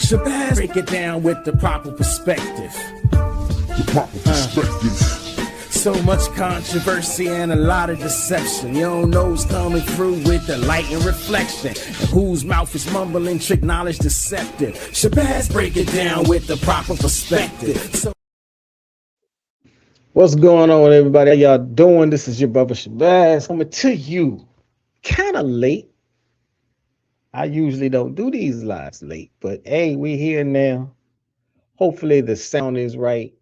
Shabazz break it down with the proper perspective. So much controversy and a lot of deception. You don't know who's coming through with the light and reflection, and whose mouth is mumbling, trick knowledge deceptive. Shabazz break it down with the proper perspective. What's going on, everybody? How y'all doing? This is your brother Shabazz coming to you kind of late. I usually don't do these lives late, but hey, we here now. Hopefully the sound is right.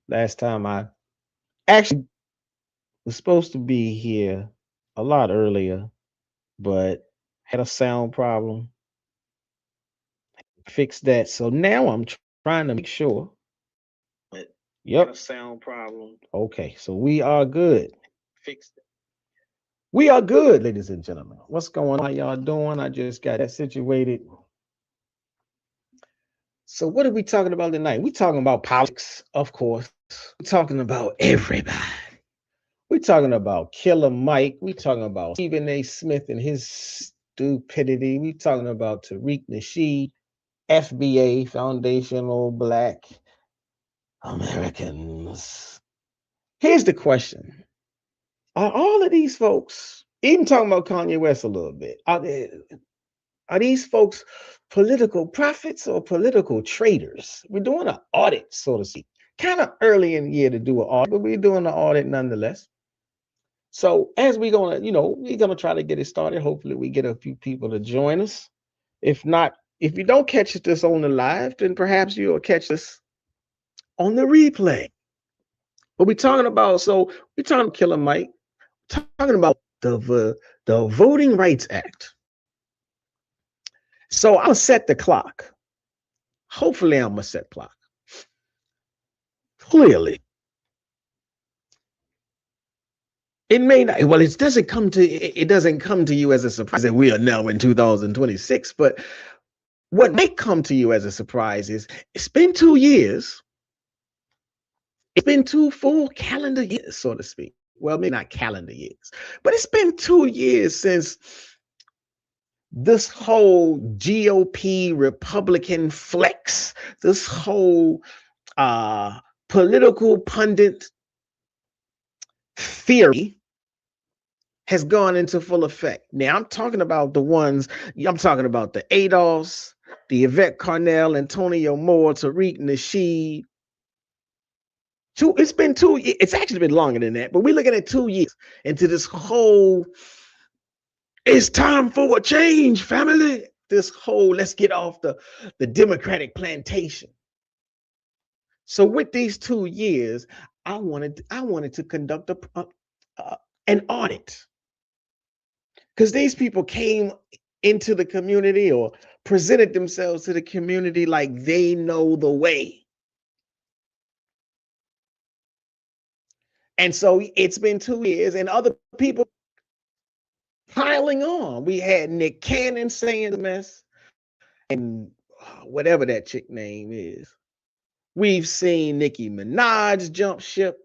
Last time I actually was supposed to be here a lot earlier, but had a sound problem. Fixed that. So now I'm trying to make sure. Yep. Sound problem. Okay, so we are good. Fixed it. We are good, ladies and gentlemen. What's going on? How y'all doing? I just got that situated. So what are we talking about tonight? We're talking about politics, of course. We're talking about everybody. We're talking about Killer Mike. We're talking about Stephen A. Smith and his stupidity. We're talking about Tariq Nasheed, FBA, Foundational Black Americans. Here's the question. Are all of these folks, even talking about Kanye West a little bit, are these folks political prophets or political traitors? We're doing an audit, so to speak. Kind of early in the year to do an audit, but we're doing an audit nonetheless. So as we're gonna, we're gonna try to get it started. Hopefully we get a few people to join us. If not, if you don't catch this on the live, then perhaps you'll catch this on the replay. But we're talking about, we're talking Killer Mike, talking about the Voting Rights Act. So I'm gonna set the clock. Hopefully I'm gonna set clock. Clearly. It may not, well, it doesn't come to you as a surprise that we are now in 2026, but what may come to you as a surprise is it's been 2 years. It's been 2 full calendar years, so to speak. Well, maybe not calendar years, but it's been 2 years since this whole GOP Republican flex, this whole political pundit theory has gone into full effect. Now, I'm talking about the Adolphs, the Yvette Carnell, Antonio Moore, Tariq Nasheed. It's been 2 years. It's actually been longer than that, but we're looking at 2 years into this whole, it's time for a change, family. This whole, let's get off the Democratic plantation. So with these 2 years, I wanted to conduct an audit, because these people came into the community or presented themselves to the community like they know the way. And so it's been 2 years and other people piling on. We had Nick Cannon saying the mess and whatever that chick name is. We've seen Nicki Minaj jump ship.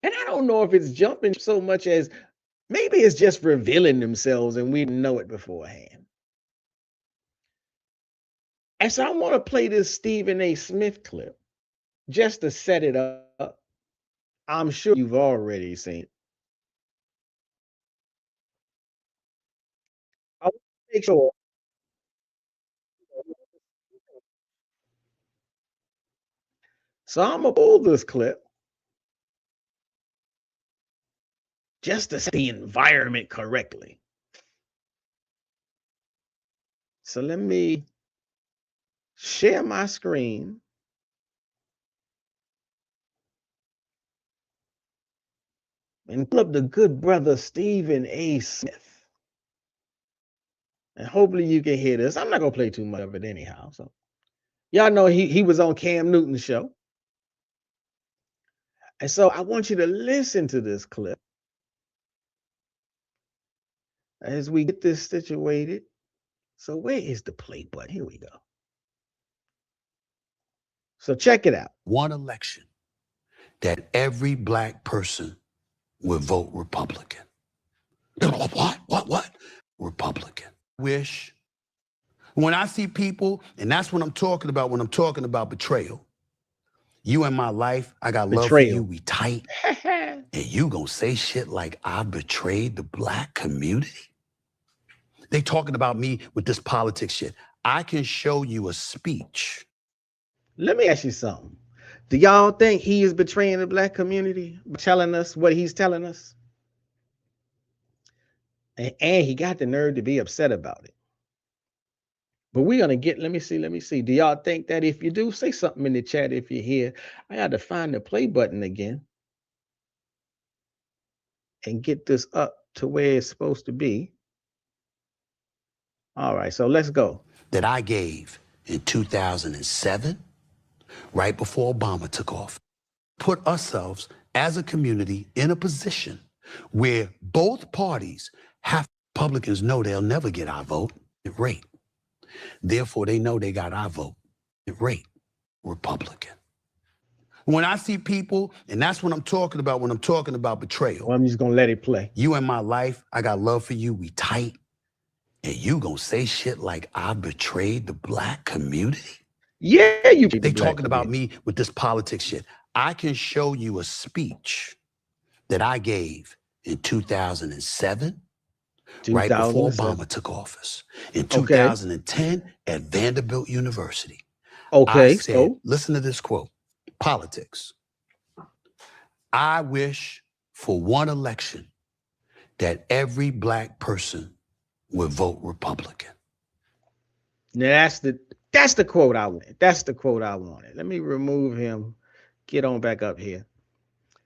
And I don't know if it's jumping so much as maybe it's just revealing themselves and we didn't know it beforehand. And so I want to play this Stephen A. Smith clip just to set it up. I'm sure you've already seen it. I want to make sure. So I'm going to pull this clip just to set the environment correctly. So let me share my screen. And pull up the good brother Stephen A. Smith. And hopefully you can hear this. I'm not going to play too much of it anyhow. So y'all know he was on Cam Newton's show. And so I want you to listen to this clip as we get this situated. So where is the play button? Here we go. So check it out. One election that every black person would vote Republican. What? Republican. Wish When I see people, and that's what I'm talking about when I'm talking about betrayal. You in my life, I got love for you, we tight. And you gonna say shit like I betrayed the black community? They talking about me with this politics shit. I can show you a speech. Let me ask you something. Do y'all think he is betraying the black community by telling us what he's telling us? And he got the nerve to be upset about it. But we're going to get, let me see. Do y'all think that if you do, say something in the chat if you're here. I got to find the play button again and get this up to where it's supposed to be. All right, so let's go. That I gave in 2007, right before Obama took off, put ourselves as a community in a position where both parties have Republicans know they'll never get our vote rate. Therefore, they know they got our vote rate Republican. When I see people, and that's what I'm talking about when I'm talking about betrayal. Well, I'm just going to let it play. You in my life, I got love for you, we tight. And you gonna say shit like I betrayed the black community? Yeah, you. They talking about me with this politics shit. I can show you a speech that I gave in 2007, right before Obama took office. In 2010 at Vanderbilt University. Okay, I said, listen to this quote, politics. I wish for one election that every black person would vote Republican. Now that's the quote I wanted. That's the quote I wanted. Let me remove him. Get on back up here.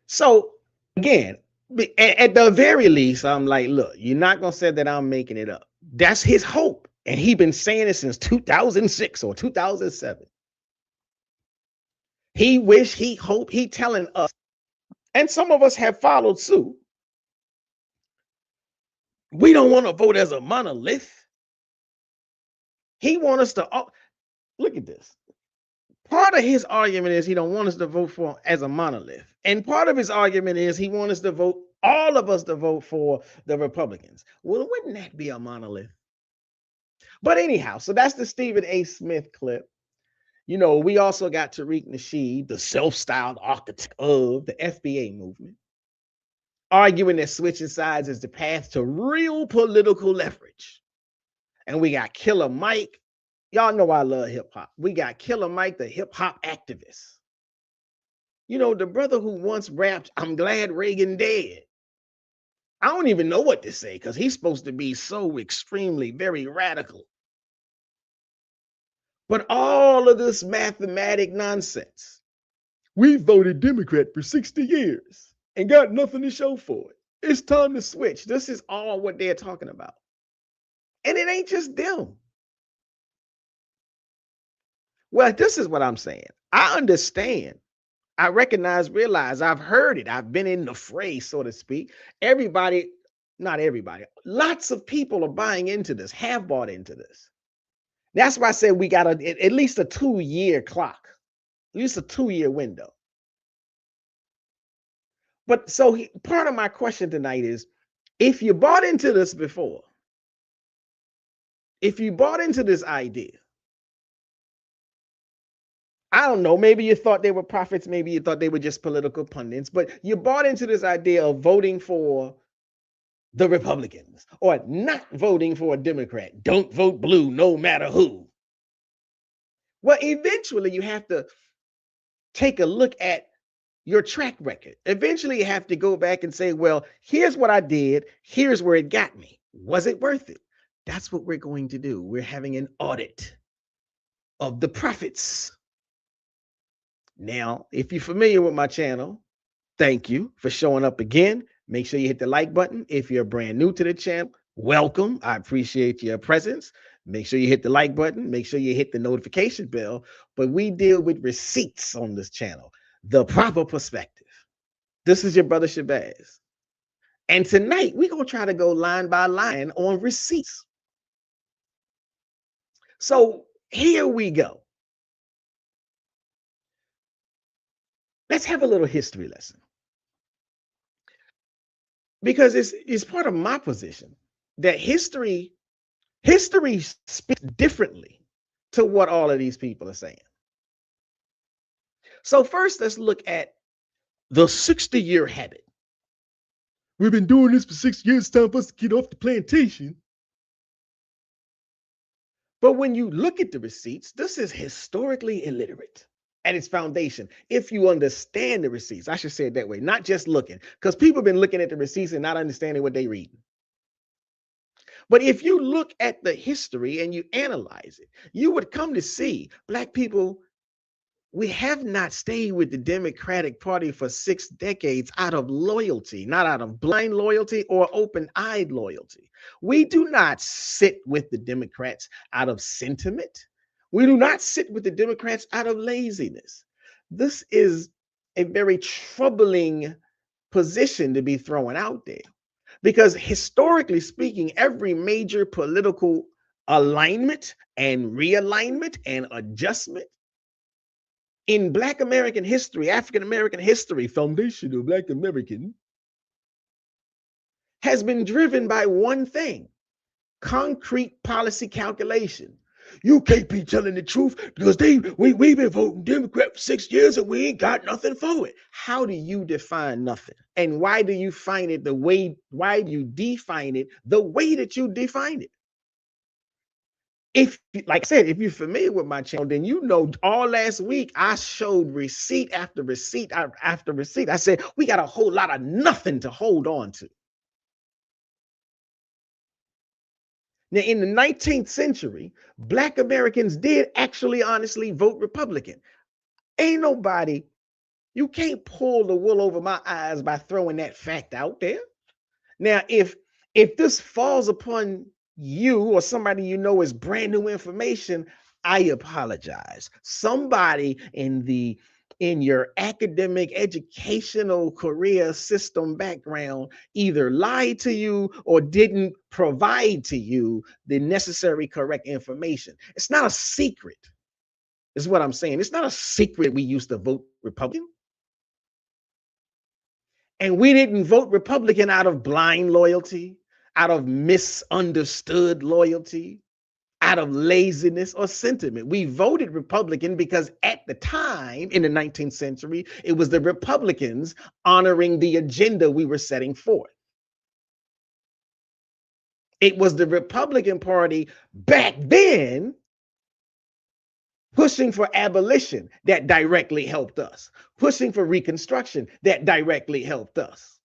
So again, at the very least, I'm like, look, you're not gonna say that I'm making it up. That's his hope, and he's been saying it since 2006 or 2007. He wish, he hope, he telling us, and some of us have followed suit. We don't want to vote as a monolith. He wants us to look at this. Part of his argument is he don't want us to vote for as a monolith. And part of his argument is he wants us to vote, all of us to vote for the Republicans. Well, wouldn't that be a monolith? But anyhow, so that's the Stephen A. Smith clip. You know, we also got Tariq Nasheed, the self-styled architect of the FBA movement, arguing that switching sides is the path to real political leverage. And we got Killer Mike. Y'all know I love hip hop. We got Killer Mike, the hip hop activist. You know, the brother who once rapped, "I'm glad Reagan dead." I don't even know what to say because he's supposed to be so extremely very radical. But all of this mathematic nonsense. We voted Democrat for 60 years and got nothing to show for it. It's time to switch. This is all what they're talking about. And it ain't just them. Well, this is what I'm saying. I understand. I recognize, realize, I've heard it. I've been in the fray, so to speak. Everybody, not everybody, lots of people are buying into this, have bought into this. That's why I said we got at least a 2-year clock, at least a 2-year window. But so part of my question tonight is, if you bought into this before, if you bought into this idea, I don't know, maybe you thought they were prophets, maybe you thought they were just political pundits, but you bought into this idea of voting for the Republicans or not voting for a Democrat. Don't vote blue no matter who. Well, eventually you have to take a look at your track record. Eventually you have to go back and say, well, here's what I did. Here's where it got me. Was it worth it? That's what we're going to do. We're having an audit of the prophets. Now, if you're familiar with my channel, thank you for showing up again. Make sure you hit the like button. If you're brand new to the channel, welcome. I appreciate your presence. Make sure you hit the like button. Make sure you hit the notification bell. But we deal with receipts on this channel, the proper perspective. This is your brother Shabazz. And tonight, we're going to try to go line by line on receipts. So here we go. Let's have a little history lesson. Because it's part of my position that history History speaks differently to what all of these people are saying. So first, let's look at the 60-year habit. We've been doing this for 6 years. It's time for us to get off the plantation. But when you look at the receipts, this is historically illiterate at its foundation. If you understand the receipts, I should say it that way, not just looking, because people have been looking at the receipts and not understanding what they read. But if you look at the history and you analyze it, you would come to see Black people, we have not stayed with the Democratic Party for 6 decades out of loyalty, not out of blind loyalty or open-eyed loyalty. We do not sit with the Democrats out of sentiment. We do not sit with the Democrats out of laziness. This is a very troubling position to be thrown out there, because historically speaking, every major political alignment and realignment and adjustment in Black American history, African American history, foundational Black American, has been driven by one thing: concrete policy calculation. You can't be telling the truth because we've been voting Democrat for 6 years and we ain't got nothing for it. How do you define nothing? And why do you find it why do you define it the way that you define it? If, like I said, if you're familiar with my channel, then you know all last week I showed receipt after receipt after receipt. I said we got a whole lot of nothing to hold on to. Now, in the 19th century, Black Americans did actually honestly vote Republican. Ain't nobody, you can't pull the wool over my eyes by throwing that fact out there. Now, if this falls upon you or somebody you know is brand new information, I apologize. Somebody in your academic, educational, career system background either lied to you or didn't provide to you the necessary correct information. It's not a secret, is what I'm saying. It's not a secret we used to vote Republican. And we didn't vote Republican out of blind loyalty, out of misunderstood loyalty, out of laziness or sentiment. We voted Republican because at the time in the 19th century, it was the Republicans honoring the agenda we were setting forth. It was the Republican Party back then pushing for abolition that directly helped us, pushing for Reconstruction that directly helped us,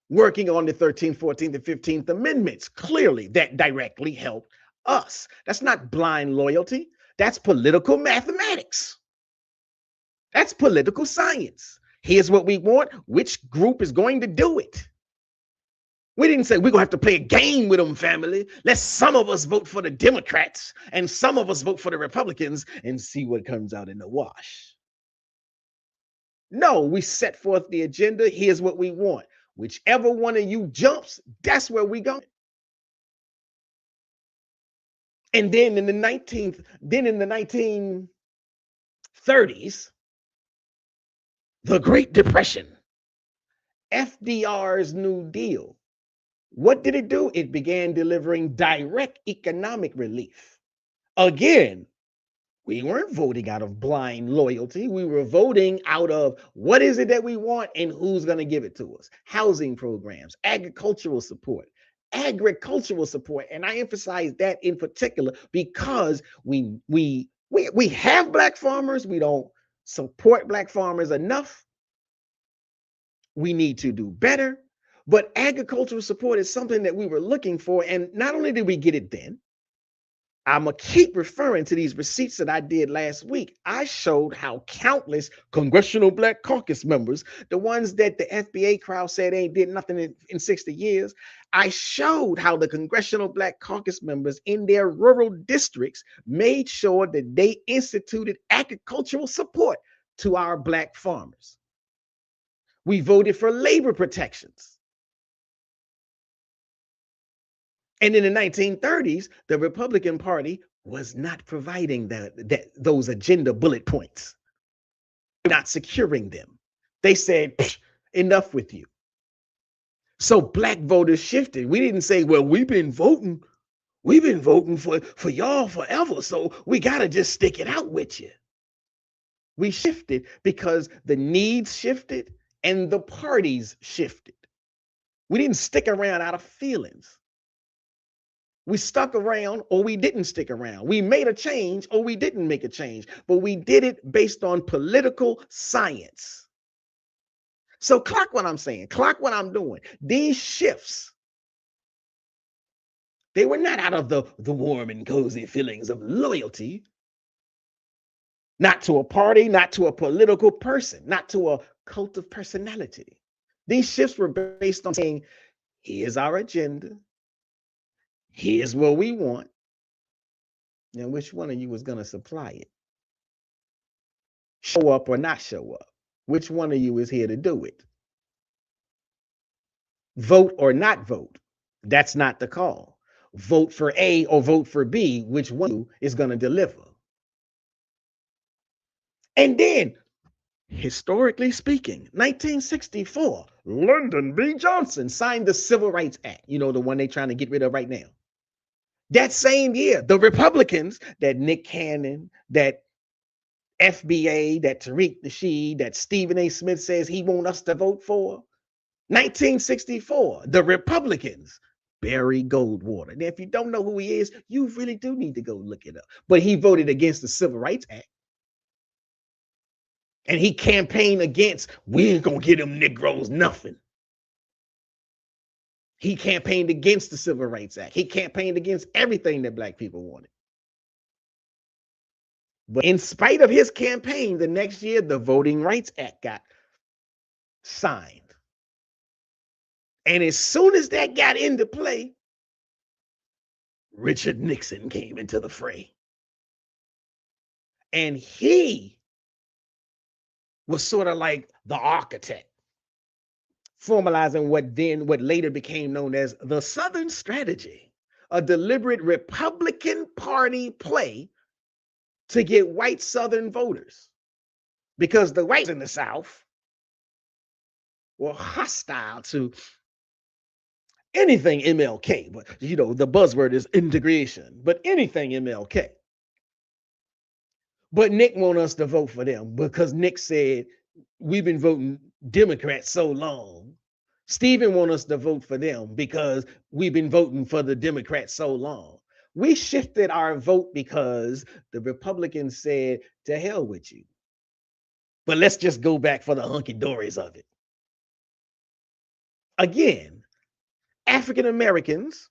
working on the 13th, 14th, and 15th Amendments, clearly that directly helped us. That's not blind loyalty. That's political mathematics. That's political science. Here's what we want. Which group is going to do it? We didn't say we're going to have to play a game with them, family. Let some of us vote for the Democrats and some of us vote for the Republicans and see what comes out in the wash. No, we set forth the agenda. Here's what we want. Whichever one of you jumps, that's where we go. And then in the 1930s, the Great Depression, FDR's New Deal. What did it do? It began delivering direct economic relief. Again, we weren't voting out of blind loyalty. We were voting out of what is it that we want and who's going to give it to us. Housing programs, agricultural support. And I emphasize that in particular because we have Black farmers. We don't support Black farmers enough. We need to do better. But agricultural support is something that we were looking for. And not only did we get it then, I'm going to keep referring to these receipts that I did last week. I showed how countless Congressional Black Caucus members, the ones that the FBA crowd said ain't did nothing in 60 years, I showed how the Congressional Black Caucus members in their rural districts made sure that they instituted agricultural support to our Black farmers. We voted for labor protections. And in the 1930s, the Republican Party was not providing those agenda bullet points, not securing them. They said, enough with you. So Black voters shifted. We didn't say, well, we've been voting we've been voting for y'all forever, so we got to just stick it out with you. We shifted because the needs shifted and the parties shifted. We didn't stick around out of feelings. We stuck around or we didn't stick around. We made a change or we didn't make a change, but we did it based on political science. So clock what I'm saying, clock what I'm doing. These shifts, they were not out of the warm and cozy feelings of loyalty, not to a party, not to a political person, not to a cult of personality. These shifts were based on saying, here's our agenda. Here's what we want. Now, which one of you is going to supply it? Show up or not show up? Which one of you is here to do it? Vote or not vote? That's not the call. Vote for A or vote for B, which one is going to deliver? And then, historically speaking, 1964, Lyndon B. Johnson signed the Civil Rights Act, you know, the one they're trying to get rid of right now. That same year, the Republicans that Nick Cannon, that FBA, that Tariq Nasheed, that Stephen A. Smith says he wants us to vote for, 1964, the Republicans, Barry Goldwater. Now, if you don't know who he is, you really do need to go look it up. But he voted against the Civil Rights Act. And he campaigned against, we ain't gonna get them Negroes nothing. He campaigned against the Civil Rights Act. He campaigned against everything that Black people wanted. But in spite of his campaign, the next year, the Voting Rights Act got signed. And as soon as that got into play, Richard Nixon came into the fray. And he was sort of like the architect, formalizing what later became known as the Southern Strategy, a deliberate Republican Party play to get white Southern voters, because the whites in the South were hostile to anything MLK, but you know, the buzzword is integration, but anything MLK. But Nick want us to vote for them because Nick said, we've been voting Democrats so long. Stephen want us to vote for them because we've been voting for the Democrats so long. We shifted our vote because the Republicans said, to hell with you. But let's just go back for the hunky-dories of it. Again, African Americans,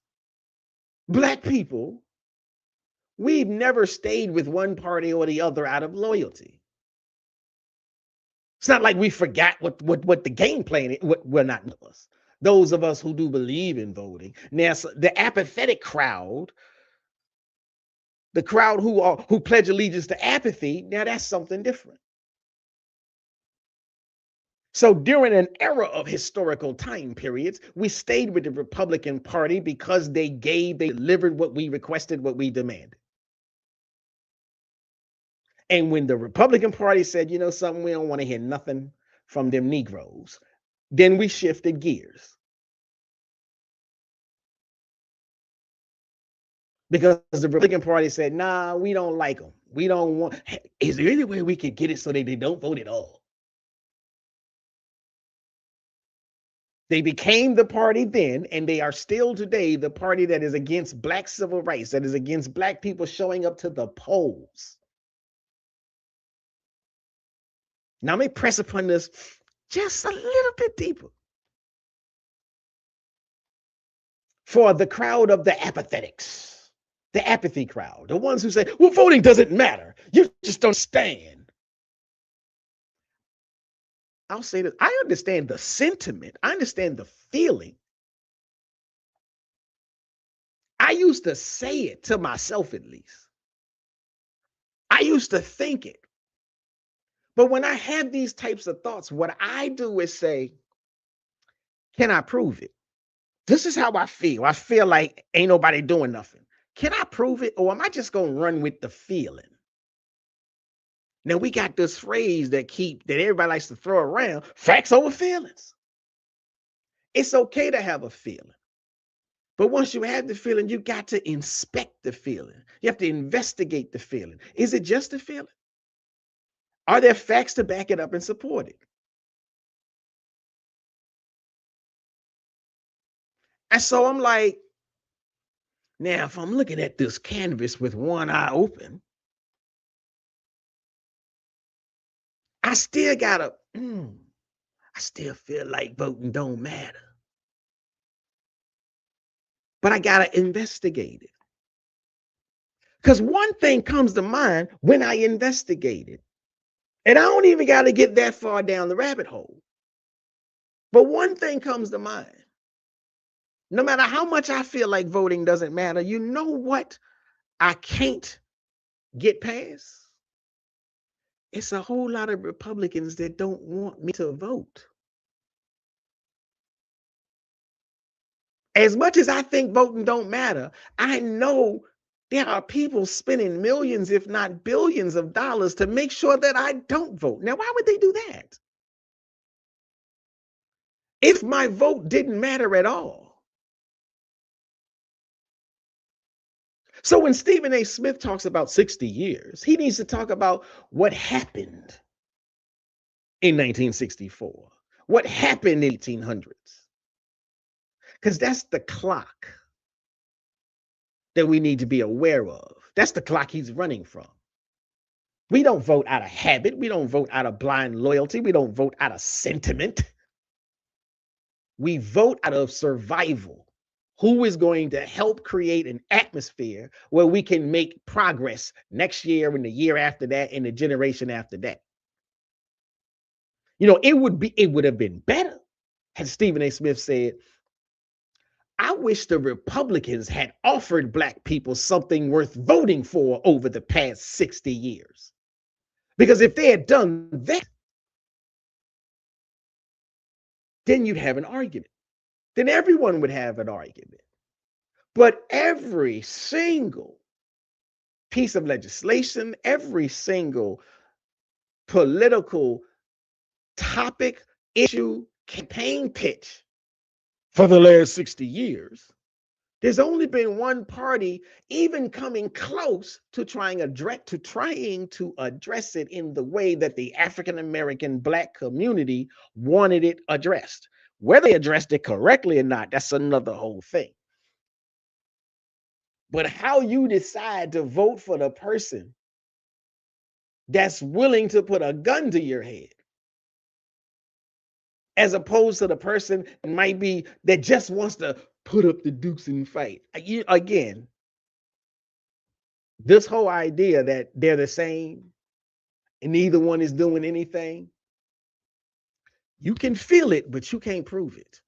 Black people, we've never stayed with one party or the other out of loyalty. It's not like we forgot what the game plan is. Well, not us. Those of us who do believe in voting. Now, so the apathetic crowd, the crowd who pledge allegiance to apathy, now that's something different. So during an era of historical time periods, we stayed with the Republican Party because they delivered what we requested, what we demanded. And when the Republican Party said, you know something, we don't want to hear nothing from them Negroes, then we shifted gears. Because the Republican Party said, nah, we don't like them. We don't want, is there any way we could get it so that they don't vote at all? They became the party then, and they are still today the party that is against Black civil rights, that is against Black people showing up to the polls. Now, let me press upon this just a little bit deeper. For the crowd of the apathetics, the apathy crowd, the ones who say, well, voting doesn't matter. You just don't stand. I'll say this. I understand the sentiment. I understand the feeling. I used to say it to myself, at least. I used to think it. But when I have these types of thoughts, what I do is say, can I prove it? This is how I feel. I feel like ain't nobody doing nothing. Can I prove it? Or am I just going to run with the feeling? Now, we got this phrase that everybody likes to throw around, facts over feelings. It's okay to have a feeling. But once you have the feeling, you got to inspect the feeling. You have to investigate the feeling. Is it just a feeling? Are there facts to back it up and support it? And so I'm like, now, if I'm looking at this canvas with one eye open, I still gotta, I still feel like voting don't matter. But I gotta investigate it. Because one thing comes to mind when I investigate it, and I don't even gotta get that far down the rabbit hole. But one thing comes to mind. No matter how much I feel like voting doesn't matter, you know what I can't get past? It's a whole lot of Republicans that don't want me to vote. As much as I think voting don't matter, I know there are people spending millions, if not billions of dollars to make sure that I don't vote. Now, why would they do that? If my vote didn't matter at all. So when Stephen A. Smith talks about 60 years, he needs to talk about what happened in 1964, what happened in the 1800s, because that's the clock that we need to be aware of. That's the clock he's running from. We don't vote out of habit. We don't vote out of blind loyalty. We don't vote out of sentiment. We vote out of survival. Who is going to help create an atmosphere where we can make progress next year and the year after that and the generation after that? You know, it would have been better had Stephen A. Smith said, I wish the Republicans had offered Black people something worth voting for over the past 60 years. Because if they had done that, then you'd have an argument. Then everyone would have an argument. But every single piece of legislation, every single political topic, issue, campaign pitch for the last 60 years, there's only been one party even coming close to trying to address it in the way that the African American Black community wanted it addressed. Whether they addressed it correctly or not, that's another whole thing. But how you decide to vote for the person that's willing to put a gun to your head, as opposed to the person that just wants to put up the dukes and fight. Again, this whole idea that they're the same and neither one is doing anything, you can feel it, but you can't prove it.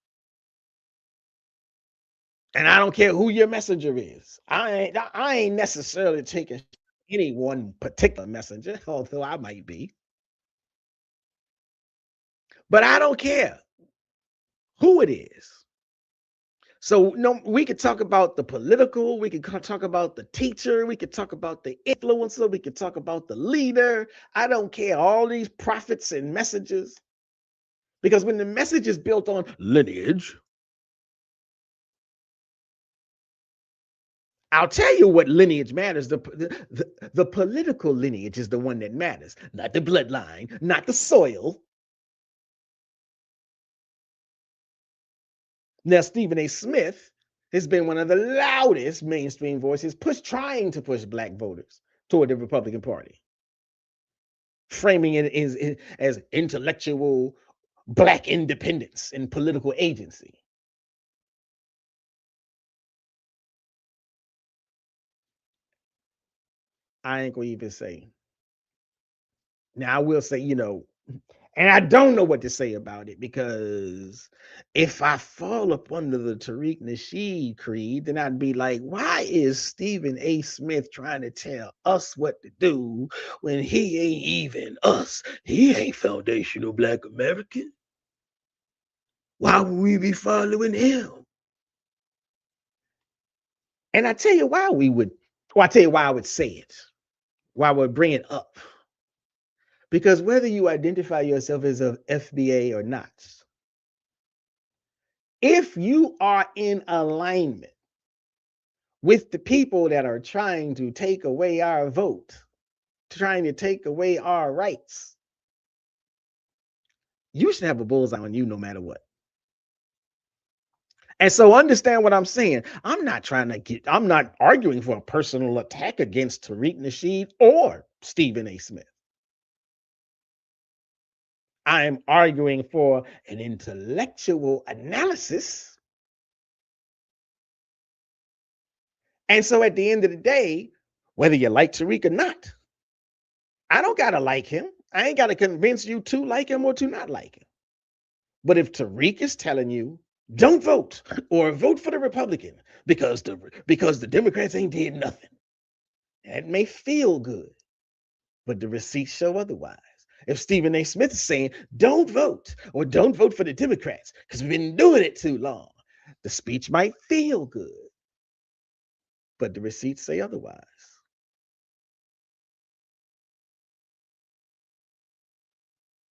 And I don't care who your messenger is. I ain't necessarily taking any one particular messenger, although I might be. But I don't care who it is. So no, we could talk about the political, we could talk about the teacher, we could talk about the influencer, we could talk about the leader. I don't care, all these prophets and messages. Because when the message is built on lineage, I'll tell you what lineage matters. The political lineage is the one that matters, not the bloodline, not the soil. Now, Stephen A. Smith has been one of the loudest mainstream voices trying to push Black voters toward the Republican Party, framing it as intellectual Black independence and political agency. I ain't gonna even say. Now, I will say, and I don't know what to say about it, because if I fall up under the Tariq Nasheed creed, then I'd be like, why is Stephen A. Smith trying to tell us what to do when he ain't even us? He ain't foundational Black American. Why would we be following him? And I tell you why I tell you why I would say it, why I would bring it up. Because whether you identify yourself as a FBA or not, if you are in alignment with the people that are trying to take away our vote, trying to take away our rights, you should have a bullseye on you no matter what. And so understand what I'm saying. I'm not arguing for a personal attack against Tariq Nasheed or Stephen A. Smith. I am arguing for an intellectual analysis. And so at the end of the day, whether you like Tariq or not, I don't got to like him. I ain't got to convince you to like him or to not like him. But if Tariq is telling you, don't vote or vote for the Republican because the Democrats ain't did nothing, that may feel good, but the receipts show otherwise. If Stephen A. Smith is saying, don't vote or don't vote for the Democrats because we've been doing it too long, the speech might feel good, but the receipts say otherwise.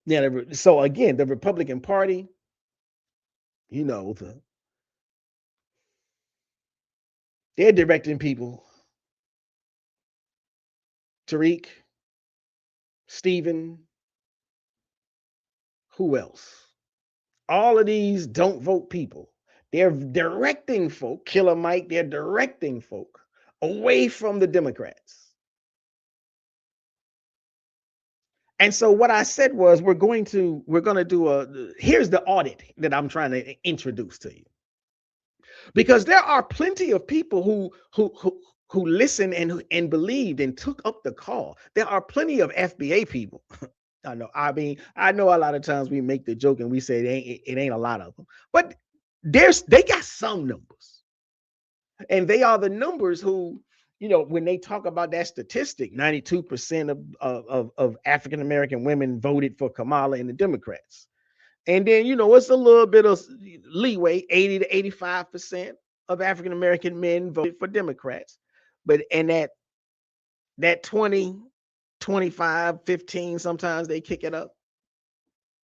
Yeah, so again, the Republican Party, they're directing people. Tariq, Stephen, who else? All of these don't vote people. They're directing folk, Killer Mike, they're directing folk away from the Democrats. And so what I said was we're going to do here's the audit that I'm trying to introduce to you. Because there are plenty of people who listened and believed and took up the call. There are plenty of FBA people. I know. I mean, I know a lot of times we make the joke and we say it ain't a lot of them, but they got some numbers, and they are the numbers who, when they talk about that statistic, 92% of African American women voted for Kamala and the Democrats. And then, it's a little bit of leeway, 80 to 85% of African American men voted for Democrats. But and that 20, 25, 15, sometimes they kick it up,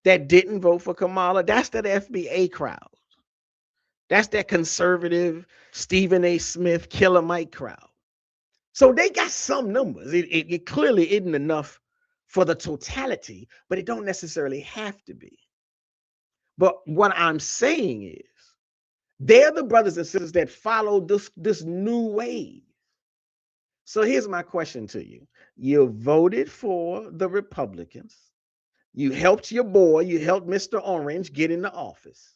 that didn't vote for Kamala, that's that FBA crowd. That's that conservative Stephen A. Smith, Killer Mike crowd. So they got some numbers. It clearly isn't enough for the totality, but it don't necessarily have to be. But what I'm saying is, they're the brothers and sisters that follow this new wave. So here's my question to you. You voted for the Republicans. You helped your boy, you helped Mr. Orange get into office.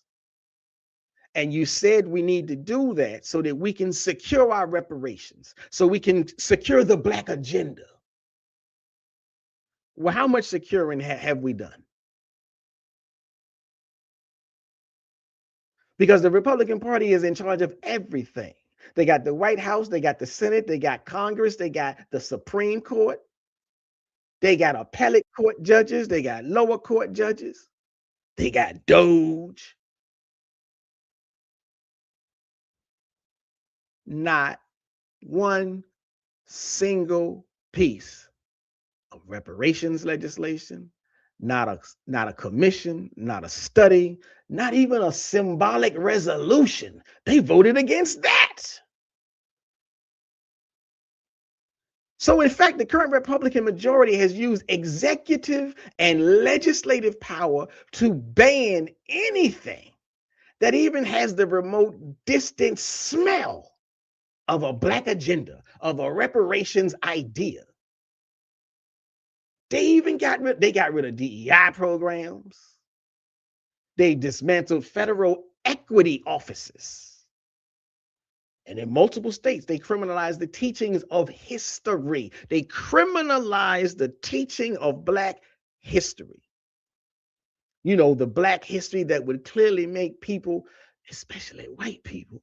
And you said we need to do that so that we can secure our reparations, so we can secure the Black agenda. Well, how much securing have we done? Because the Republican Party is in charge of everything. They got the White House, they got the Senate, they got Congress, they got the Supreme Court, they got appellate court judges, they got lower court judges, they got Doge. Not one single piece of reparations legislation, not a commission, not a study, not even a symbolic resolution. They voted against that. So in fact, the current Republican majority has used executive and legislative power to ban anything that even has the remote distant smell of a Black agenda, of a reparations idea. They got rid of DEI programs. They dismantled federal equity offices. And in multiple states, they criminalized the teachings of history. They criminalized the teaching of Black history. The Black history that would clearly make people, especially white people,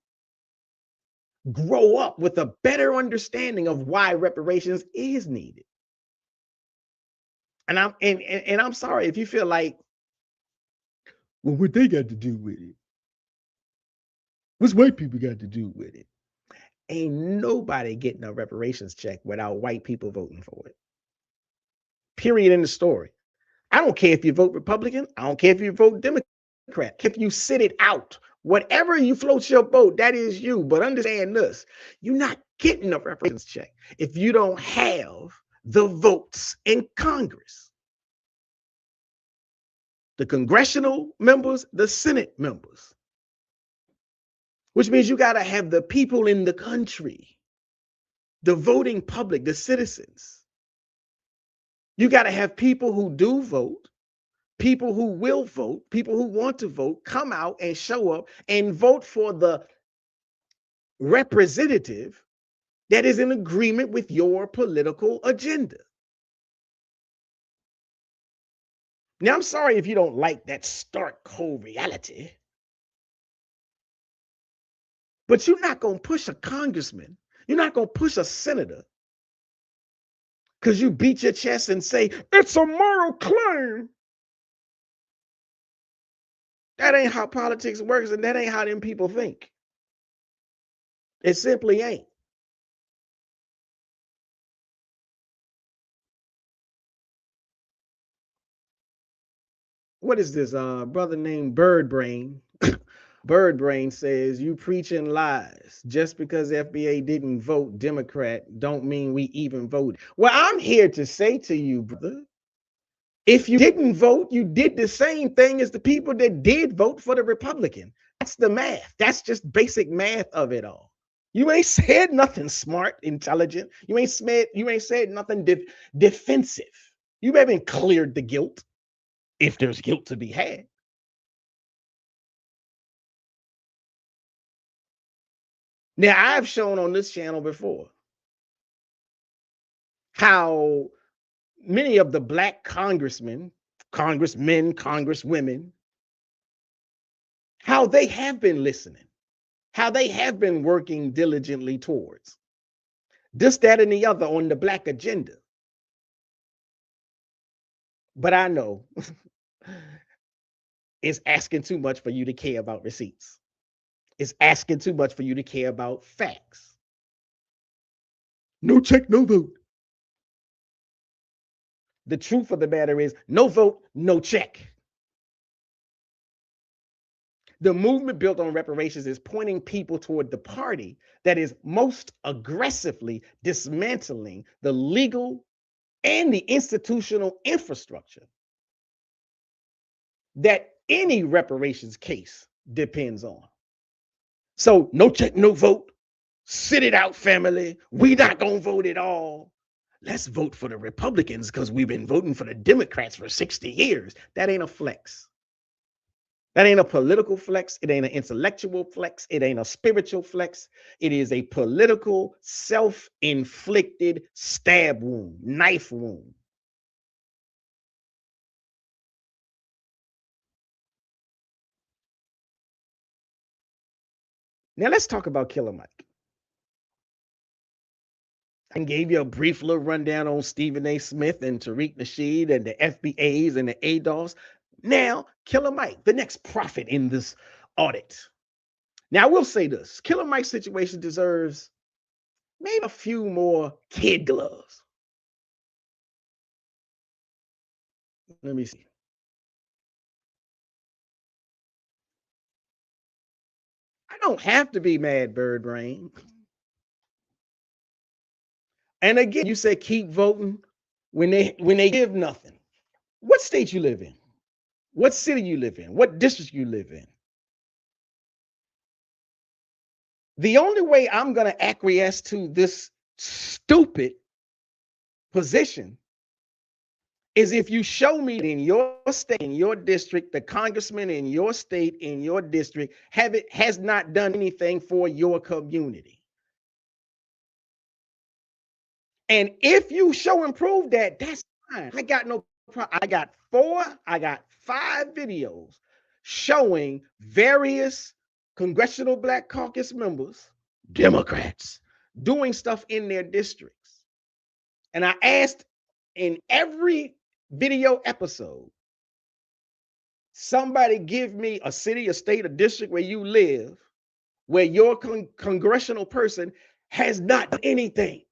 grow up with a better understanding of why reparations is needed. And I'm sorry if you feel like, well, what they got to do with it? What's white people got to do with it? Ain't nobody getting a reparations check without white people voting for it. Period in the story. I don't care if you vote Republican. I don't care if you vote Democrat. If you sit it out Whatever you float your boat, that is you. But understand this, you're not getting a reparations check if you don't have the votes in Congress. The congressional members, the Senate members, which means you got to have the people in the country, the voting public, the citizens. You got to have people who do vote, people who will vote, people who want to vote, come out and show up and vote for the representative that is in agreement with your political agenda. Now, I'm sorry if you don't like that stark, cold reality, but you're not going to push a congressman. You're not going to push a senator because you beat your chest and say, it's a moral claim. That ain't how politics works, and that ain't how them people think. It simply ain't. What is this? Brother named Bird Brain. Bird Brain says, you preaching lies. Just because FBA didn't vote Democrat don't mean we even voted. Well, I'm here to say to you, brother, if you didn't vote, you did the same thing as the people that did vote for the Republican. That's the math. That's just basic math of it all. You ain't said nothing smart, intelligent. You ain't said nothing defensive. You haven't cleared the guilt, if there's guilt to be had. Now, I've shown on this channel before how many of the black congressmen, congresswomen, how they have been listening, how they have been working diligently towards this, that, and the other on the black agenda. But I know it's asking too much for you to care about receipts. It's asking too much for you to care about facts. No check, no vote. The truth of the matter is, no vote, no check. The movement built on reparations is pointing people toward the party that is most aggressively dismantling the legal and the institutional infrastructure that any reparations case depends on. So no check, no vote. Sit it out, family. We not gonna vote at all. Let's vote for the Republicans because we've been voting for the Democrats for 60 years. That ain't a flex. That ain't a political flex. It ain't an intellectual flex. It ain't a spiritual flex. It is a political, self-inflicted stab wound, knife wound. Now let's talk about Killer Mike. I gave you a brief little rundown on Stephen A. Smith and Tariq Nasheed and the FBAs and the ADOS. Now, Killer Mike, the next prophet in this audit. Now, I will say this. Killer Mike's situation deserves maybe a few more kid gloves. Let me see. I don't have to be mad, Bird Brain. And again, you say keep voting when they give nothing. What state you live in? What city you live in? What district you live in? The only way I'm going to acquiesce to this stupid position is if you show me in your state, in your district, the congressman in your state, in your district, has not done anything for your community. And if you show and prove that, that's fine. I got no problem. I got 5 videos showing various Congressional Black Caucus members, Democrats, doing stuff in their districts. And I asked in every video episode, somebody give me a city, a state, a district where you live, where your congressional person has not done anything.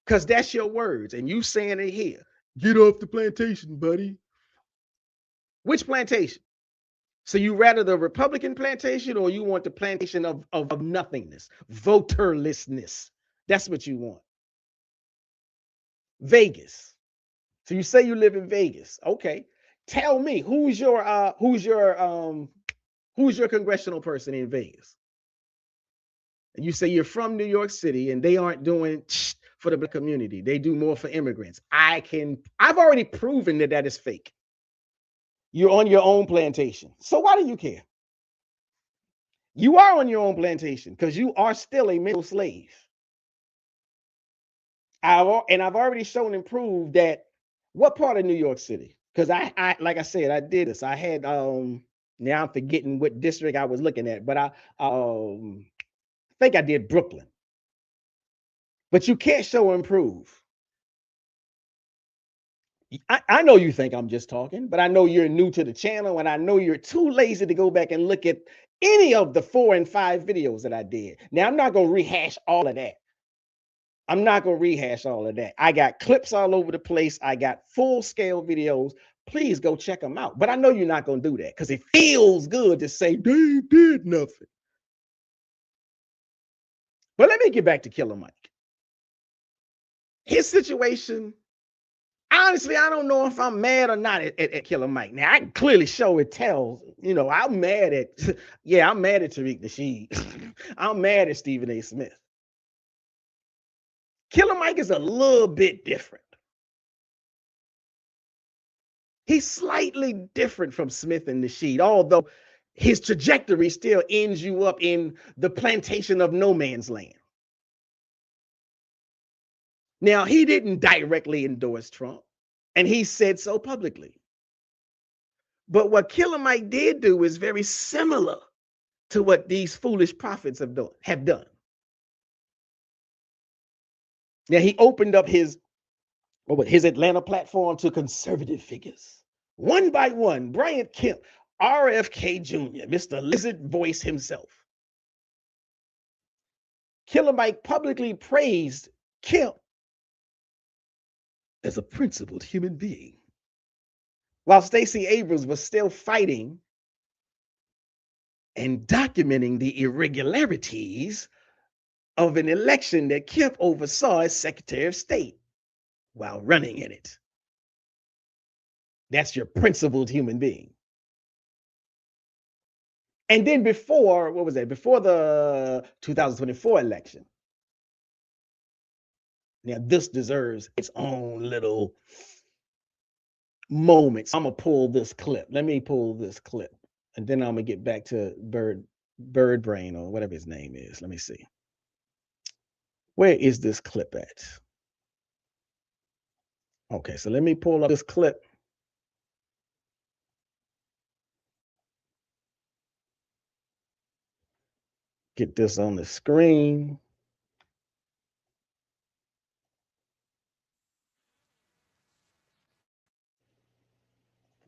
Because that's your words, and you saying it here. Get off the plantation, buddy. Which plantation? So you rather the Republican plantation, or you want the plantation of nothingness, voterlessness? That's what you want. Vegas. So you say you live in Vegas. Okay. Tell me, who's your congressional person in Vegas? And you say you're from New York City, and they aren't doing for the black community. They do more for immigrants. I've already proven that is fake. You're on your own plantation. So why do you care? You are on your own plantation because you are still a mental slave. I've already shown and proved that. What part of New York City? Because I like I said, I did this. I had now I'm forgetting what district I was looking at, but I think I did Brooklyn. But you can't show and prove. I know you think I'm just talking, but I know you're new to the channel, and I know you're too lazy to go back and look at any of the 4 and 5 videos that I did. Now, I'm not going to rehash all of that. I got clips all over the place. I got full-scale videos. Please go check them out. But I know you're not going to do that because it feels good to say they did nothing. But let me get back to Killer Mike. His situation, honestly, I don't know if I'm mad or not at Killer Mike. Now, I can clearly show it tells, I'm mad at Tariq Nasheed. I'm mad at Stephen A. Smith. Killer Mike is a little bit different. He's slightly different from Smith and Nasheed, although his trajectory still ends you up in the plantation of no man's land. Now, he didn't directly endorse Trump, and he said so publicly. But what Killer Mike did do is very similar to what these foolish prophets have done. Now, he opened up his Atlanta platform to conservative figures. One by one, Brian Kemp, RFK Jr., Mr. Lizard Voice himself. Killer Mike publicly praised Kemp as a principled human being, while Stacey Abrams was still fighting and documenting the irregularities of an election that Kemp oversaw as Secretary of State while running in it. That's your principled human being. And then before the 2024 election. Now, this deserves its own little moment. So I'm going to pull this clip. Let me pull this clip. And then I'm going to get back to Bird Brain or whatever his name is. Let me see. Where is this clip at? Okay, so let me pull up this clip. Get this on the screen.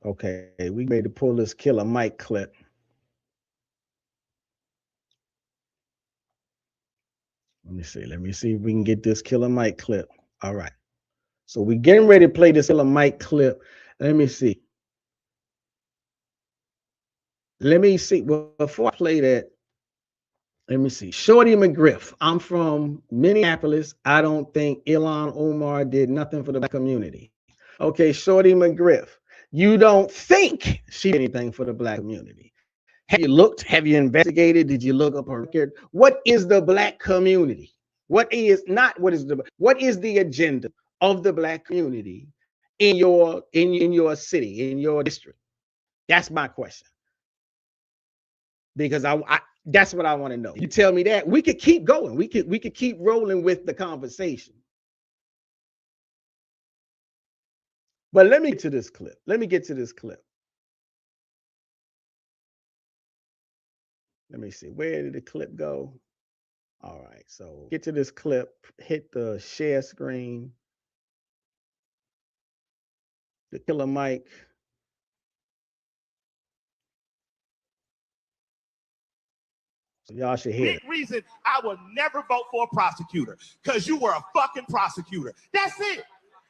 Okay, we ready to pull this Killer Mike clip. Let me see if we can get this Killer Mike clip. All right. So we're getting ready to play this Killer Mike clip. Let me see. Well, before I play that, let me see. Shorty McGriff. I'm from Minneapolis. I don't think Ilhan Omar did nothing for the black community. Okay, Shorty McGriff. You don't think she did anything for the black community. Have you looked? Have you investigated? Did you look up her record? What is the black community? What is the agenda of the black community in your city, in your district? That's my question. Because that's what I want to know. You tell me that, we could keep going. We could keep rolling with the conversation. But let me get to this clip. Let me see. Where did the clip go? All right. So get to this clip. Hit the share screen. The Killer Mike. So y'all should hear it. Big reason I would never vote for a prosecutor, because you were a fucking prosecutor. That's it.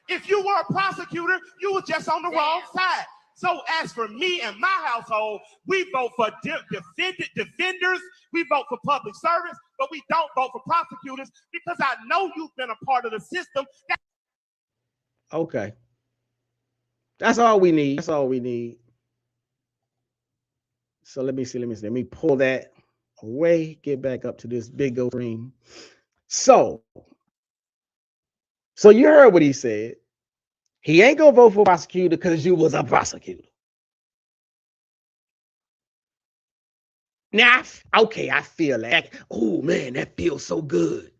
If you were a prosecutor, you were just on the wrong side. So as for me and my household, we vote for defenders, we vote for public servants, but we don't vote for prosecutors because I know you've been a part of the system. Okay. That's all we need. That's all we need. So let me see. Let me pull that away, get back up to this big old screen. So you heard what he said. He ain't gonna vote for prosecutor because you was a prosecutor. Now, okay, I feel like, oh man, that feels so good.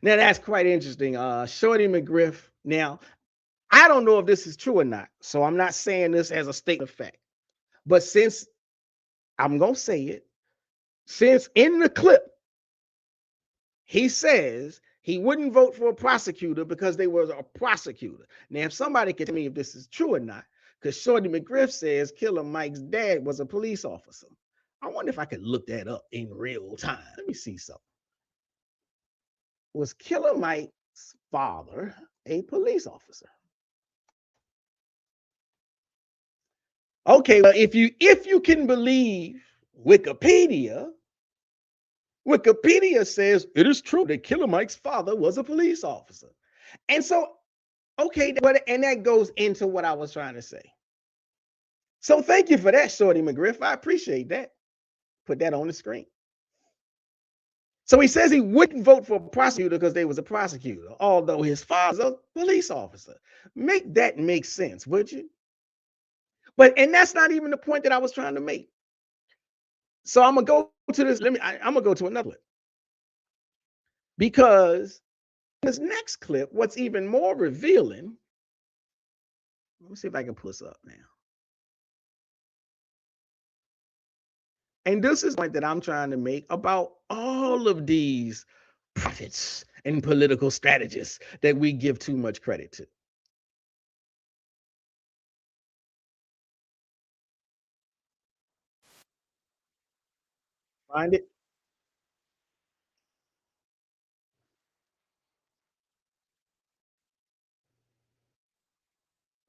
Now that's quite interesting. Shorty McGriff. Now, I don't know if this is true or not, so I'm not saying this as a statement of fact. But since I'm gonna say it, since in the clip he says he wouldn't vote for a prosecutor because they were a prosecutor. Now, if somebody can tell me if this is true or not, because Shorty McGriff says Killer Mike's dad was a police officer. I wonder if I could look that up in real time. Let me see something. Was Killer Mike's father a police officer? Okay, well, if you can believe Wikipedia says it is true that Killer Mike's father was a police officer. And so, okay, and that goes into what I was trying to say. So thank you for that, Shorty McGriff. I appreciate that. Put that on the screen. So he says he wouldn't vote for a prosecutor because they was a prosecutor, although his father's a police officer. Make that make sense, would you? And that's not even the point that I was trying to make. So I'm gonna go to this. I'm gonna go to another clip. Because this next clip, what's even more revealing, let me see if I can pull this up now. And this is the point that I'm trying to make about all of these prophets and political strategists that we give too much credit to. Find it?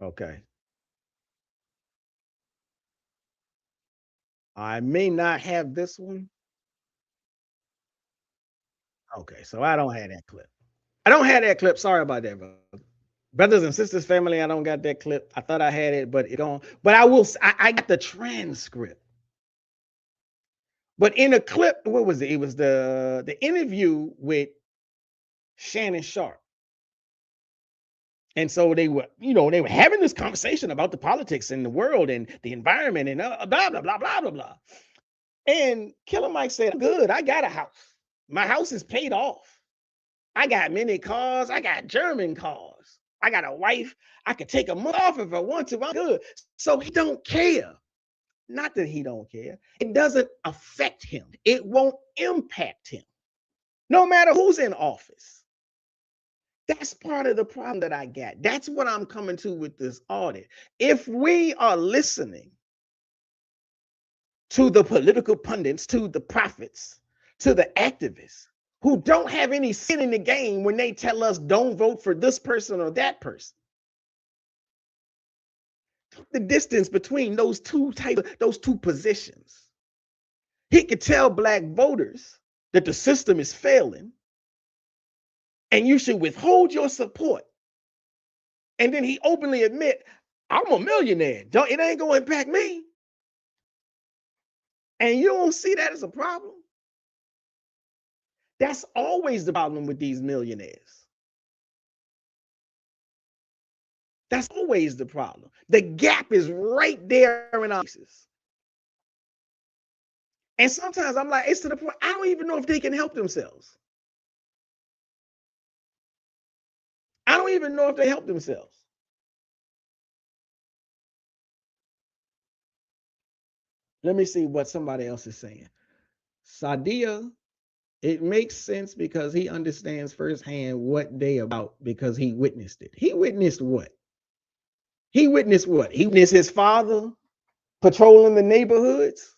Okay. I may not have this one. Okay, so I don't have that clip. I don't have that clip. Sorry about that, bro. Brothers and sisters, family, I don't got that clip. I thought I had it, but it don't. But I got the transcript. But in a clip, what was it? It was the interview with Shannon Sharp. And so they were having this conversation about the politics in the world and the environment and blah, blah, blah, blah, blah, blah. And Killer Mike said, good, I got a house. My house is paid off. I got many cars. I got German cars. I got a wife. I could take a month off if I want to. I'm good. So he don't care. Not that he don't care. It doesn't affect him. It won't impact him. No matter who's in office. That's part of the problem that I got. That's what I'm coming to with this audit. If we are listening to the political pundits, to the prophets, to the activists who don't have any skin in the game when they tell us don't vote for this person or that person, the distance between those two positions. He could tell black voters that the system is failing and you should withhold your support. And then he openly admit, I'm a millionaire. It ain't gonna impact me. And you don't see that as a problem. That's always the problem with these millionaires. That's always the problem. The gap is right there in our faces. And sometimes I'm like, it's to the point, I don't even know if they can help themselves. I don't even know if they help themselves. Let me see what somebody else is saying. Sadia, it makes sense because he understands firsthand what they about because he witnessed it. He witnessed what? He witnessed what? He witnessed his father patrolling the neighborhoods.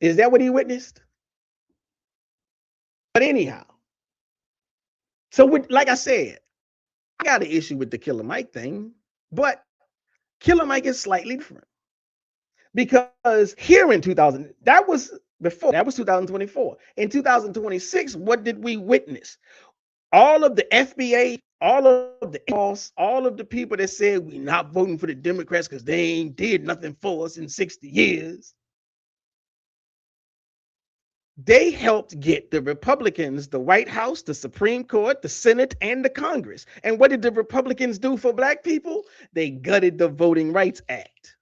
Is that what he witnessed? But anyhow, So like I said, I got an issue with the Killer Mike thing, but Killer Mike is slightly different. Because here in 2000, that was 2024. In 2026, what did we witness? All of the FBA, all of the boss, all of the people that said we're not voting for the Democrats because they ain't did nothing for us in 60 years. They helped get the Republicans, the White House, the Supreme Court, the Senate, and the Congress. And what did the Republicans do for Black people? They gutted the Voting Rights Act.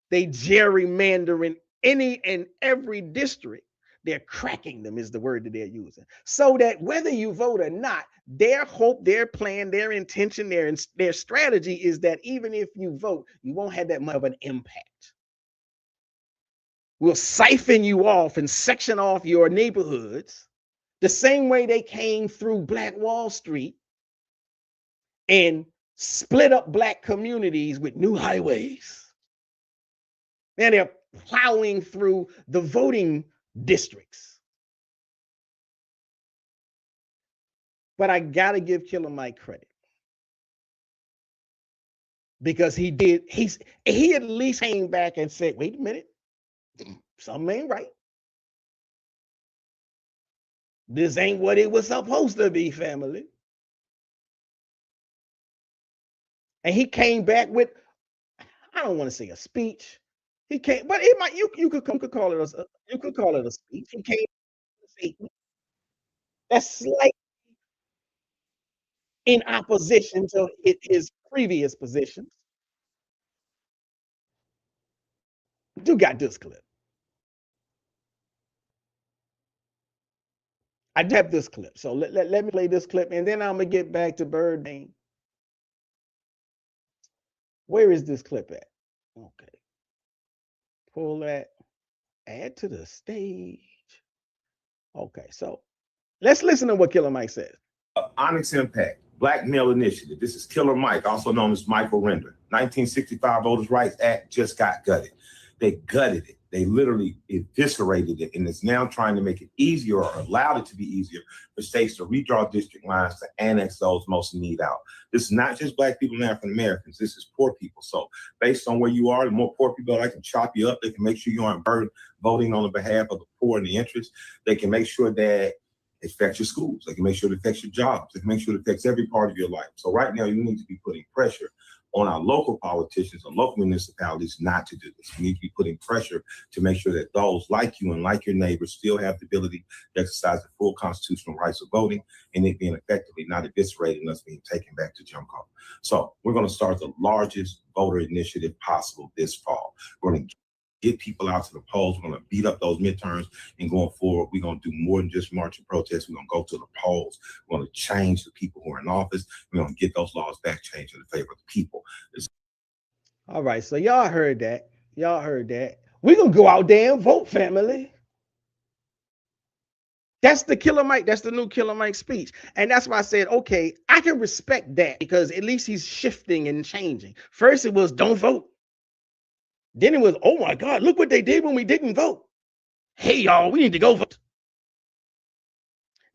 They gerrymandering any and every district. They're cracking them is the word that they're using. So that whether you vote or not, their hope, their plan, their intention, their strategy is that even if you vote, you won't have that much of an impact. We'll siphon you off and section off your neighborhoods the same way they came through Black Wall Street and split up Black communities with new highways. And they're plowing through the voting districts. But I gotta give Killer Mike credit. Because he at least came back and said, wait a minute, something ain't right. This ain't what it was supposed to be, family. And he came back with, I don't want to say a speech. He came, but it might you could call it a speech. He came with a statement that's slightly in opposition to his previous positions. Do got this clip. I do have this clip. So let me play this clip and then I'm gonna get back to Birdman. Where is this clip at? Okay. Pull that. Add to the stage. Okay, so let's listen to what Killer Mike says. Onyx Impact, Black Male Initiative. This is Killer Mike, also known as Michael Render. 1965 Voters' Rights Act just got gutted. They gutted it. They literally eviscerated it, and it's now trying to make it easier or allowed it to be easier for states to redraw district lines to annex those most in need out. This is not just Black people and African Americans. This is poor people. So based on where you are, the more poor people they can chop you up. They can make sure you aren't voting on the behalf of the poor and the interest. They can make sure that it affects your schools. They can make sure it affects your jobs. They can make sure it affects every part of your life. So right now, you need to be putting pressure on our local politicians and local municipalities not to do this. We need to be putting pressure to make sure that those like you and like your neighbors still have the ability to exercise the full constitutional rights of voting and it being effectively not eviscerated and us being taken back to Jim Crow. So we're going to start the largest voter initiative possible this fall. We're going to get people out to the polls. We're going to beat up those midterms, and going forward, we're going to do more than just march and protest. We're going to go to the polls. We're going to change the people who are in office. We're going to get those laws back changed in favor of the people. All right, so y'all heard that. Y'all heard that. We're going to go out there and vote, family. That's the Killer Mike. That's the new Killer Mike speech. And that's why I said, okay, I can respect that because at least he's shifting and changing. First, it was don't vote. Then it was, oh my God, look what they did when we didn't vote. Hey, y'all, we need to go vote.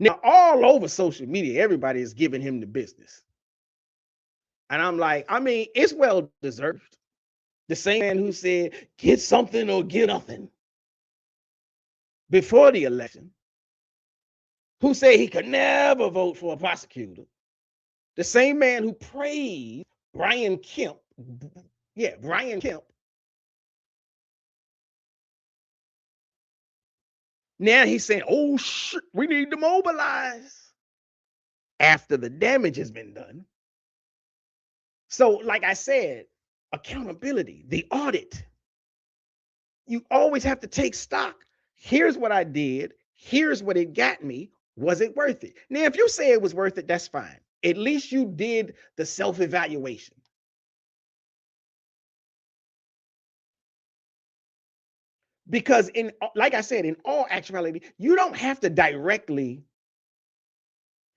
Now, all over social media, everybody is giving him the business. And I'm like, I mean, it's well deserved. The same man who said, get something or get nothing before the election, who said he could never vote for a prosecutor. The same man who praised Brian Kemp. Yeah, Brian Kemp. Now he's saying, oh, shit, we need to mobilize after the damage has been done. So, like I said, accountability, the audit. You always have to take stock. Here's what I did. Here's what it got me. Was it worth it? Now, if you say it was worth it, that's fine. At least you did the self-evaluation. Because like I said, in all actuality, you don't have to directly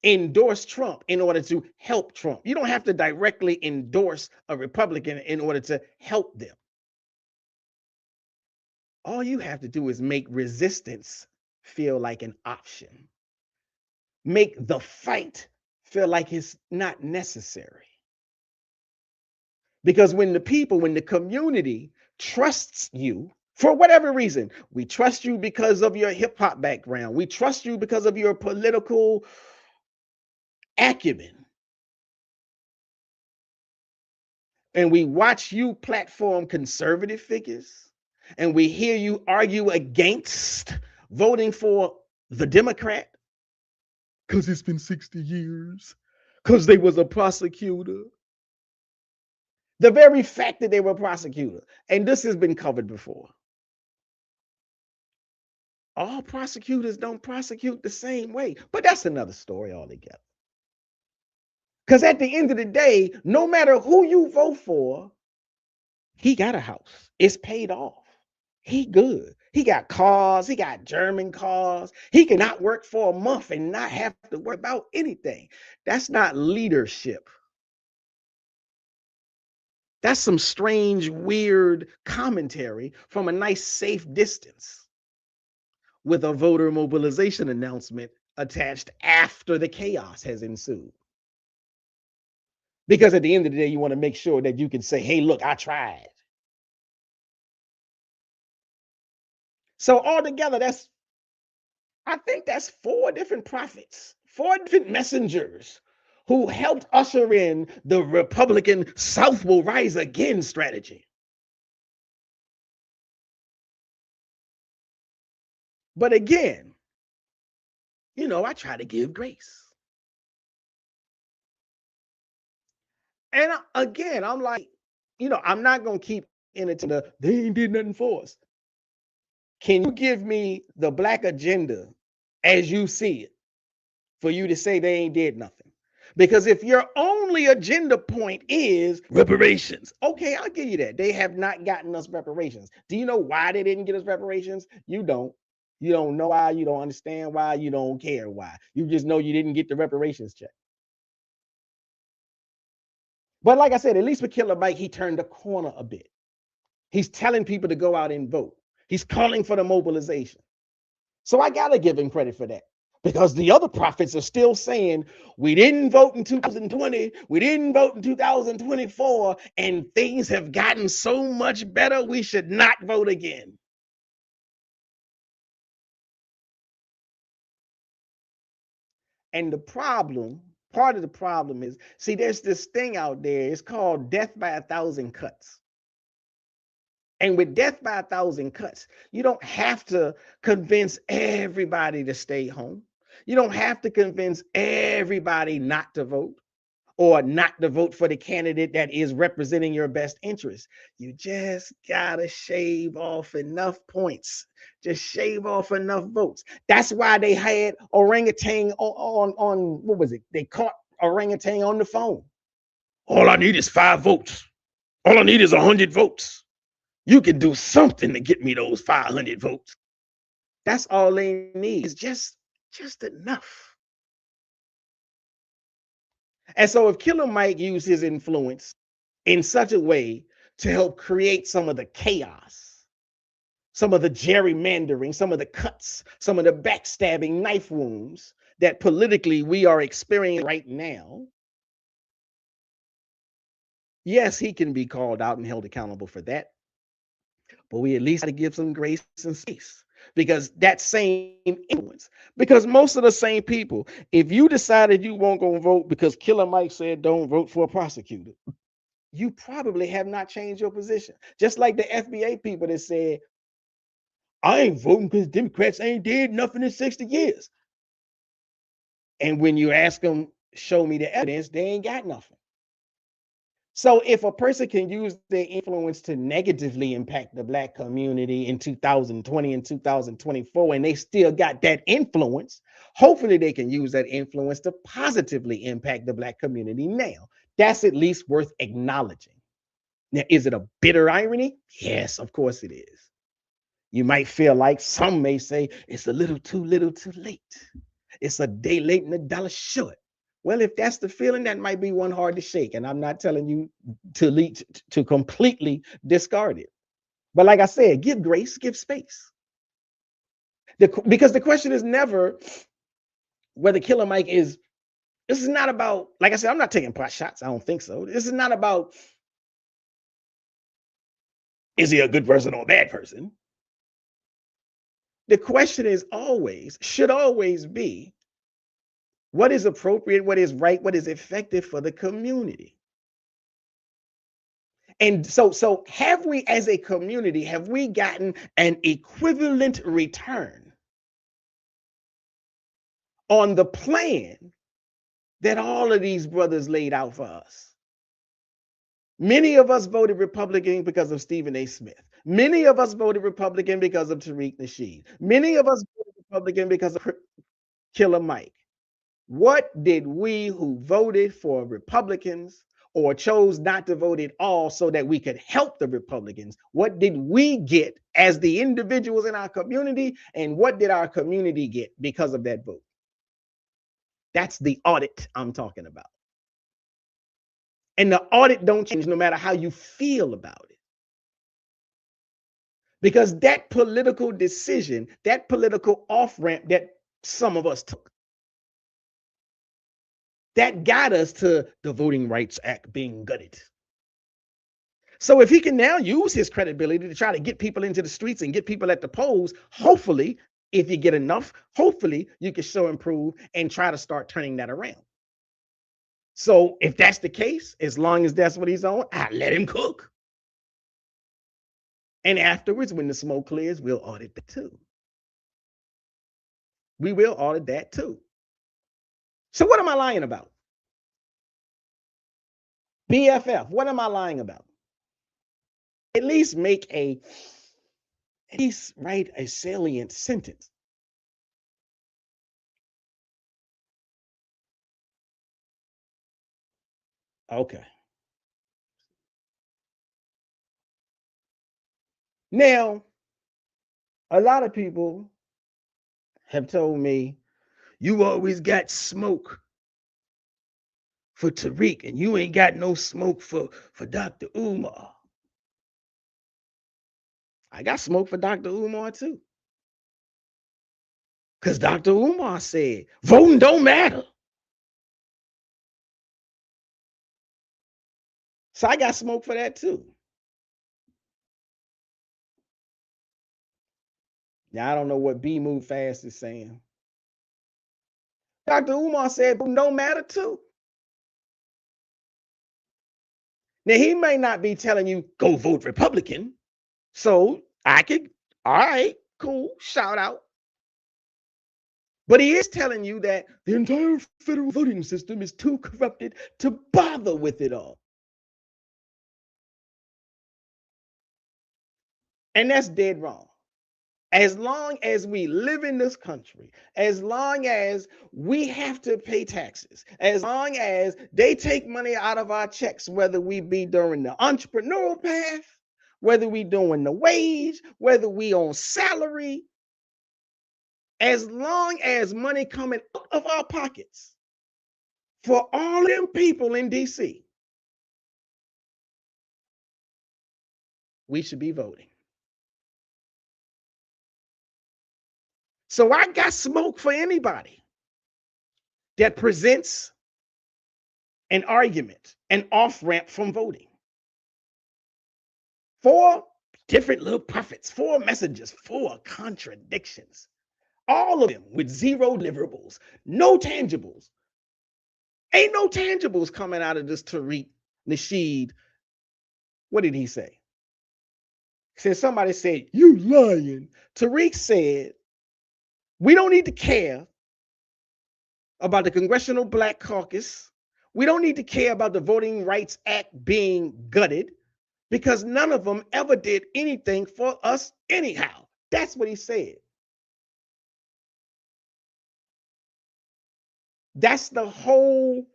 endorse Trump in order to help Trump. You don't have to directly endorse a Republican in order to help them. All you have to do is make resistance feel like an option. make the fight feel like it's not necessary. Because when the community trusts you, for whatever reason, we trust you because of your hip hop background, we trust you because of your political acumen, and we watch you platform conservative figures, and we hear you argue against voting for the Democrat because it's been 60 years, because they was a prosecutor. The very fact that they were a prosecutor, and this has been covered before. All prosecutors don't prosecute the same way, but that's another story altogether. Because at the end of the day, no matter who you vote for, he got a house. It's paid off. He good. He got cars. He got German cars. He cannot work for a month and not have to worry about anything. That's not leadership. That's some strange, weird commentary from a nice, safe distance with a voter mobilization announcement attached after the chaos has ensued. Because at the end of the day, you want to make sure that you can say, hey, look, I tried. So altogether, I think that's 4 different prophets, 4 different messengers who helped usher in the Republican South will rise again strategy. But again, I try to give grace. And again, I'm like, I'm not going to keep into they ain't did nothing for us. Can you give me the black agenda as you see it for you to say they ain't did nothing? Because if your only agenda point is reparations, okay, I'll give you that. They have not gotten us reparations. Do you know why they didn't get us reparations? You don't. You don't know why. You don't understand why. You don't care why. You just know you didn't get the reparations check. But like I said, at least with Killer Mike, he turned the corner a bit. He's telling people to go out and vote. He's calling for the mobilization. So I got to give him credit for that. Because the other prophets are still saying, we didn't vote in 2020, we didn't vote in 2024, and things have gotten so much better, we should not vote again. And the problem, part of the problem is, see, there's this thing out there, it's called death by 1,000 cuts. And with death by 1,000 cuts, you don't have to convince everybody to stay home. You don't have to convince everybody not to vote or not to vote for the candidate that is representing your best interest. You just gotta shave off enough points. Just shave off enough votes. That's why they had orangutan on what was it? They caught orangutan on the phone. All I need is 5 votes. All I need is 100 votes. You can do something to get me those 500 votes. That's all they need, is just enough. And so if Killer Mike used his influence in such a way to help create some of the chaos, some of the gerrymandering, some of the cuts, some of the backstabbing knife wounds that politically we are experiencing right now, yes, he can be called out and held accountable for that. But we at least got to give some grace and space, because that same influence, because most of the same people, if you decided you won't go vote because Killer Mike said don't vote for a prosecutor, you probably have not changed your position. Just like the FBA people that said, I ain't voting because Democrats ain't did nothing in 60 years. And when you ask them, show me the evidence, they ain't got nothing. So if a person can use their influence to negatively impact the Black community in 2020 and 2024, and they still got that influence, hopefully they can use that influence to positively impact the Black community now. That's at least worth acknowledging. Now, is it a bitter irony? Yes, of course it is. You might feel like, some may say, it's a little too late. It's a day late and a dollar short. Well, if that's the feeling, that might be one hard to shake. And I'm not telling you to completely discard it. But like I said, give grace, give space. Because the question is never, whether Killer Mike is, this is not about, like I said, I'm not taking pot shots. I don't think so. This is not about, is he a good person or a bad person? The question is always, should always be, what is appropriate, what is right, what is effective for the community? And so have we as a community, have we gotten an equivalent return on the plan that all of these brothers laid out for us? Many of us voted Republican because of Stephen A. Smith. Many of us voted Republican because of Tariq Nasheed. Many of us voted Republican because of Killer Mike. What did we who voted for Republicans or chose not to vote at all so that we could help the Republicans, what did we get as the individuals in our community, and what did our community get because of that vote? That's the audit I'm talking about. And the audit don't change no matter how you feel about it. Because that political decision, that political off-ramp that some of us took, that got us to the Voting Rights Act being gutted. So if he can now use his credibility to try to get people into the streets and get people at the polls, hopefully, if you get enough, hopefully you can show improve and try to start turning that around. So if that's the case, as long as that's what he's on, I let him cook. And afterwards, when the smoke clears, we'll audit that too. We will audit that too. So what am I lying about? BFF, what am I lying about? At least write a salient sentence. Okay. Now, a lot of people have told me, you always got smoke for Tariq and you ain't got no smoke for Dr. Umar. I got smoke for Dr. Umar too. Because Dr. Umar said, voting don't matter. So I got smoke for that too. Now, I don't know what B Move Fast is saying. Dr. Umar said, voting don't matter too. Now, he may not be telling you, go vote Republican. So I could, all right, cool, shout out. But he is telling you that the entire federal voting system is too corrupted to bother with it all. And that's dead wrong. As long as we live in this country, as long as we have to pay taxes, as long as they take money out of our checks, whether we be during the entrepreneurial path, whether we doing the wage, whether we on salary, as long as money coming out of our pockets for all them people in DC, we should be voting. So I got smoke for anybody that presents an argument, an off-ramp from voting. 4 different little prophets, 4 messages, 4 contradictions, all of them with 0 deliverables, no tangibles. Ain't no tangibles coming out of this Tariq Nasheed. What did he say? He said, somebody said, you lying. Tariq said, we don't need to care about the Congressional Black Caucus. We don't need to care about the Voting Rights Act being gutted because none of them ever did anything for us anyhow. That's what he said. That's the whole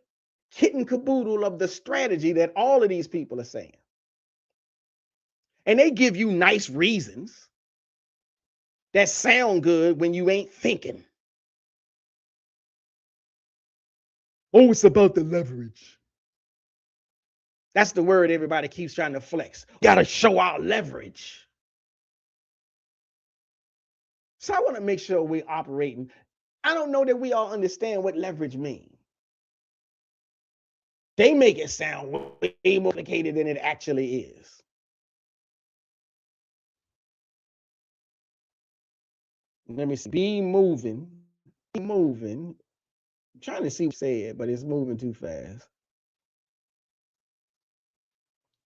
kit and caboodle of the strategy that all of these people are saying. And they give you nice reasons that sound good when you ain't thinking. Oh, it's about the leverage. That's the word everybody keeps trying to flex. Got to show our leverage. So I want to make sure we're operating I don't know that we all understand what leverage means. They make it sound way more complicated than it actually is. Let me see. Be moving. I'm trying to see what it said, but it's moving too fast.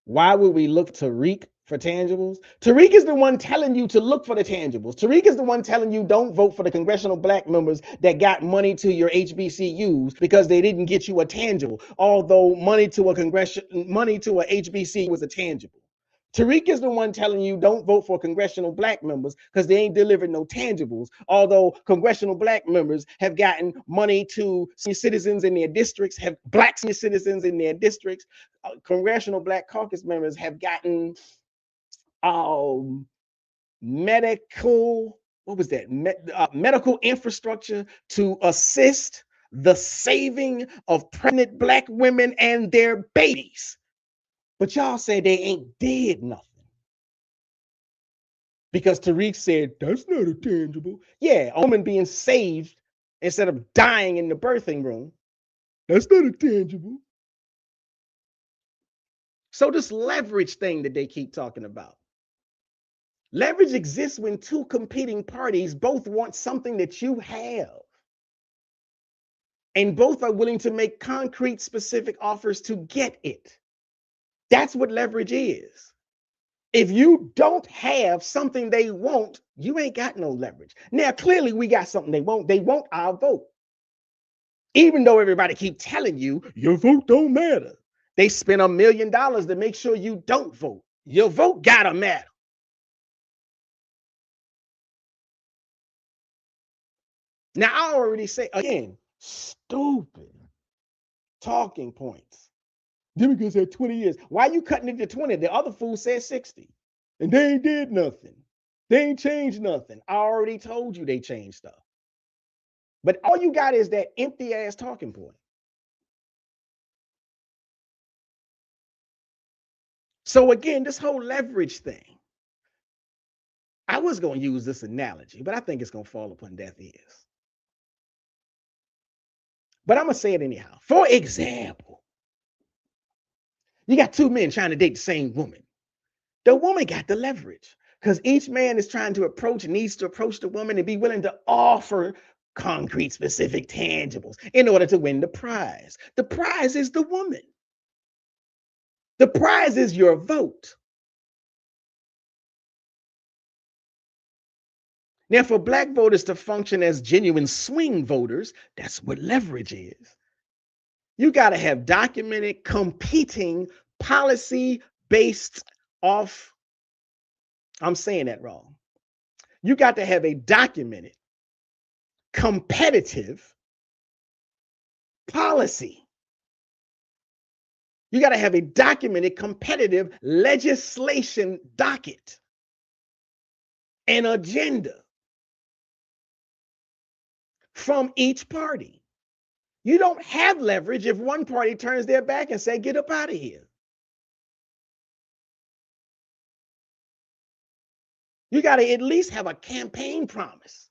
Why would we look to Tariq for tangibles? Tariq is the one telling you to look for the tangibles. Tariq is the one telling you don't vote for the congressional black members that got money to your HBCUs because they didn't get you a tangible, although money to a HBC was a tangible. Tariq is the one telling you don't vote for congressional black members because they ain't delivered no tangibles, although congressional black members have gotten money to senior citizens in their districts, have black senior citizens in their districts. Congressional Black Caucus members have gotten medical, what was that? Medical infrastructure to assist the saving of pregnant black women and their babies. But y'all say they ain't did nothing. Because Tariq said, that's not a tangible. Yeah, a woman being saved instead of dying in the birthing room. That's not a tangible. So this leverage thing that they keep talking about. Leverage exists when two competing parties both want something that you have. And both are willing to make concrete, specific offers to get it. That's what leverage is. If you don't have something they want, you ain't got no leverage. Now, clearly we got something they want. They want our vote. Even though everybody keep telling you, your vote don't matter. They spend $1 million to make sure you don't vote. Your vote gotta matter. Now, I already say, again, stupid talking points. Democrats said 20 years. Why are you cutting it to 20? The other fool said 60. And they ain't did nothing. They ain't changed nothing. I already told you they changed stuff. But all you got is that empty ass talking point. So again, this whole leverage thing, I was going to use this analogy, but I think it's going to fall upon deaf ears. But I'm going to say it anyhow. For example, you got two men trying to date the same woman. The woman got the leverage because each man is trying to needs to approach the woman and be willing to offer concrete, specific tangibles in order to win the prize. The prize is the woman. The prize is your vote. Now, for black voters to function as genuine swing voters, that's what leverage is. You got to have documented, competing, policy-based off. I'm saying that wrong. You got to have a documented, competitive policy. You got to have a documented, competitive legislation docket, an agenda from each party. You don't have leverage if one party turns their back and say, get up out of here. You got to at least have a campaign promise.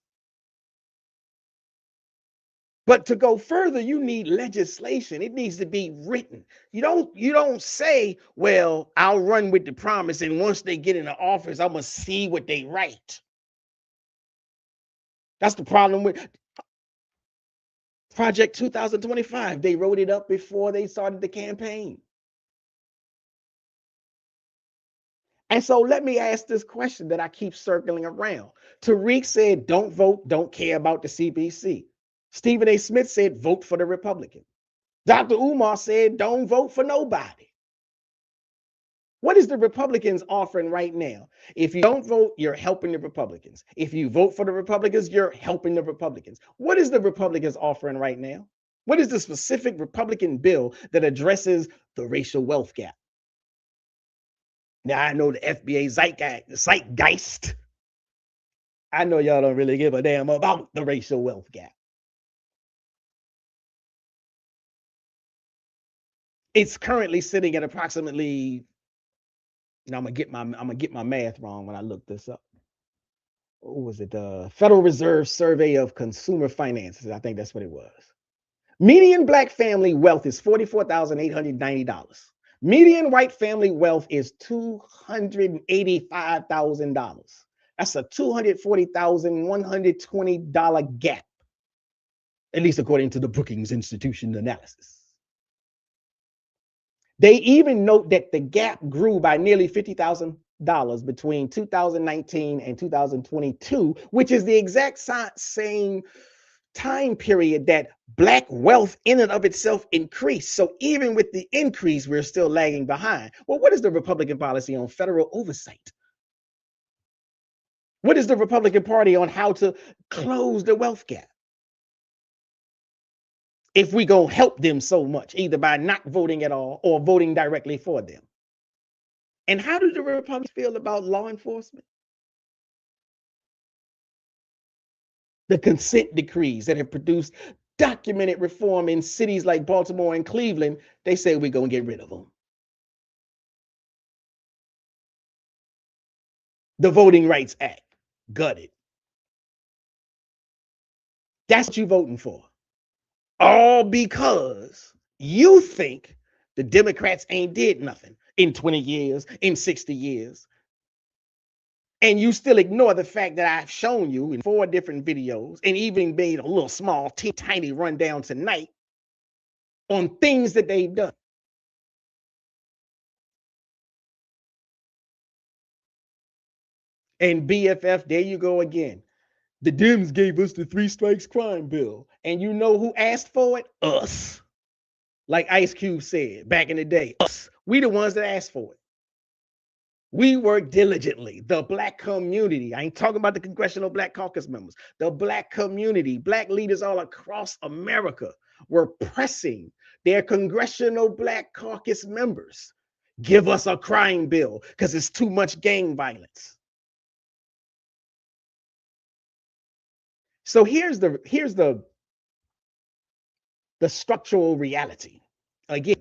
But to go further, you need legislation. It needs to be written. You don't say, well, I'll run with the promise, and once they get in the office, I'm going to see what they write. That's the problem with Project 2025. They wrote it up before they started the campaign. And so let me ask this question that I keep circling around. Tariq said, don't vote, don't care about the CBC. Stephen A. Smith said, vote for the Republican. Dr. Umar said, don't vote for nobody. What is the Republicans offering right now? If you don't vote, you're helping the Republicans. If you vote for the Republicans, you're helping the Republicans. What is the Republicans offering right now? What is the specific Republican bill that addresses the racial wealth gap? Now, I know the FBA zeitgeist. I know y'all don't really give a damn about the racial wealth gap. It's currently sitting at approximately, now I'm gonna get my math wrong when I look this up. what was it? The Federal Reserve Survey of Consumer Finances. I think that's what it was. Median black family wealth is $44,890. Median white family wealth is $285,000. That's a $240,120 gap, at least according to the Brookings Institution analysis. They even note that the gap grew by nearly $50,000 between 2019 and 2022, which is the exact same time period that black wealth in and of itself increased. So even with the increase, we're still lagging behind. Well, what is the Republican policy on federal oversight? What is the Republican Party on how to close the wealth gap? If we go help them so much, either by not voting at all or voting directly for them. And how do the Republicans feel about law enforcement? The consent decrees that have produced documented reform in cities like Baltimore and Cleveland, they say we're going to get rid of them. The Voting Rights Act, gutted. That's what you're voting for. All because you think the Democrats ain't did nothing in 20 years, in 60 years. And you still ignore the fact that I've shown you in 4 different videos and even made a little small, tiny rundown tonight on things that they've done. And BFF, there you go again. The Dems gave us the 3 strikes crime bill. And you know who asked for it? Us. Like Ice Cube said back in the day, us. We the ones that asked for it. We work diligently. The black community. I ain't talking about the Congressional Black Caucus members. The black community, black leaders all across America were pressing their Congressional Black Caucus members. Give us a crime bill because it's too much gang violence. So here's the structural reality. Again,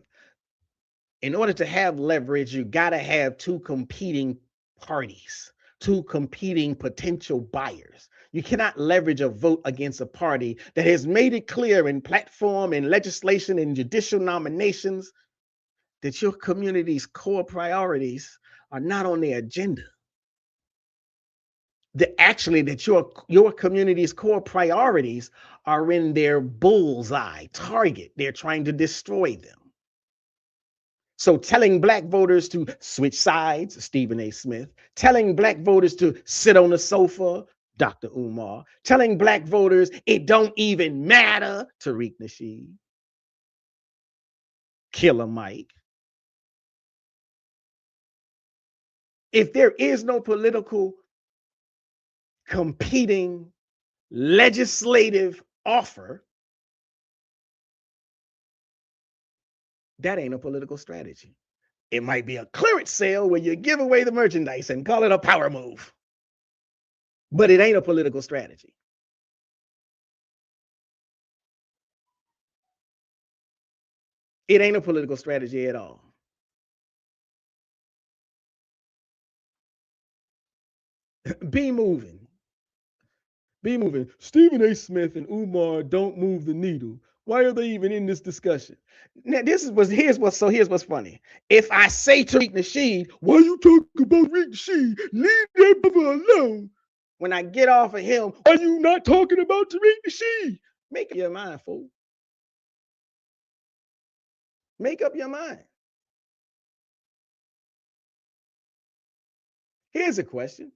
in order to have leverage, you got to have 2 competing parties, 2 competing potential buyers. You cannot leverage a vote against a party that has made it clear in platform and legislation and judicial nominations that your community's core priorities are not on their agenda. That your community's core priorities are in their bullseye target. They're trying to destroy them. So telling black voters to switch sides, Stephen A. Smith, telling black voters to sit on the sofa, Dr. Umar, telling black voters it don't even matter, Tariq Nasheed, Killer Mike. If there is no political competing legislative offer, that ain't a political strategy. It might be a clearance sale where you give away the merchandise and call it a power move, but it ain't a political strategy. It ain't a political strategy at all. Be moving. Be moving. Stephen A. Smith and Umar don't move the needle. Why are they even in this discussion? Now, here's what's funny. If I say to Tariq Nasheed, why you talking about Tariq Nasheed? Leave that brother alone. When I get off of him, why you not talking about Tariq Nasheed? Make up your mind, fool. Make up your mind. Here's a question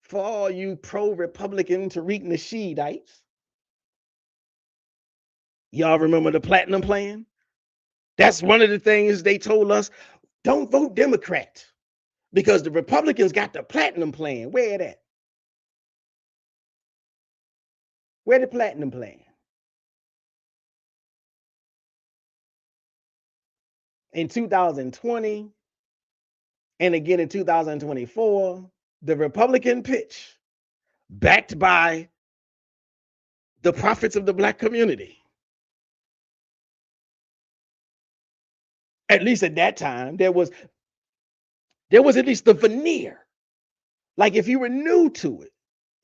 for all you pro-Republican Tariq Nasheedites. Y'all remember the platinum plan? That's one of the things they told us, don't vote Democrat because the Republicans got the platinum plan. Where it at? Where the platinum plan? In 2020 and again in 2024, the Republican pitch, backed by the prophets of the black community. At least at that time, there was at least the veneer. Like if you were new to it,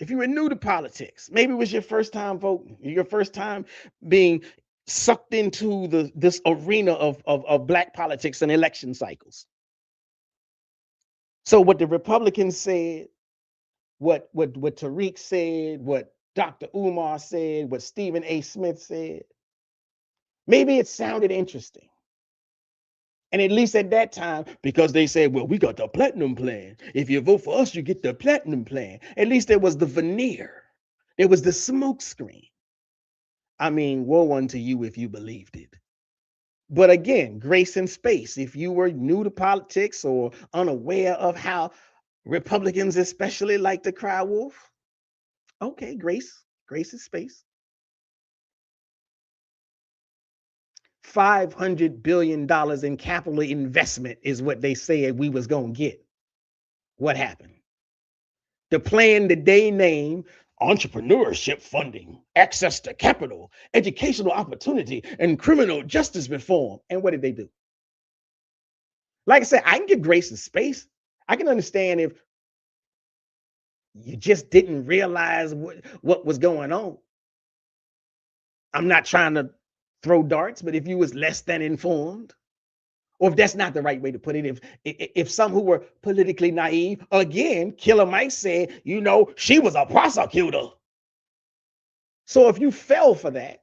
if you were new to politics, maybe it was your first time voting, your first time being sucked into this arena of black politics and election cycles. So what the Republicans said, what Tariq said, what Dr. Umar said, what Stephen A. Smith said, maybe it sounded interesting. And at least at that time, because they said, well, we got the platinum plan. If you vote for us, you get the platinum plan. At least there was the veneer. There was the smoke screen. I mean, woe unto you if you believed it. But again, grace and space. If you were new to politics or unaware of how Republicans especially like to cry wolf, okay, grace and space. $500 billion in capital investment is what they said we was going to get. What happened? The plan that they named entrepreneurship funding, access to capital, educational opportunity, and criminal justice reform. And what did they do? Like I said, I can give grace and space. I can understand if you just didn't realize what was going on. I'm not trying to throw darts, but if you was less than informed, or if that's not the right way to put it, if some who were politically naive, again, Killer Mike said, you know, she was a prosecutor. So if you fell for that,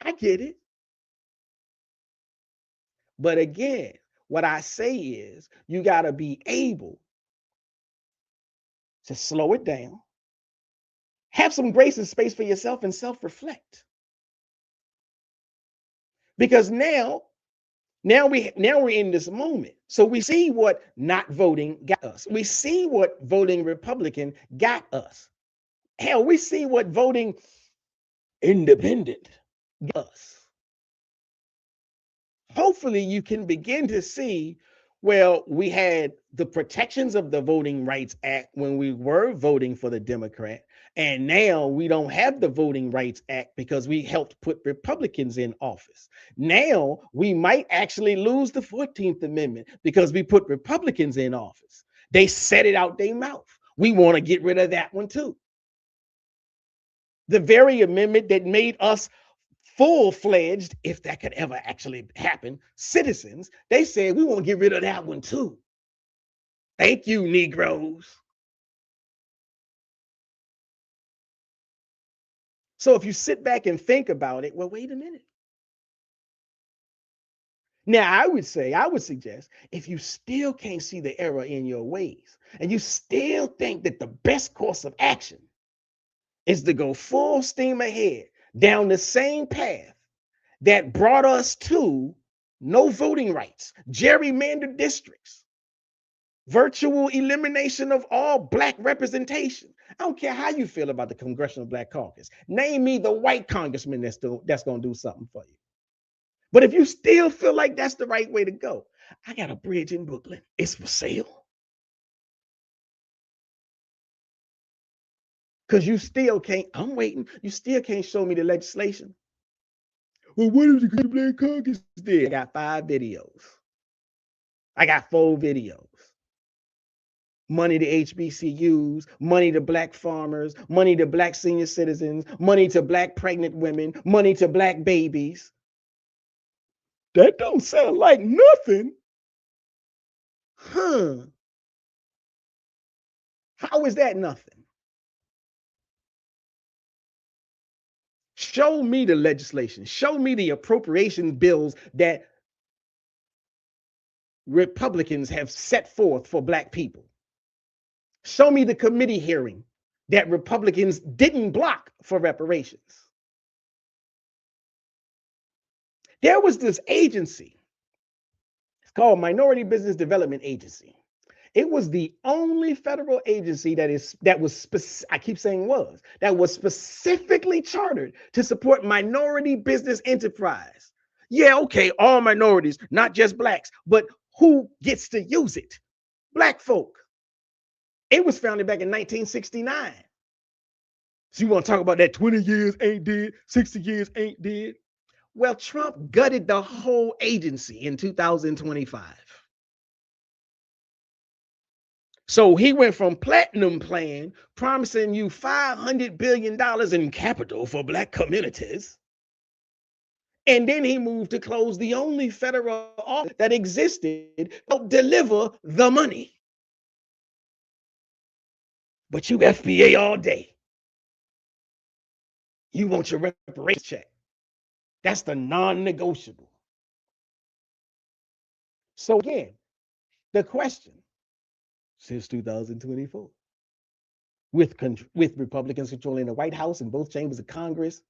I get it. But again, what I say is you got to be able to slow it down, have some grace and space for yourself, and self-reflect. Because now we're in this moment. So we see what not voting got us. We see what voting Republican got us. Hell, we see what voting independent got us. Hopefully you can begin to see, well, we had the protections of the Voting Rights Act when we were voting for the Democrat, and now we don't have the Voting Rights Act because we helped put Republicans in office. Now we might actually lose the 14th Amendment because we put Republicans in office. They said it out their mouth. We want to get rid of that one too. The very amendment that made us full-fledged, if that could ever actually happen, citizens, they said we want to get rid of that one too. Thank you, Negroes. So if you sit back and think about it, well, wait a minute. Now, I would suggest, if you still can't see the error in your ways, and you still think that the best course of action is to go full steam ahead down the same path that brought us to no voting rights, gerrymandered districts, virtual elimination of all Black representation. I don't care how you feel about the Congressional Black Caucus. Name me the white congressman that's going to do something for you. But if you still feel like that's the right way to go, I got a bridge in Brooklyn. It's for sale. Because you still can't, I'm waiting, you still can't show me the legislation. Well, what if the Black Caucus did? I got 5 videos. I got 4 videos. Money to HBCUs, money to Black farmers, money to Black senior citizens, money to Black pregnant women, money to Black babies. That don't sound like nothing. Huh. How is that nothing? Show me the legislation. Show me the appropriation bills that Republicans have set forth for Black people. Show me the committee hearing that Republicans didn't block for reparations. There was this agency. It's called Minority Business Development Agency. It was the only federal agency that was specifically chartered to support minority business enterprise. Yeah, okay, all minorities, not just Blacks, but who gets to use it? Black folk. It was founded back in 1969. So you want to talk about that 20 years ain't dead, 60 years ain't dead? Well, Trump gutted the whole agency in 2025. So he went from platinum plan, promising you $500 billion in capital for Black communities. And then he moved to close the only federal office that existed to help deliver the money. But you FBA all day. You want your reparations check. That's the non-negotiable. So again, the question since 2024, with Republicans controlling the White House and both chambers of Congress,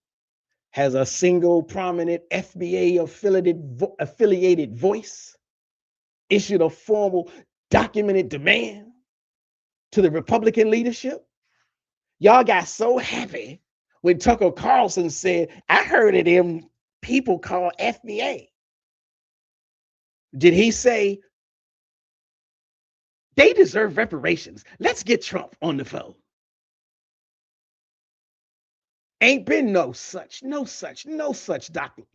has a single prominent FBA affiliated voice issued a formal documented demand to the Republican leadership? Y'all got so happy when Tucker Carlson said, I heard of them people called FBA. Did he say they deserve reparations? Let's get Trump on the phone. Ain't been no such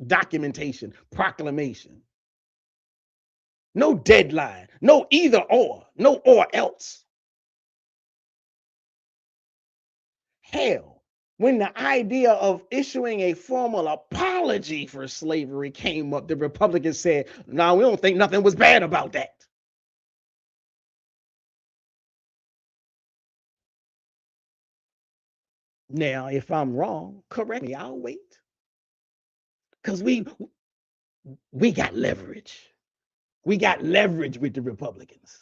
documentation, proclamation. No deadline, no either or, no or else. Hell, when the idea of issuing a formal apology for slavery came up, the Republicans said, no, we don't think nothing was bad about that. Now, if I'm wrong, correct me, I'll wait. Because we got leverage. We got leverage with the Republicans.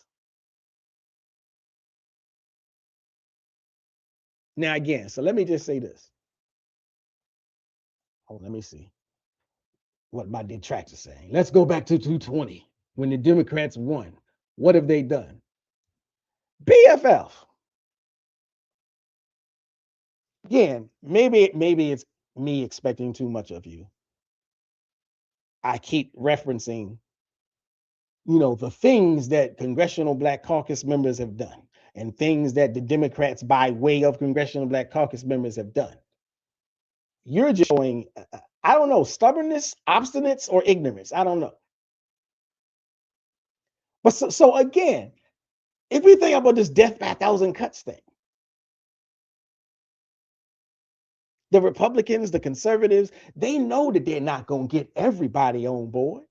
Now, again, so let me just say this. Oh, let me see what my detractors saying. Let's go back to 220 when the Democrats won. What have they done? BFF. Again, maybe it's me expecting too much of you. I keep referencing, the things that Congressional Black Caucus members have done and things that the Democrats by way of Congressional Black Caucus members have done. You're just showing, I don't know, stubbornness, obstinance, or ignorance. I don't know. But so again, if we think about this death by 1,000 cuts thing, the Republicans, the conservatives, they know that they're not going to get everybody on board.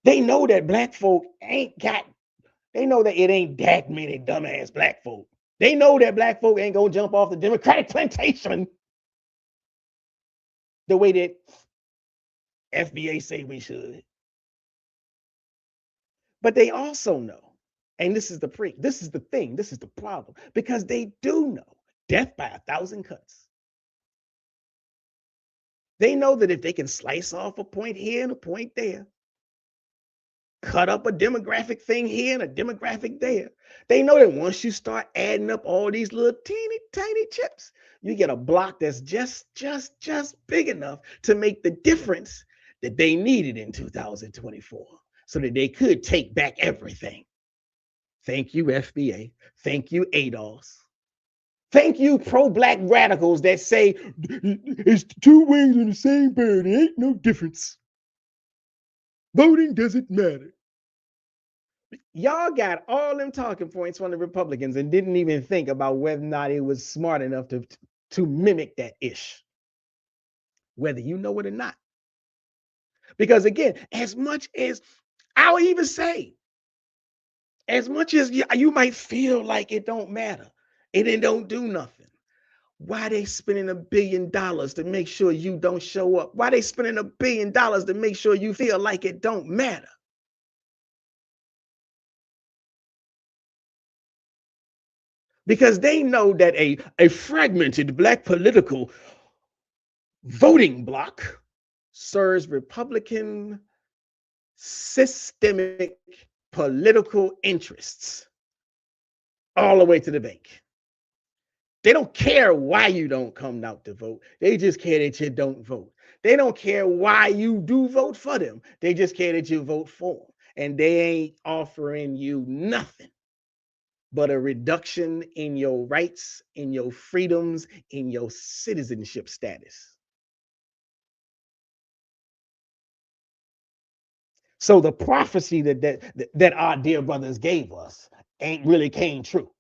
They know that Black folk they know that it ain't that many dumbass Black folk. They know that Black folk ain't going to jump off the Democratic plantation the way that FBA say we should. But they also know, and this is the problem, because they do know death by 1,000 cuts. They know that if they can slice off a point here and a point there, cut up a demographic thing here and a demographic there, they know that once you start adding up all these little teeny tiny chips, you get a block that's just big enough to make the difference that they needed in 2024 so that they could take back everything. Thank you, FBA. Thank you, ADOS. Thank you, pro-Black radicals that say it's two wings on the same bird. There ain't no difference. Voting doesn't matter. Y'all got all them talking points from the Republicans and didn't even think about whether or not it was smart enough to mimic that ish, whether you know it or not. Because again, as much as I'll even say, as much as you might feel like it don't matter, it don't do nothing. Why they spending $1 billion to make sure you don't show up? Why they spending $1 billion to make sure you feel like it don't matter? Because they know that a fragmented Black political voting bloc serves Republican systemic political interests all the way to the bank. They don't care why you don't come out to vote. They just care that you don't vote. They don't care why you do vote for them. They just care that you vote for them. And they ain't offering you nothing but a reduction in your rights, in your freedoms, in your citizenship status. So the prophecy that our dear brothers gave us, ain't really came true.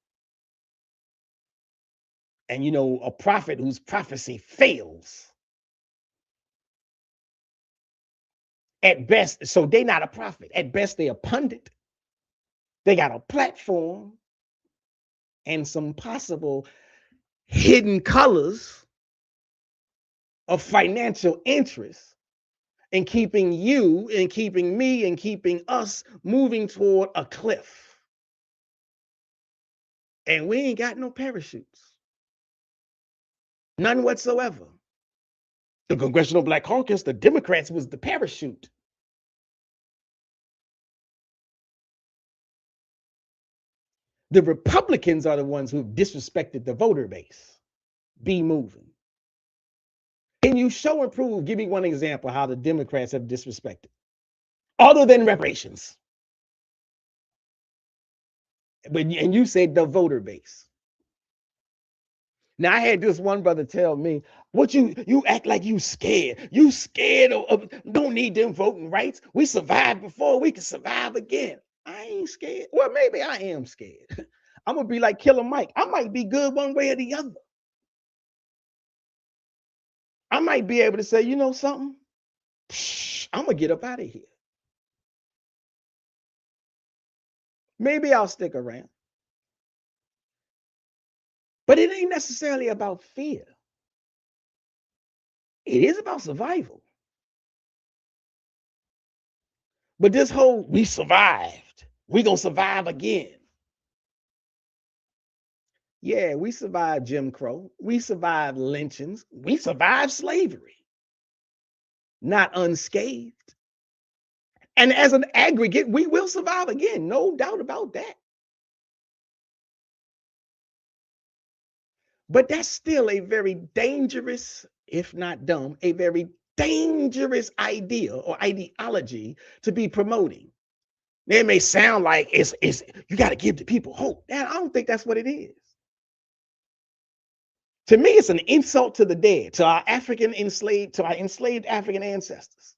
And you know, a prophet whose prophecy fails at best, so they're not a prophet. At best, they're a pundit. They got a platform and some possible hidden colors of financial interest in keeping you and keeping me and keeping us moving toward a cliff. And we ain't got no parachutes. None whatsoever. The Congressional Black Caucus, the Democrats, was the parachute. The Republicans are the ones who've disrespected the voter base. Be moving. Can you show and prove? Give me one example how the Democrats have disrespected, other than reparations. And you said the voter base. Now I had this one brother tell me, "What you act like you scared? You scared of don't need them voting rights. We survived before, we can survive again." I ain't scared. Well, maybe I am scared. I'm gonna be like Killer Mike. I might be good one way or the other. I might be able to say, you know something? I'm gonna get up out of here. Maybe I'll stick around. But it ain't necessarily about fear. It is about survival. But this whole we survived, we gonna survive again. Yeah, we survived Jim Crow. We survived lynchings. We survived slavery. Not unscathed. And as an aggregate, we will survive again. No doubt about that. But that's still a very dangerous, if not dumb, a very dangerous idea or ideology to be promoting. It may sound like it's you got to give the people hope. And I don't think that's what it is. To me, it's an insult to the dead, to our enslaved African ancestors.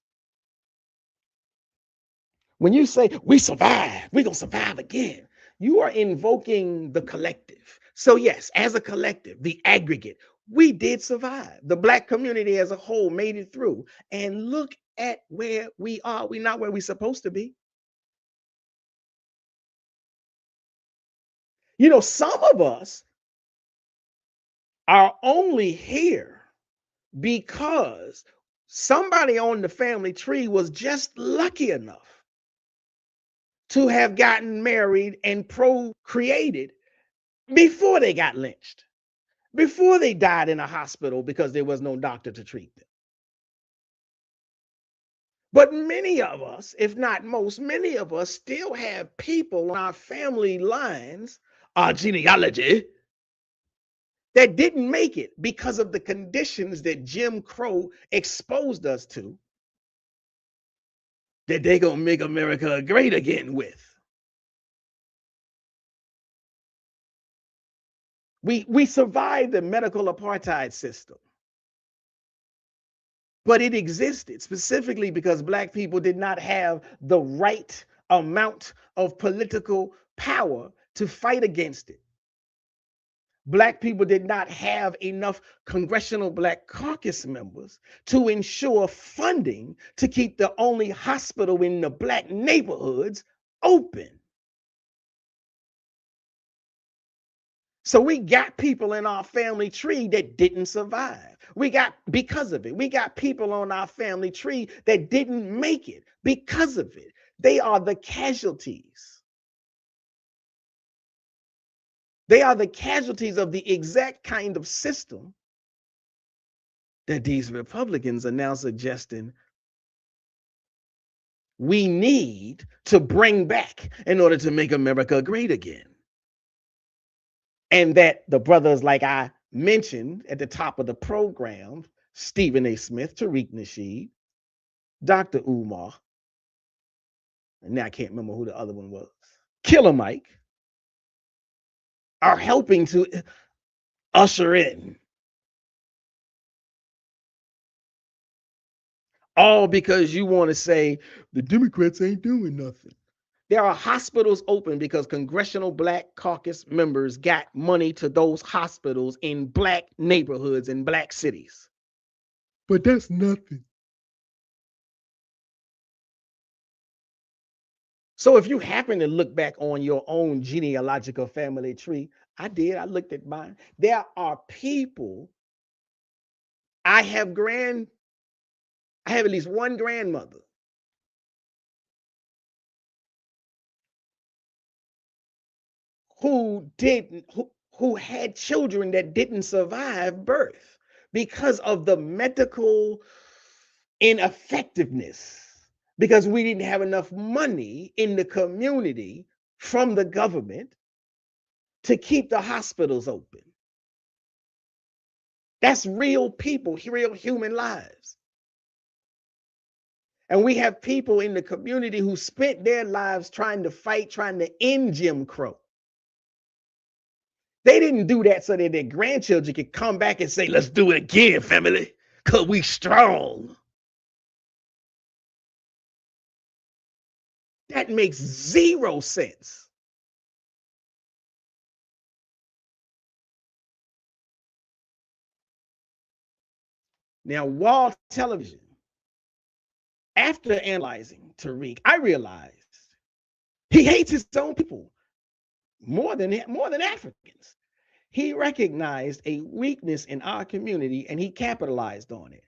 When you say we survived, we're gonna survive again, you are invoking the collective. So yes, as a collective, the aggregate, we did survive. The Black community as a whole made it through. And look at where we are. We're not where we're supposed to be. You know, some of us are only here because somebody on the family tree was just lucky enough to have gotten married and procreated before they got lynched, before they died in a hospital because there was no doctor to treat them. But many of us, if not most, many of us still have people on our family lines, our genealogy, that didn't make it because of the conditions that Jim Crow exposed us to, that they're going to make America great again with. We survived the medical apartheid system, but it existed specifically because Black people did not have the right amount of political power to fight against it. Black people did not have enough Congressional Black Caucus members to ensure funding to keep the only hospital in the Black neighborhoods open. So we got people in our family tree that didn't survive. Because of it, we got people on our family tree that didn't make it because of it. They are the casualties. They are the casualties of the exact kind of system that these Republicans are now suggesting we need to bring back in order to make America great again. And that the brothers, like I mentioned at the top of the program, Stephen A. Smith, Tariq Nasheed, Dr. Umar, and now I can't remember who the other one was, Killer Mike, are helping to usher in. All because you want to say the Democrats ain't doing nothing. There are hospitals open because Congressional Black Caucus members got money to those hospitals in black neighborhoods and black cities. But that's nothing. So if you happen to look back on your own genealogical family tree, I did, I looked at mine. There are people, I have at least one grandmother who had children that didn't survive birth because of the medical ineffectiveness, because we didn't have enough money in the community from the government to keep the hospitals open. That's real people, real human lives. And we have people in the community who spent their lives trying to fight, trying to end Jim Crow. They didn't do that so that their grandchildren could come back and say, let's do it again, family, because we strong. That makes zero sense. Now, wall television, after analyzing Tariq, I realized he hates his own people more than Africans. He recognized a weakness in our community and he capitalized on it.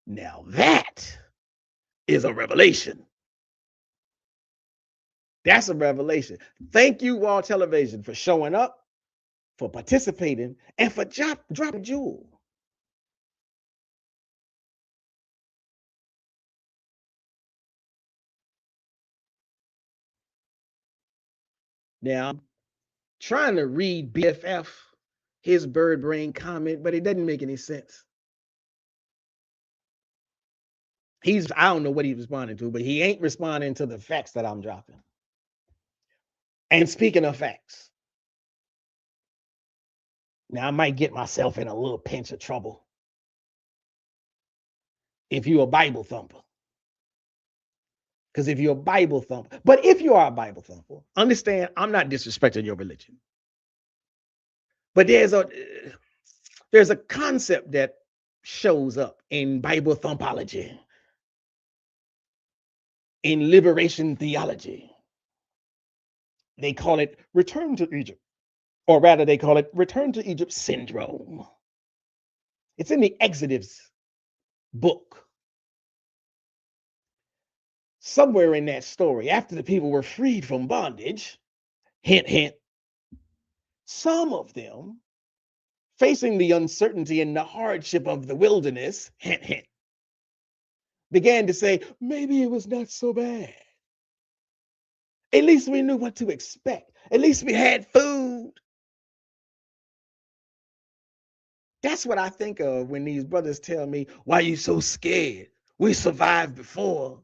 Now that is a revelation. That's a revelation. Thank you, Wall Television, for showing up, for participating, and for dropping jewel. Now, I'm trying to read BFF, his bird brain comment, but it doesn't make any sense. I don't know what he's responding to, but he ain't responding to the facts that I'm dropping. And speaking of facts, now I might get myself in a little pinch of trouble if you're a Bible thumper. Because if you're a Bible thumper, but if you are a Bible thumper, understand I'm not disrespecting your religion. But there's a concept that shows up in Bible thumpology, in liberation theology. They call it return to Egypt, or rather they call it return to Egypt syndrome. It's in the Exodus book. Somewhere in that story, after the people were freed from bondage, hint, hint, some of them, facing the uncertainty and the hardship of the wilderness, hint, hint, began to say, maybe it was not so bad. At least we knew what to expect. At least we had food. That's what I think of when these brothers tell me, why are you so scared? We survived before.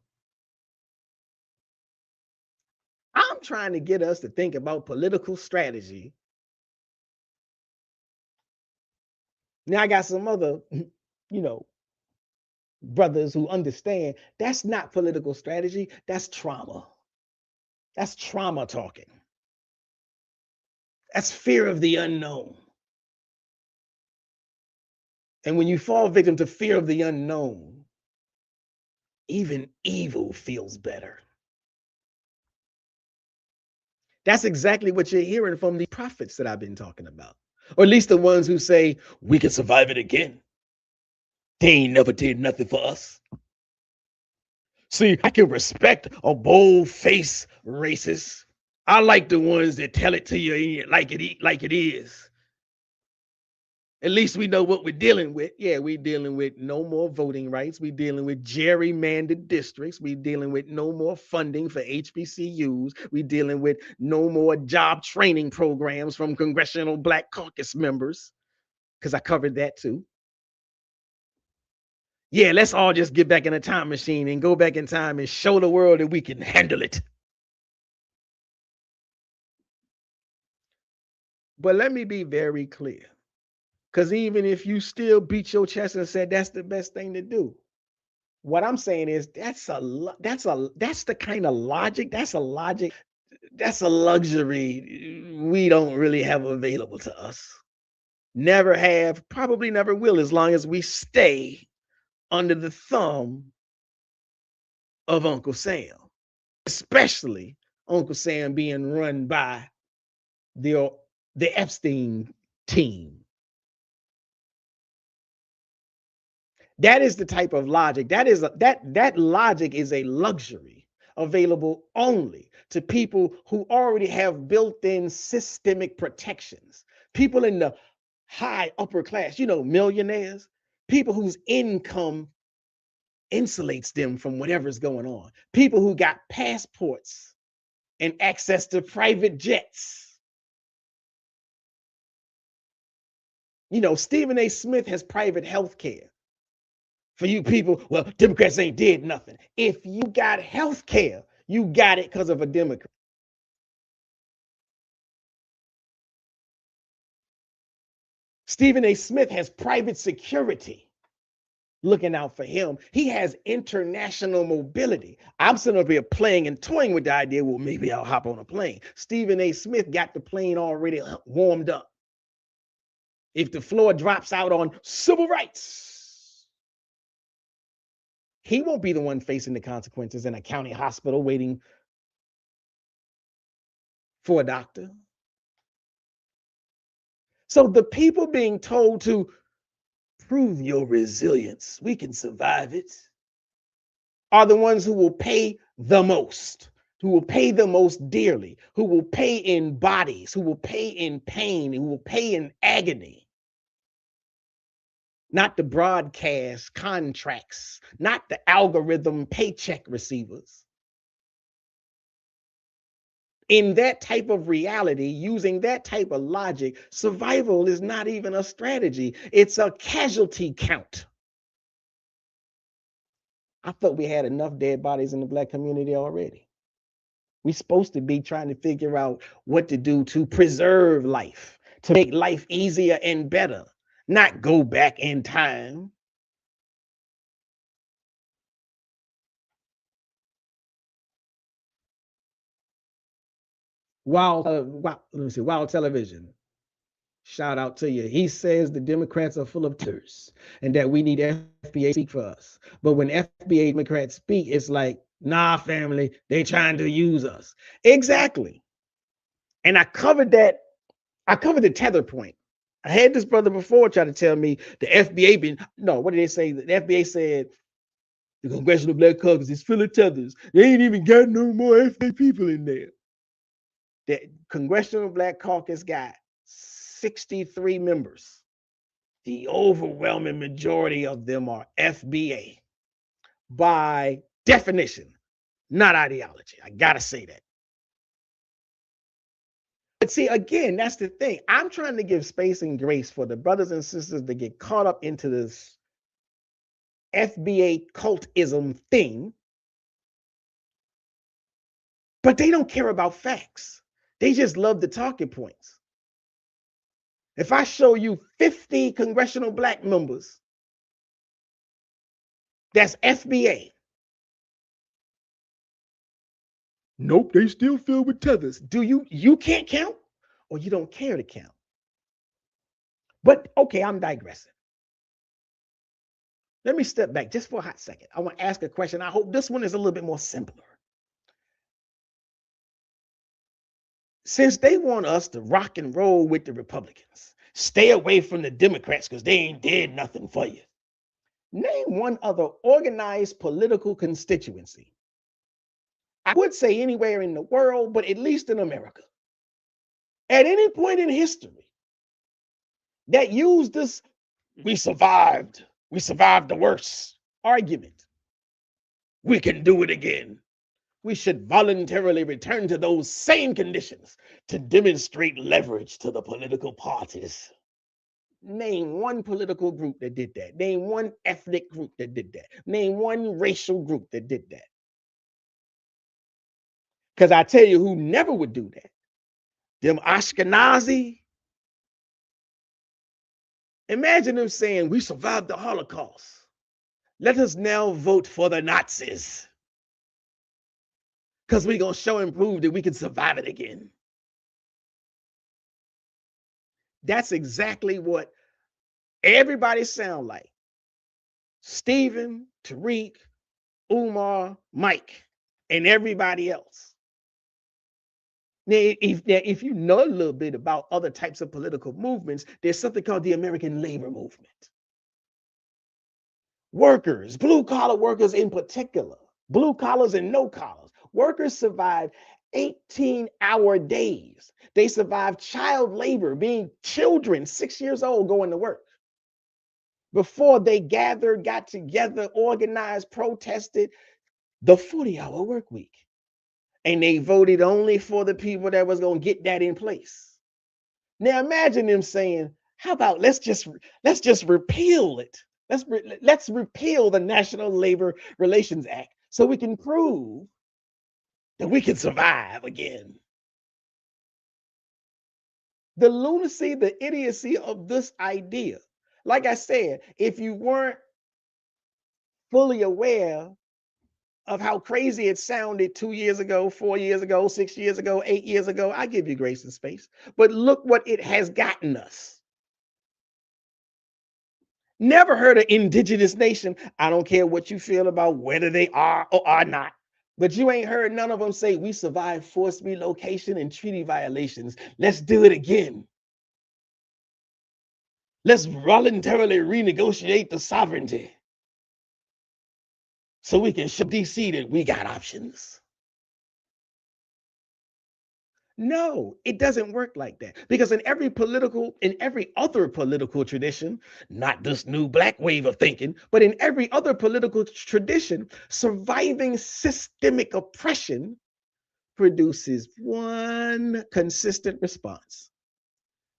I'm trying to get us to think about political strategy. Now I got some other, brothers who understand that's not political strategy, that's trauma. That's trauma talking. That's fear of the unknown. And when you fall victim to fear of the unknown, even evil feels better. That's exactly what you're hearing from the prophets that I've been talking about, or at least the ones who say, we can survive it again. They ain't never did nothing for us. See, I can respect a bold-faced racist. I like the ones that tell it to you like it is. At least we know what we're dealing with. Yeah, we're dealing with no more voting rights. We're dealing with gerrymandered districts. We're dealing with no more funding for HBCUs. We're dealing with no more job training programs from Congressional Black Caucus members, because I covered that too. Yeah, let's all just get back in a time machine and go back in time and show the world that we can handle it. But let me be very clear. Because even if you still beat your chest and said that's the best thing to do, What I'm saying is that's the kind of logic, that's a luxury we don't really have available to us. Never have, probably never will, as long as we stay under the thumb of Uncle Sam, especially Uncle Sam being run by the Epstein team. That is the type of logic. That logic is a luxury available only to people who already have built-in systemic protections. People in the high upper class, millionaires, people whose income insulates them from whatever's going on. People who got passports and access to private jets. Stephen A. Smith has private health care. For you people, well, Democrats ain't did nothing. If you got health care, you got it because of a Democrat. Stephen A. Smith has private security looking out for him. He has international mobility. I'm sitting up here playing and toying with the idea, well, maybe I'll hop on a plane. Stephen A. Smith got the plane already warmed up. If the floor drops out on civil rights, he won't be the one facing the consequences in a county hospital waiting for a doctor. So the people being told to prove your resilience, we can survive it, are the ones who will pay the most, who will pay the most dearly, who will pay in bodies, who will pay in pain, who will pay in agony. Not the broadcast contracts, not the algorithm paycheck receivers. In that type of reality, using that type of logic, survival is not even a strategy. It's a casualty count. I thought we had enough dead bodies in the Black community already. We're supposed to be trying to figure out what to do to preserve life, to make life easier and better, not go back in time. Wild Television. Shout out to you. He says the Democrats are full of turds and that we need FBA to speak for us. But when FBA Democrats speak, it's like, nah, family, they trying to use us. Exactly. And I covered that. I covered the tether point. I had this brother before try to tell me the FBA what did they say? The FBA said the Congressional Black Caucus is full of tethers. They ain't even got no more FBA people in there. The Congressional Black Caucus got 63 members. The overwhelming majority of them are FBA by definition, not ideology. I gotta say that. But see, again, that's the thing. I'm trying to give space and grace for the brothers and sisters that get caught up into this FBA cultism thing, but they don't care about facts. They just love the talking points. If I show you 50 congressional black members, that's FBA. Nope, they still filled with tethers. You can't count, or you don't care to count? But okay, I'm digressing. Let me step back just for a hot second. I want to ask a question. I hope this one is a little bit more simpler. Since they want us to rock and roll with the Republicans, stay away from the Democrats because they ain't did nothing for you. Name one other organized political constituency. I would say anywhere in the world, but at least in America, at any point in history, that used this we survived the worst argument. We can do it again. We should voluntarily return to those same conditions to demonstrate leverage to the political parties. Name one political group that did that. Name one ethnic group that did that. Name one racial group that did that. Because I tell you who never would do that. Them Ashkenazi. Imagine them saying, we survived the Holocaust. Let us now vote for the Nazis, because we're going to show and prove that we can survive it again. That's exactly what everybody sound like. Stephen, Tariq, Umar, Mike, and everybody else. Now, if you know a little bit about other types of political movements, there's something called the American labor movement. Workers, blue-collar workers in particular, blue collars and no collars, workers survived 18-hour days. They survived child labor, being children 6 years old going to work, before they gathered, got together, organized, protested the 40-hour work week. And they voted only for the people that was going to get that in place. Now imagine them saying, how about let's just repeal it. Let's repeal the National Labor Relations Act so we can prove that we can survive again. The lunacy, the idiocy of this idea. Like I said, if you weren't fully aware of how crazy it sounded 2 years ago, 4 years ago, 6 years ago, 8 years ago, I give you grace and space. But look what it has gotten us. Never heard of indigenous nation. I don't care what you feel about whether they are or are not. But you ain't heard none of them say, we survived forced relocation and treaty violations. Let's do it again. Let's voluntarily renegotiate the sovereignty so we can show DC that we got options. No, it doesn't work like that. Because in every other political tradition, not this new black wave of thinking, but in every other political tradition, surviving systemic oppression produces one consistent response.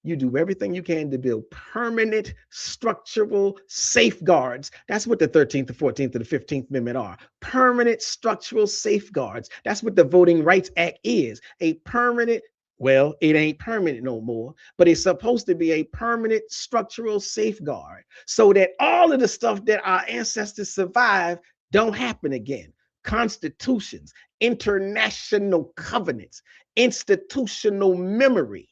You do everything you can to build permanent structural safeguards. That's what the 13th, the 14th, and the 15th Amendment are. Permanent structural safeguards. That's what the Voting Rights Act is. A permanent, well, it ain't permanent no more, but it's supposed to be a permanent structural safeguard so that all of the stuff that our ancestors survived don't happen again. Constitutions, international covenants, institutional memory.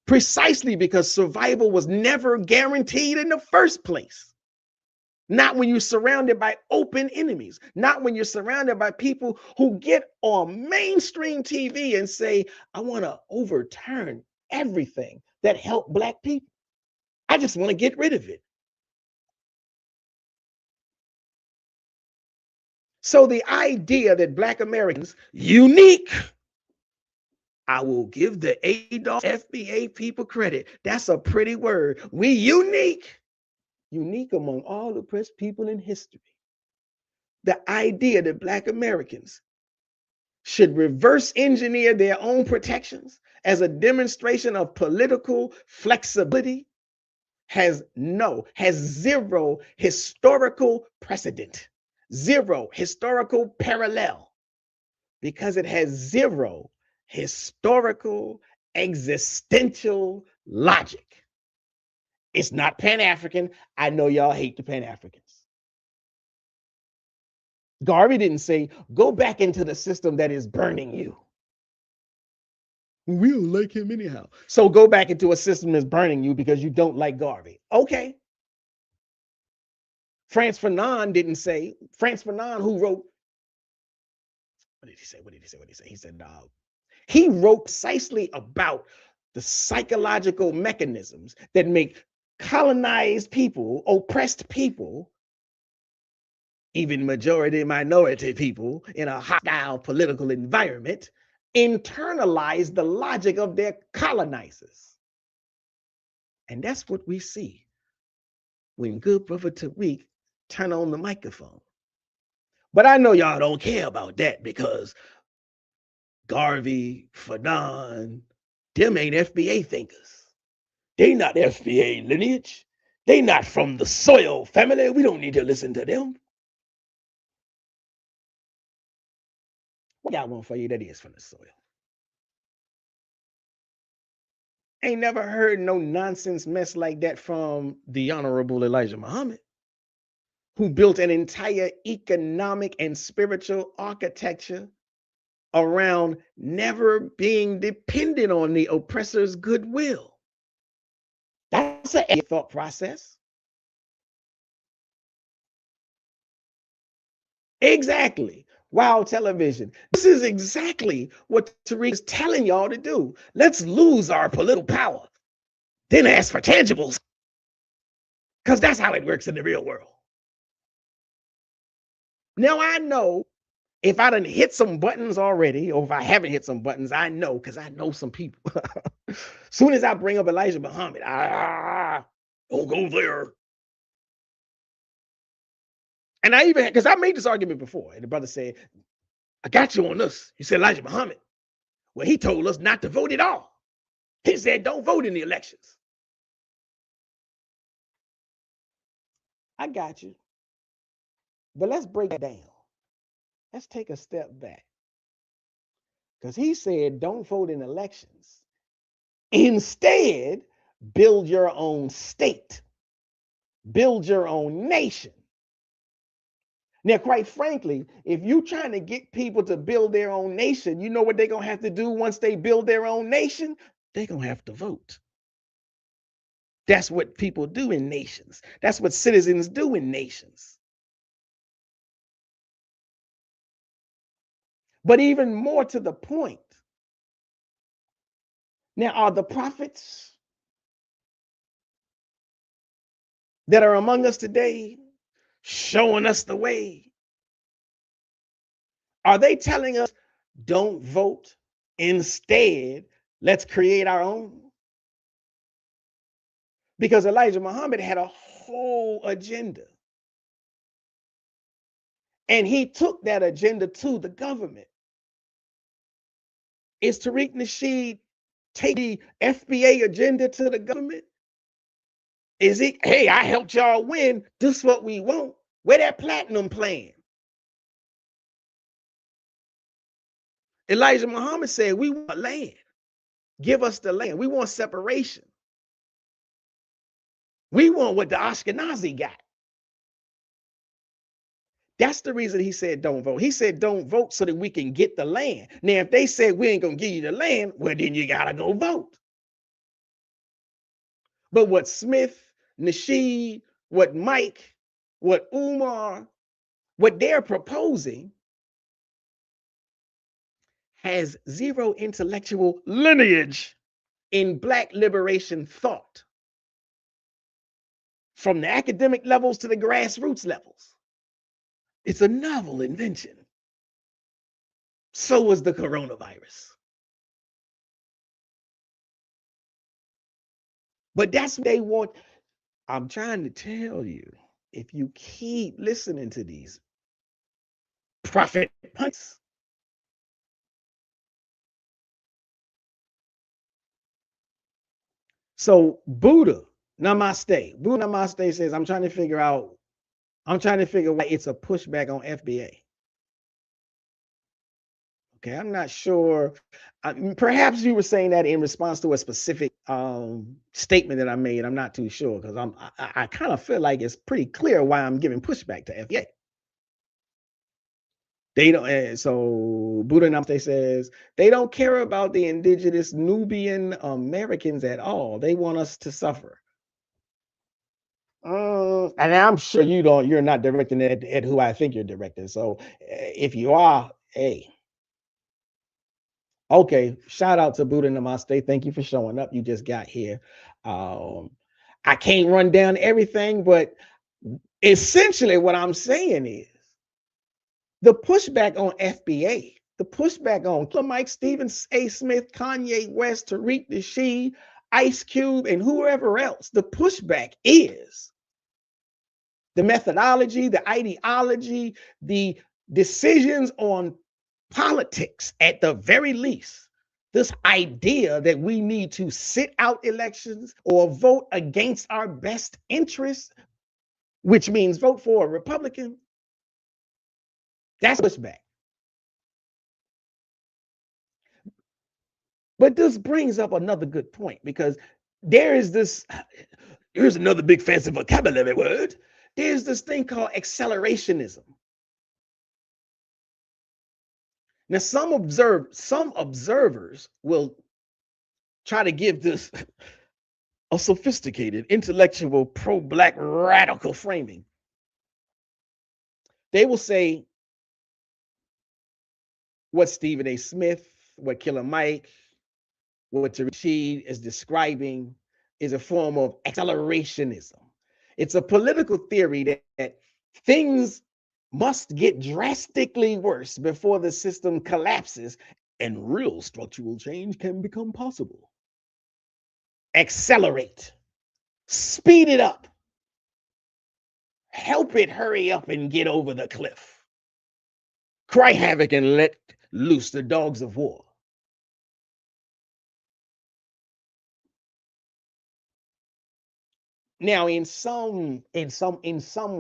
Precisely because survival was never guaranteed in the first place. Not when you're surrounded by open enemies. Not when you're surrounded by people who get on mainstream TV and say, I want to overturn everything that helped Black people. I just want to get rid of it. So the idea that Black Americans, unique, I will give the ADOS FBA people credit. That's a pretty word. We unique among all oppressed people in history. The idea that Black Americans should reverse engineer their own protections as a demonstration of political flexibility has zero historical precedent, zero historical parallel, because it has zero historical existential logic. It's not Pan-African. I know y'all hate the Pan-Africans. Garvey didn't say, go back into the system that is burning you. We don't like him anyhow. So go back into a system that's burning you because you don't like Garvey. Okay. Frantz Fanon didn't say, Frantz Fanon, who wrote, what did he say? He said, he wrote precisely about the psychological mechanisms that make colonized people, oppressed people, even majority minority people in a hostile political environment, internalize the logic of their colonizers. And that's what we see when good brother Tariq turn on the microphone. But I know y'all don't care about that because Garvey, Fanon, them ain't FBA thinkers. They not FBA lineage. They not from the soil family. We don't need to listen to them. What got one for you that is from the soil? Ain't never heard no nonsense mess like that from the Honorable Elijah Muhammad, who built an entire economic and spiritual architecture around never being dependent on the oppressor's goodwill. That's a thought process. Exactly. Wow, television. This is exactly what Tariq is telling y'all to do. Let's lose our political power, then ask for tangibles, because that's how it works in the real world. Now, I know if I done hit some buttons already, or if I haven't hit some buttons, I know, because I know some people. Soon as I bring up Elijah Muhammad, don't go there. And I even, because I made this argument before, and the brother said, I got you on this. He said, Elijah Muhammad. Well, he told us not to vote at all. He said, don't vote in the elections. I got you. But let's break it down. Let's take a step back. Because he said, don't vote in elections. Instead, build your own state. Build your own nation. Now, quite frankly, if you're trying to get people to build their own nation, you know what they're going to have to do once they build their own nation? They're going to have to vote. That's what people do in nations. That's what citizens do in nations. But even more to the point, now are the prophets that are among us today showing us the way? Are they telling us, don't vote? Instead, let's create our own? Because Elijah Muhammad had a whole agenda. And he took that agenda to the government. Is Tariq Nasheed taking the FBA agenda to the government? Is he, hey, I helped y'all win, this is what we want? Where that platinum plan? Elijah Muhammad said, we want land. Give us the land. We want separation. We want what the Ashkenazi got. That's the reason he said don't vote. He said don't vote so that we can get the land. Now, if they said we ain't going to give you the land, well, then you got to go vote. But what Smith, Nasheed, what Mike, what Umar, what they're proposing has zero intellectual lineage in Black liberation thought, from the academic levels to the grassroots levels. It's a novel invention. So was the coronavirus. But that's what they want. I'm trying to tell you, if you keep listening to these prophet punts, so Buddha Namaste says, I'm trying to figure why it's a pushback on FBA. Okay, I'm not sure. Perhaps you were saying that in response to a specific statement that I made. I'm not too sure, because I kind of feel like it's pretty clear why I'm giving pushback to FBA. They don't. So Buddha Namaste says they don't care about the indigenous Nubian Americans at all. They want us to suffer. And I'm sure you're not directing it at who I think you're directing. So if you are, hey. Okay, shout out to Buddha Namaste. Thank you for showing up. You just got here. I can't run down everything, but essentially what I'm saying is the pushback on FBA, the pushback on Mike, Stephen A. Smith, Kanye West, Tariq Nasheed, Ice Cube, and whoever else, the pushback is the methodology, the ideology, the decisions on politics, at the very least. This idea that we need to sit out elections or vote against our best interests, which means vote for a Republican, that's pushback. But this brings up another good point, because here's another big fancy vocabulary word. there's this thing called accelerationism. Now, some observers will try to give this a sophisticated, intellectual, pro-Black radical framing. They will say what Stephen A. Smith, what Killer Mike, what Tariq Nasheed is describing is a form of accelerationism. It's a political theory that things must get drastically worse before the system collapses and real structural change can become possible. Accelerate, speed it up, help it hurry up and get over the cliff. Cry havoc and let loose the dogs of war. Now, in some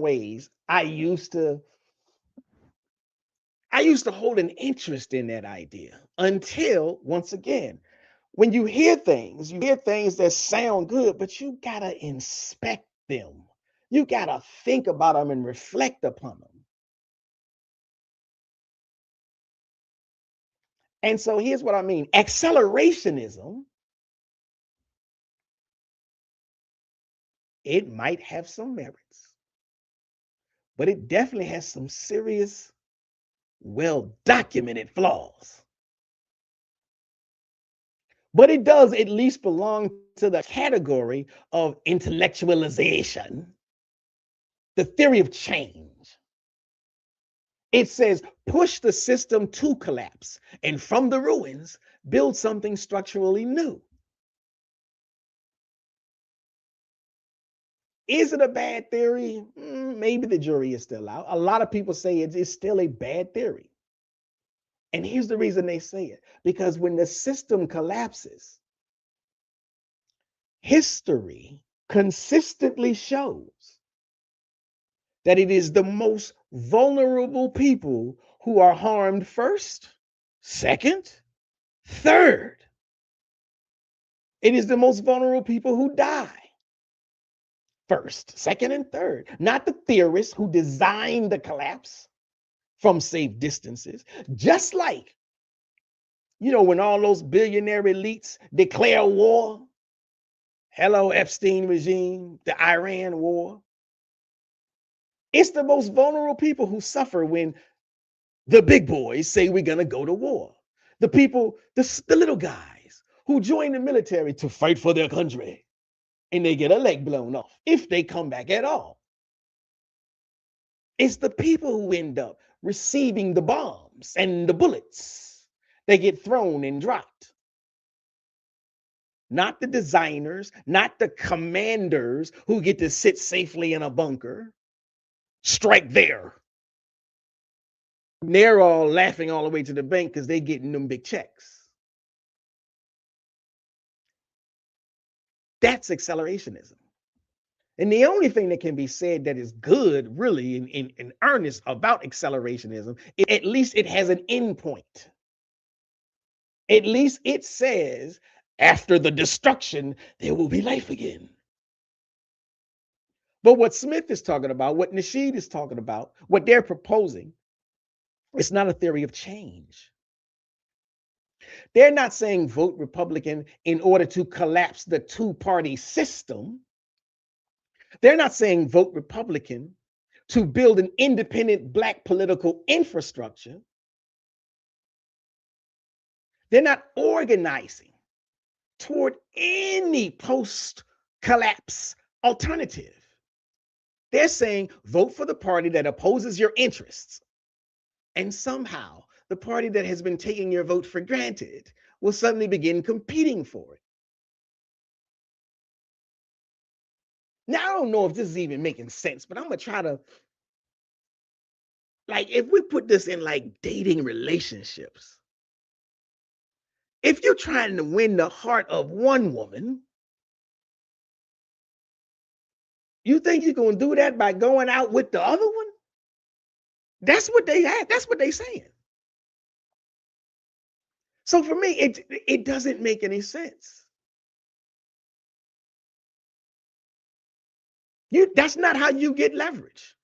ways, I used to hold an interest in that idea until, once again, when you hear things that sound good, but you gotta inspect them. You gotta think about them and reflect upon them. And so here's what I mean. Accelerationism, it might have some merits, but it definitely has some serious, well-documented flaws. But it does at least belong to the category of intellectualization, the theory of change. It says, push the system to collapse, and from the ruins, build something structurally new. Is it a bad theory? Maybe the jury is still out. A lot of people say it's still a bad theory. And here's the reason they say it. Because when the system collapses, history consistently shows that it is the most vulnerable people who are harmed first, second, third. It is the most vulnerable people who die first, second, and third. Not the theorists who designed the collapse from safe distances. Just like, when all those billionaire elites declare war, hello, Epstein regime, the Iran war. It's the most vulnerable people who suffer when the big boys say we're going to go to war. The people, the little guys who join the military to fight for their country and they get a leg blown off if they come back at all. It's the people who end up receiving the bombs and the bullets. They get thrown and dropped. Not the designers, not the commanders who get to sit safely in a bunker, strike there. They're all laughing all the way to the bank because they're getting them big checks. That's accelerationism. And the only thing that can be said that is good, really, in earnest about accelerationism, at least it has an end point. At least it says, after the destruction, there will be life again. But what Smith is talking about, what Nasheed is talking about, what they're proposing, it's not a theory of change. They're not saying vote Republican in order to collapse the two-party system. They're not saying vote Republican to build an independent Black political infrastructure. They're not organizing toward any post-collapse alternative. They're saying vote for the party that opposes your interests. And somehow the party that has been taking your vote for granted will suddenly begin competing for it. Now, I don't know if this is even making sense, but I'm going to try to, if we put this in dating relationships, if you're trying to win the heart of one woman, you think you're going to do that by going out with the other one? That's what they have. That's what they're saying. So for me, it doesn't make any sense. That's not how you get leverage.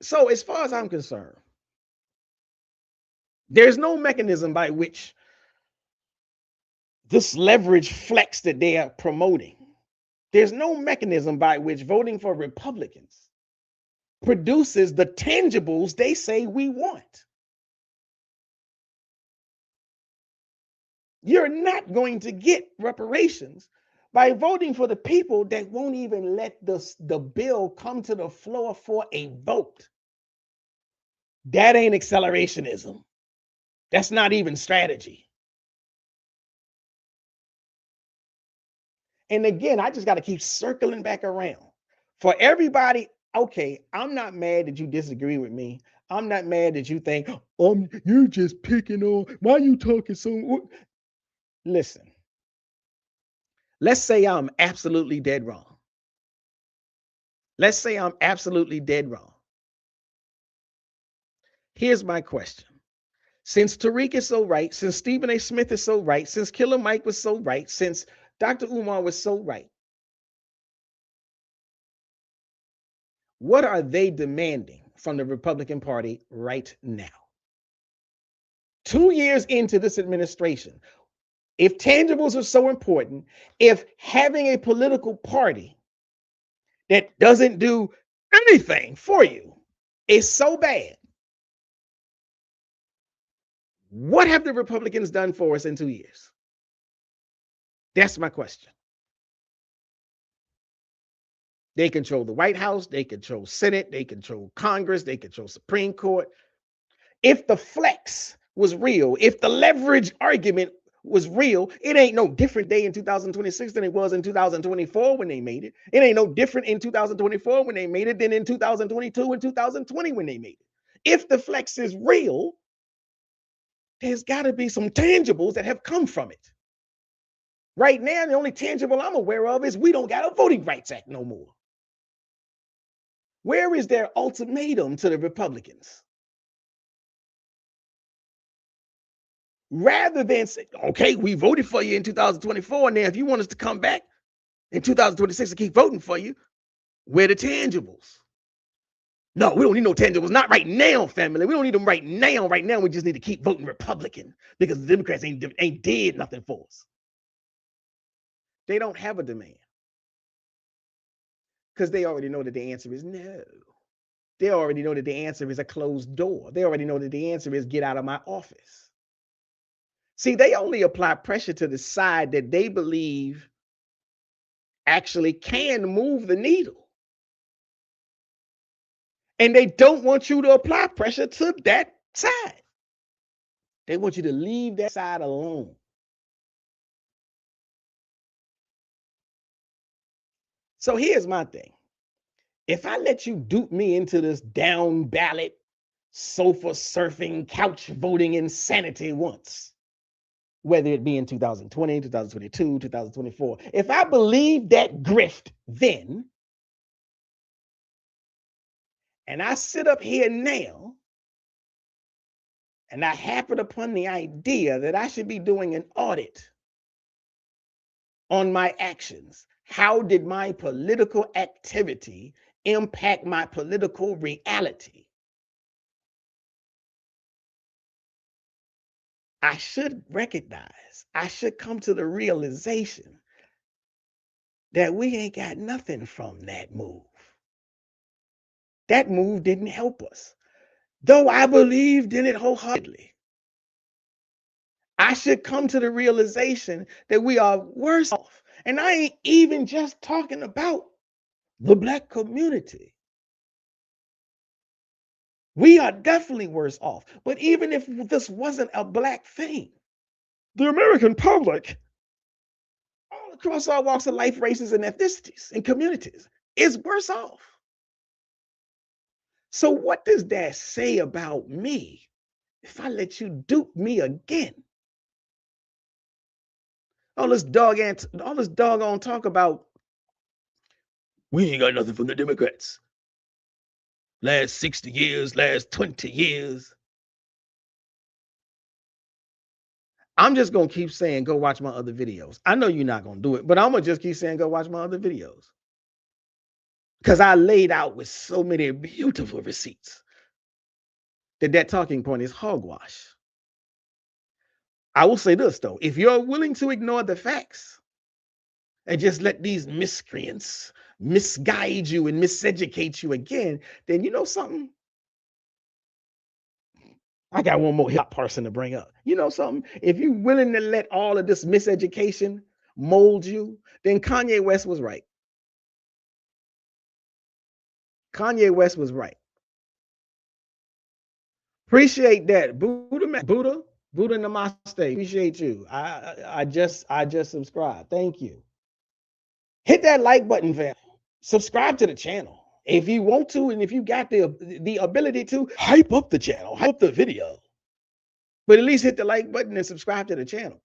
So as far as I'm concerned, there's no mechanism by which this leverage flex that they are promoting, there's no mechanism by which voting for Republicans produces the tangibles they say we want. You're not going to get reparations by voting for the people that won't even let the bill come to the floor for a vote. That ain't accelerationism. That's not even strategy. And again, I just got to keep circling back around. For everybody, okay, I'm not mad that you disagree with me. I'm not mad that you think, you're just picking on, why are you talking so? Listen, let's say I'm absolutely dead wrong. Let's say I'm absolutely dead wrong. Here's my question. Since Tariq is so right, since Stephen A. Smith is so right, since Killer Mike was so right, since Dr. Umar was so right, what are they demanding from the Republican Party right now? 2 years into this administration, if tangibles are so important, if having a political party that doesn't do anything for you is so bad, what have the Republicans done for us in 2 years? That's my question. They control the White House, they control Senate, they control Congress, they control Supreme Court. If the flex was real, if the leverage argument was real, it ain't no different day in 2026 than it was in 2024 when they made it. It ain't no different in 2024 when they made it than in 2022 and 2020 when they made it. If the flex is real, there's got to be some tangibles that have come from it. Right now, the only tangible I'm aware of is we don't got a Voting Rights Act no more. Where is their ultimatum to the Republicans? Rather than say, okay, we voted for you in 2024, and now if you want us to come back in 2026 and keep voting for you, where the tangibles? No, we don't need no tangibles. Not right now, family. We don't need them right now. Right now, we just need to keep voting Republican because the Democrats ain't did nothing for us. They don't have a demand because they already know that the answer is no. They already know that the answer is a closed door. They already know that the answer is get out of my office. See, they only apply pressure to the side that they believe actually can move the needle. And they don't want you to apply pressure to that side. They want you to leave that side alone. So here's my thing. If I let you dupe me into this down ballot, sofa surfing, couch voting insanity once, whether it be in 2020, 2022, 2024, if I believe that grift then, and I sit up here now, and I happen upon the idea that I should be doing an audit on my actions. How did my political activity impact my political reality? I should recognize, I should come to the realization that we ain't got nothing from that move. That move didn't help us. Though I believed in it wholeheartedly, I should come to the realization that we are worse off. And I ain't even just talking about the Black community. We are definitely worse off. But even if this wasn't a Black thing, the American public, all across all walks of life, races, and ethnicities and communities, is worse off. So what does that say about me if I let you dupe me again? All this doggone talk about we ain't got nothing from the Democrats. Last 60 years, last 20 years. I'm just going to keep saying, go watch my other videos. I know you're not going to do it, but I'm going to just keep saying, go watch my other videos. Because I laid out with so many beautiful receipts that talking point is hogwash. I will say this, though. If you're willing to ignore the facts and just let these miscreants misguide you and miseducate you again, then you know something? I got one more hip person to bring up. You know something? If you're willing to let all of this miseducation mold you, then Kanye West was right. Kanye West was right. Appreciate that. Buddha Namaste. Appreciate you. I just subscribed. Thank you. Hit that like button, fam. Subscribe to the channel. If you want to, and if you got the ability to, hype up the channel, hype up the video. But at least hit the like button and subscribe to the channel.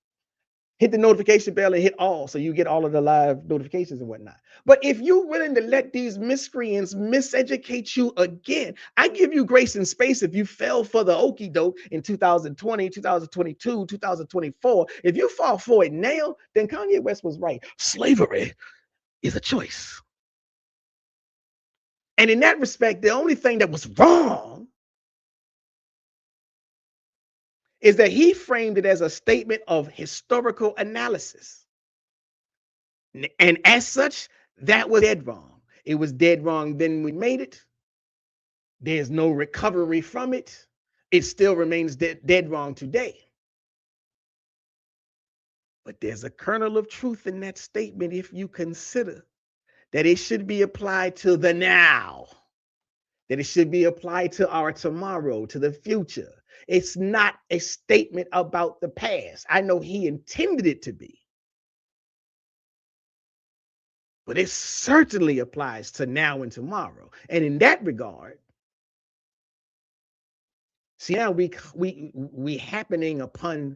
Hit the notification bell and hit all so you get all of the live notifications and whatnot. But if you're willing to let these miscreants miseducate you again, I give you grace and space if you fell for the okie doke in 2020, 2022, 2024. If you fall for it now, then Kanye West was right. Slavery is a choice. And in that respect, the only thing that was wrong is that he framed it as a statement of historical analysis. And as such, that was dead wrong. It was dead wrong then we made it. There's no recovery from it. It still remains dead wrong today. But there's a kernel of truth in that statement if you consider that it should be applied to the now, that it should be applied to our tomorrow, to the future. It's not a statement about the past. I know he intended it to be, but it certainly applies to now and tomorrow. And in that regard, see, now we happening upon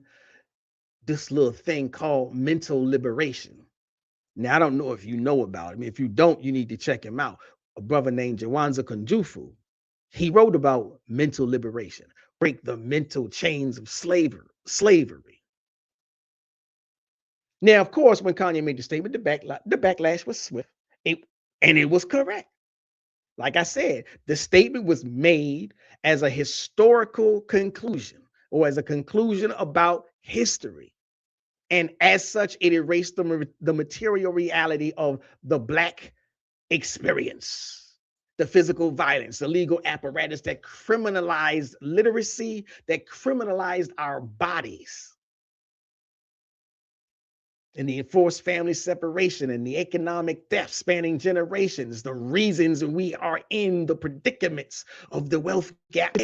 this little thing called mental liberation. Now, I don't know if you know about him. If you don't, you need to check him out. A brother named Jawanza Kunjufu, he wrote about mental liberation, break the mental chains of slavery. Now, of course, when Kanye made the statement, the backlash was swift, and it was correct. Like I said, the statement was made as a historical conclusion or as a conclusion about history. And as such, it erased the material reality of the Black experience, the physical violence, the legal apparatus that criminalized literacy, that criminalized our bodies, and the enforced family separation and the economic theft spanning generations, the reasons we are in the predicaments of the wealth gap.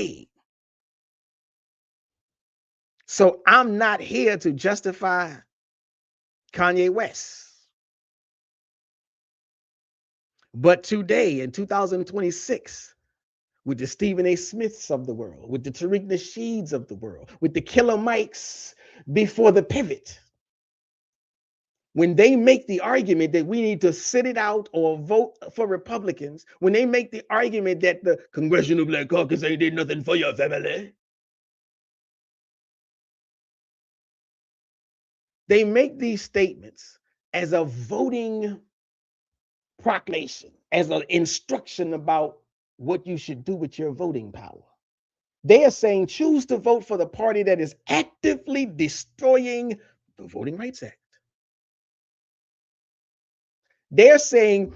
So I'm not here to justify Kanye West. But today, in 2026, with the Stephen A. Smiths of the world, with the Tariq Nasheeds of the world, with the Killer Mikes before the pivot, when they make the argument that we need to sit it out or vote for Republicans, when they make the argument that the Congressional Black Caucus ain't did nothing for your family, they make these statements as a voting proclamation, as an instruction about what you should do with your voting power. They are saying choose to vote for the party that is actively destroying the Voting Rights Act. They're saying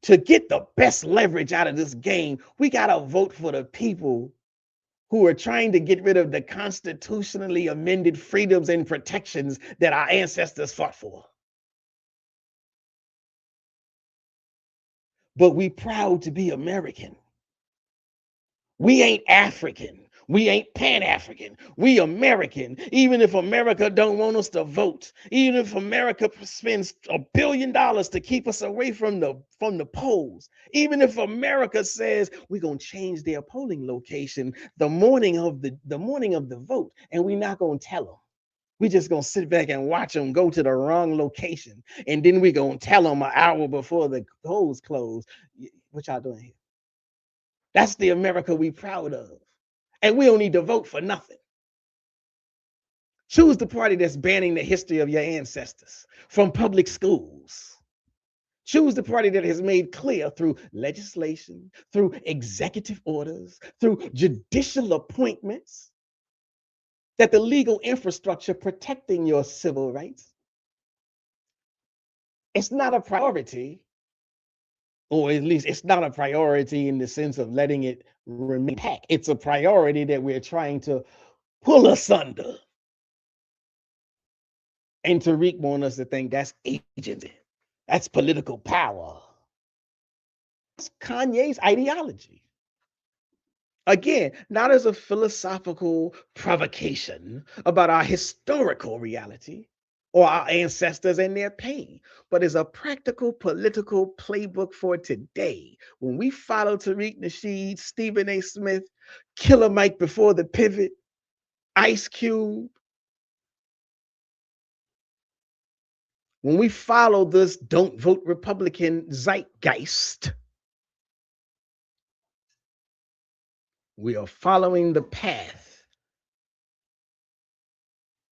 to get the best leverage out of this game, we got to vote for the people who are trying to get rid of the constitutionally amended freedoms and protections that our ancestors fought for. But we proud to be American. We ain't African. We ain't Pan-African. We American. Even if America don't want us to vote, even if America spends $1 billion to keep us away from the polls, even if America says we're gonna change their polling location the morning of the vote, and we're not gonna tell them. We just gonna sit back and watch them go to the wrong location, and then we gonna tell them an hour before the polls close, what y'all doing here? That's the America we proud of. And we don't need to vote for nothing. Choose the party that's banning the history of your ancestors from public schools. Choose the party that has made clear through legislation, through executive orders, through judicial appointments, that the legal infrastructure protecting your civil rights, it's not a priority, or at least it's not a priority in the sense of letting it remain packed. It's a priority that we're trying to pull asunder. And Tariq wants us to think that's agency. That's political power. It's Kanye's ideology. Again, not as a philosophical provocation about our historical reality or our ancestors and their pain, but as a practical political playbook for today. When we follow Tariq Nasheed, Stephen A. Smith, Killer Mike before the pivot, Ice Cube, when we follow this don't vote Republican zeitgeist, we are following the path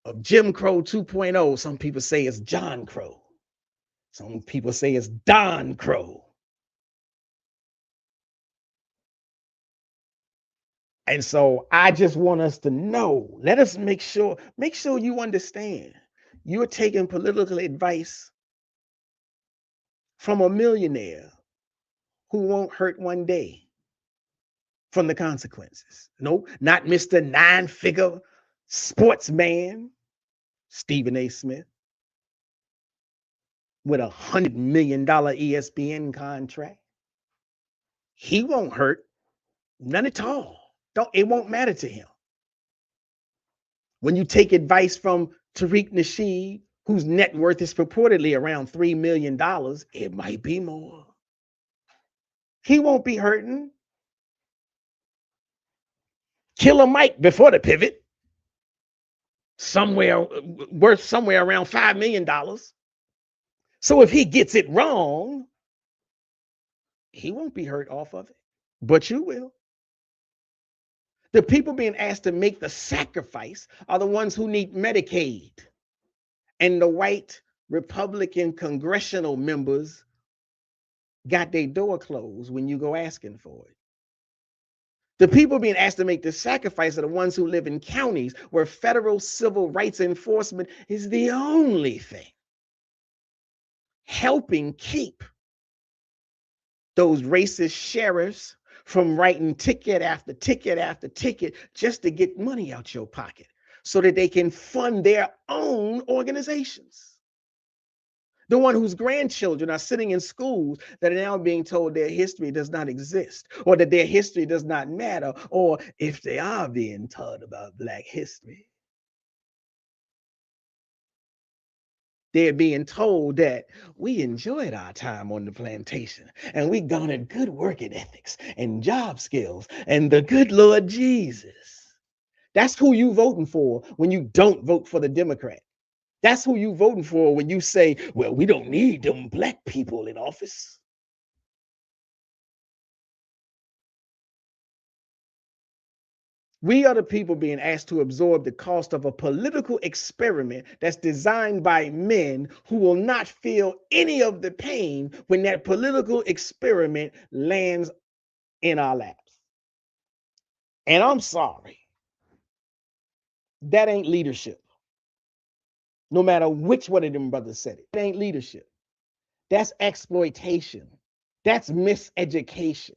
of Jim Crow 2.0. Some people say it's John Crow. Some people say it's Don Crow. And so I just want us to know, let us make sure you understand. You're taking political advice from a millionaire who won't hurt one day from the consequences. No, not Mr. Nine-figure sportsman, Stephen A. Smith, with $100 million ESPN contract. He won't hurt, none at all. It won't matter to him. When you take advice from Tariq Nasheed, whose net worth is purportedly around $3 million, it might be more. He won't be hurting. Killer Mike before the pivot, worth somewhere around $5 million. So if he gets it wrong, he won't be hurt off of it, but you will. The people being asked to make the sacrifice are the ones who need Medicaid, and the white Republican congressional members got their door closed when you go asking for it. The people being asked to make the sacrifice are the ones who live in counties where federal civil rights enforcement is the only thing helping keep those racist sheriffs from writing ticket after ticket after ticket just to get money out your pocket so that they can fund their own organizations. The one whose grandchildren are sitting in schools that are now being told their history does not exist, or that their history does not matter, or if they are being taught about Black history, they're being told that we enjoyed our time on the plantation and we garnered good working ethics and job skills and the good Lord Jesus. That's who you voting for when you don't vote for the Democrat. That's who you voting for when you say, well, we don't need them Black people in office. We are the people being asked to absorb the cost of a political experiment that's designed by men who will not feel any of the pain when that political experiment lands in our laps. And I'm sorry, that ain't leadership. No matter which one of them brothers said it, it ain't leadership. That's exploitation. That's miseducation.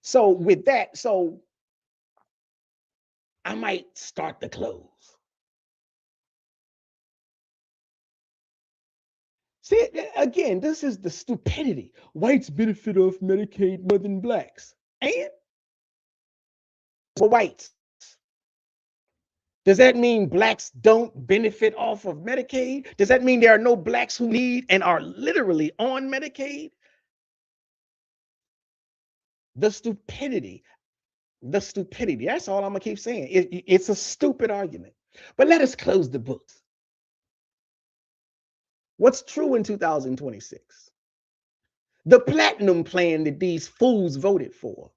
So with that, I might start the close. See, again, this is the stupidity. Whites benefit off Medicaid more than Blacks. And for whites, does that mean Blacks don't benefit off of Medicaid? Does that mean there are no Blacks who need and are literally on Medicaid? The stupidity, that's all I'm gonna keep saying. It's a stupid argument. But let us close the books. What's true in 2026? The platinum plan that these fools voted for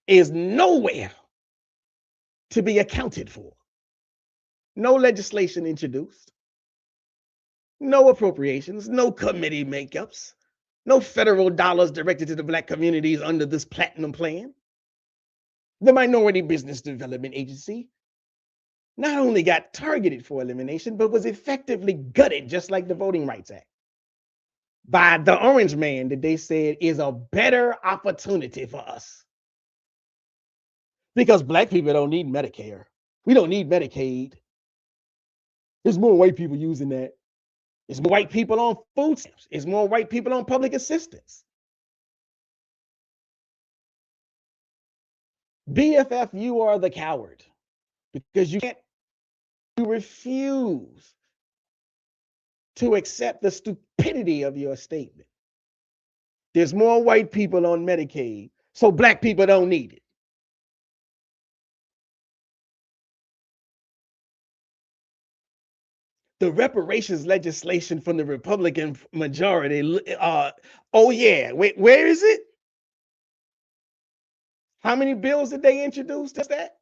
is nowhere to be accounted for. No legislation introduced, no appropriations, no committee makeups, no federal dollars directed to the Black communities under this platinum plan. The Minority Business Development Agency not only got targeted for elimination, but was effectively gutted, just like the Voting Rights Act, by the orange man that they said is a better opportunity for us. Because Black people don't need Medicare. We don't need Medicaid. There's more white people using that. There's more white people on food stamps. There's more white people on public assistance. BFF, you are the coward because you refuse to accept the stupidity of your statement. There's more white people on Medicaid, so Black people don't need it. The reparations legislation from the Republican majority, oh yeah, wait, where is it? How many bills did they introduce? Just that?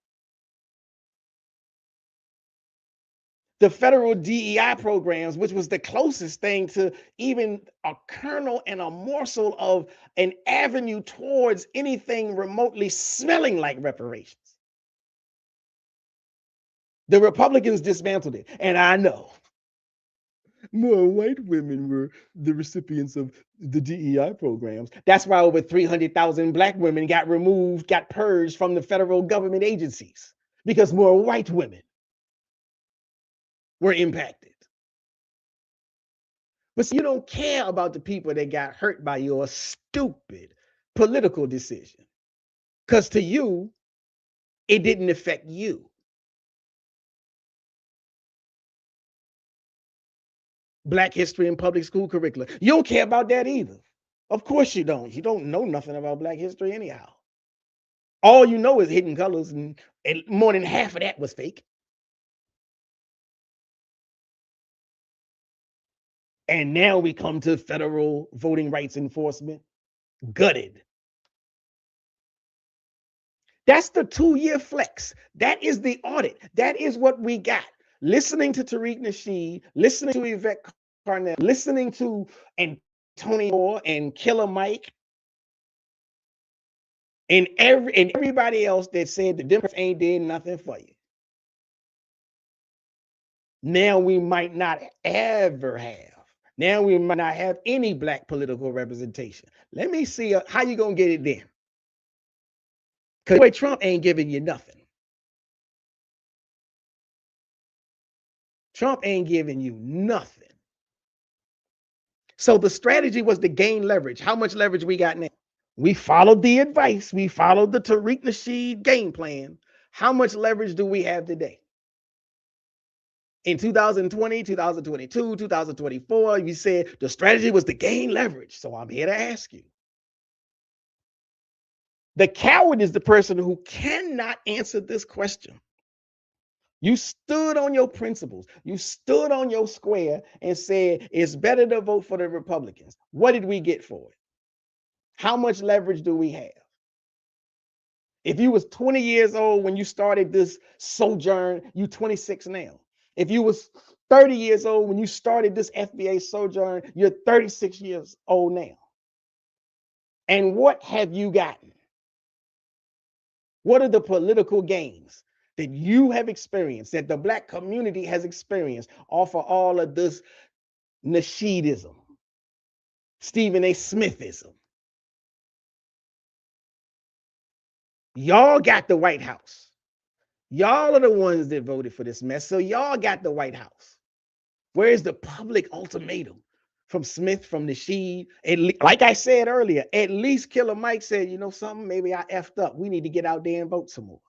The federal DEI programs, which was the closest thing to even a kernel and a morsel of an avenue towards anything remotely smelling like reparations. The Republicans dismantled it. And I know more white women were the recipients of the DEI programs. That's why over 300,000 Black women got removed, got purged from the federal government agencies, because more white women were impacted. But you don't care about the people that got hurt by your stupid political decision, because to you, it didn't affect you. Black history in public school curricula. You don't care about that either. Of course you don't. You don't know nothing about Black history anyhow. All you know is Hidden Colors, and more than half of that was fake. And now we come to federal voting rights enforcement, gutted. That's the 2-year flex. That is the audit. That is what we got. Listening to Tariq Nasheed, listening to Yvette Carnell, listening to Antonio and Killer Mike, and everybody else that said the Democrats ain't did nothing for you. Now we might not ever have. Now we might not have any Black political representation. Let me see how you gonna get it then. Because Trump ain't giving you nothing. Trump ain't giving you nothing. So the strategy was to gain leverage. How much leverage we got now? We followed the advice. We followed the Tariq Nasheed game plan. How much leverage do we have today? In 2020, 2022, 2024, you said the strategy was to gain leverage. So I'm here to ask you. The coward is the person who cannot answer this question. You stood on your principles. You stood on your square and said, it's better to vote for the Republicans. What did we get for it? How much leverage do we have? If you was 20 years old when you started this sojourn, you 26 now. If you was 30 years old when you started this FBA sojourn, you're 36 years old now. And what have you gotten? What are the political gains that you have experienced, that the Black community has experienced off of all of this Nasheedism, Stephen A. Smithism? Y'all got the White House. Y'all are the ones that voted for this mess, so y'all got the White House. Where's the public ultimatum from Smith, from Nasheed? Like I said earlier, at least Killer Mike said, you know something, maybe I effed up. We need to get out there and vote some more.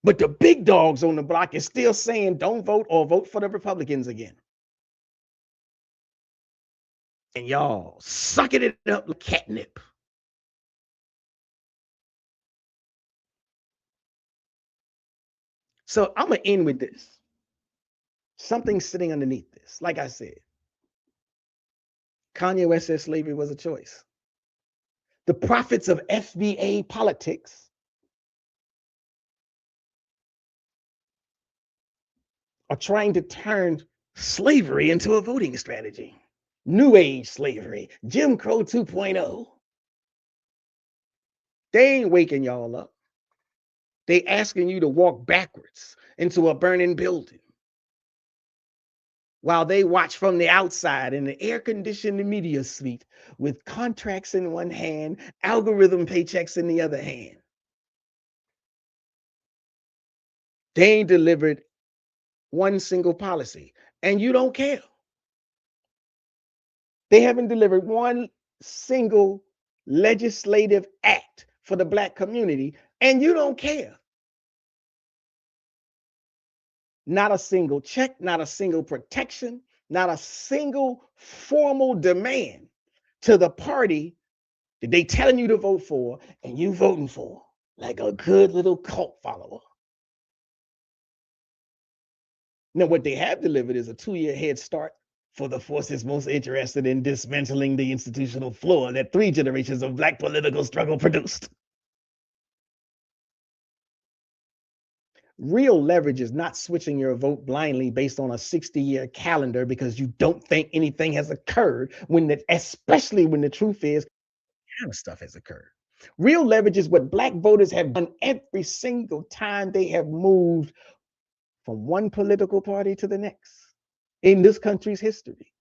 But the big dogs on the block is still saying, don't vote or vote for the Republicans again. And y'all sucking it up like catnip. So I'm going to end with this. Something sitting underneath this. Like I said, Kanye West said slavery was a choice. The prophets of FBA politics are trying to turn slavery into a voting strategy. New age slavery, Jim Crow 2.0. They ain't waking y'all up. They asking you to walk backwards into a burning building while they watch from the outside in the air-conditioned media suite with contracts in one hand, algorithm paychecks in the other hand. They ain't delivered one single policy, and you don't care. They haven't delivered one single legislative act for the Black community, and you don't care. Not a single check, not a single protection, not a single formal demand to the party that they telling you to vote for and you voting for like a good little cult follower. Now, what they have delivered is a 2-year head start for the forces most interested in dismantling the institutional floor that 3 generations of Black political struggle produced. Real leverage is not switching your vote blindly based on a 60-year calendar because you don't think anything has occurred, especially when the truth is, kind of stuff has occurred. Real leverage is what Black voters have done every single time they have moved from one political party to the next in this country's history.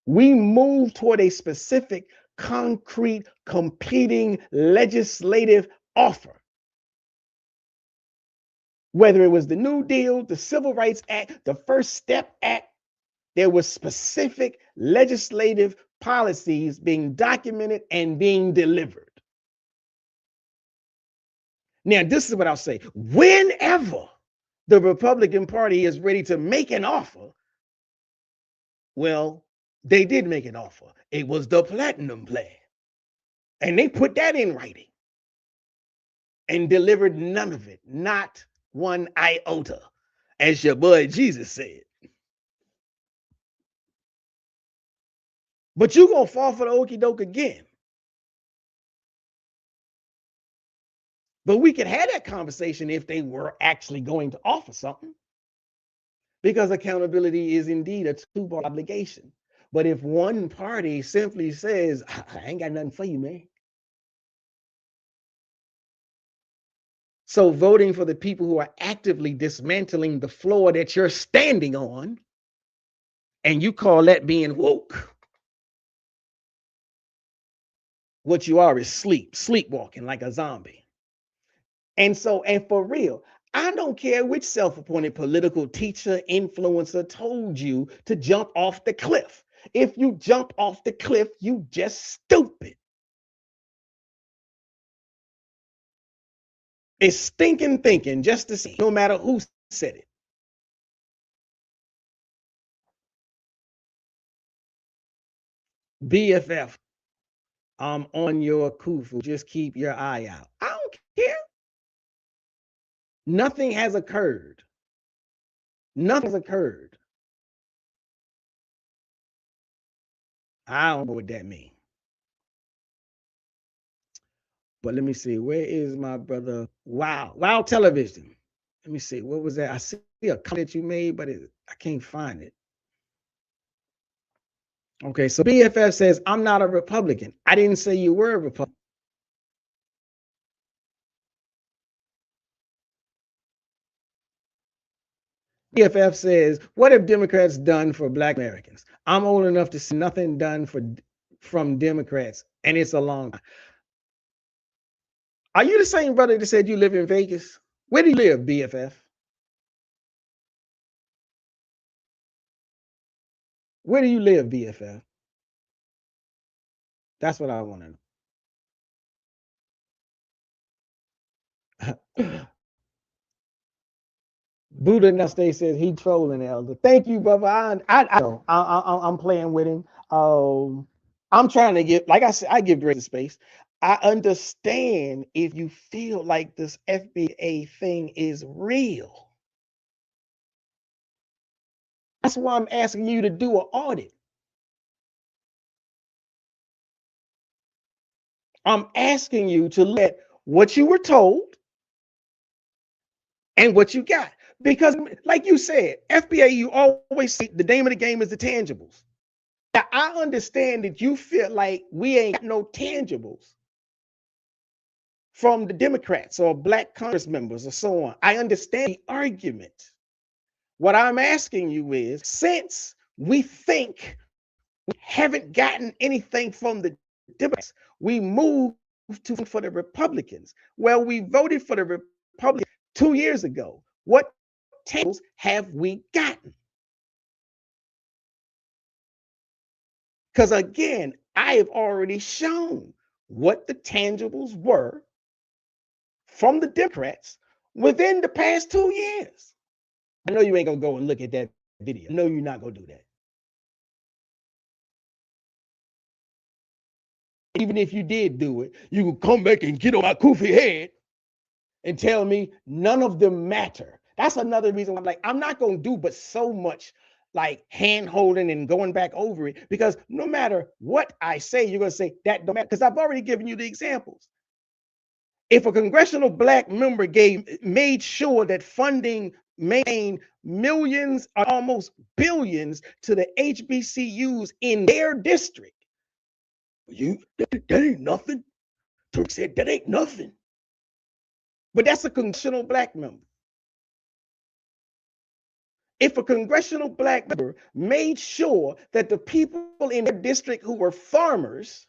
We move toward a specific, concrete, competing legislative offer. Whether it was the New Deal, the Civil Rights Act, the First Step Act, there were specific legislative policies being documented and being delivered. Now, this is what I'll say. Whenever the Republican Party is ready to make an offer, well, they did make an offer. It was the Platinum Plan. And they put that in writing and delivered none of it, not one iota, as your boy Jesus said. But you're going to fall for the okie doke again. But we could have that conversation if they were actually going to offer something, because accountability is indeed a two-part obligation. But if one party simply says, I ain't got nothing for you, man. So voting for the people who are actively dismantling the floor that you're standing on, and you call that being woke, what you are is sleepwalking like a zombie. And for real, I don't care which self-appointed political teacher, influencer told you to jump off the cliff. If you jump off the cliff, you just stupid. It's stinking thinking just to see, no matter who said it. BFF, I'm on your kufu. Just keep your eye out. I don't care. Nothing has occurred. Nothing has occurred. I don't know what that means. But let me see. Where is my brother? Wow Television. Let me see. What was that? I see a comment you made, but I can't find it. Okay, so BFF says, I'm not a Republican. I didn't say you were a Republican. BFF says, what have Democrats done for Black Americans? I'm old enough to see nothing done from Democrats, and it's a long time. Are you the same brother that said you live in Vegas? Where do you live, BFF? Where do you live, BFF? That's what I want to know. Buddha Neste says he trolling, Elder. Thank you, brother. I know. I'm playing with him. I'm trying to get, like I said, I give great space. I understand if you feel like this FBA thing is real. That's why I'm asking you to do an audit. I'm asking you to look at what you were told and what you got. Because, like you said, FBA, you always say the name of the game is the tangibles. Now, I understand that you feel like we ain't got no tangibles from the Democrats or black Congress members or so on. I understand the argument. What I'm asking you is, since we think we haven't gotten anything from the Democrats, we moved to for the Republicans. Well, we voted for the Republicans 2 years ago. What tangibles have we gotten? Because again, I have already shown what the tangibles were from the Democrats within the past 2 years. I know you ain't gonna go and look at that video. No, you're not gonna do that. Even if you did do it, you can come back and get on my goofy head and tell me none of them matter. That's another reason I'm like, I'm not gonna do but so much like hand holding and going back over it, because no matter what I say, you're gonna say that don't matter, because I've already given you the examples. If a congressional black member made sure that funding maintained millions or almost billions to the HBCUs in their district, that ain't nothing. Tariq said that ain't nothing. But that's a congressional black member. If a congressional black member made sure that the people in their district who were farmers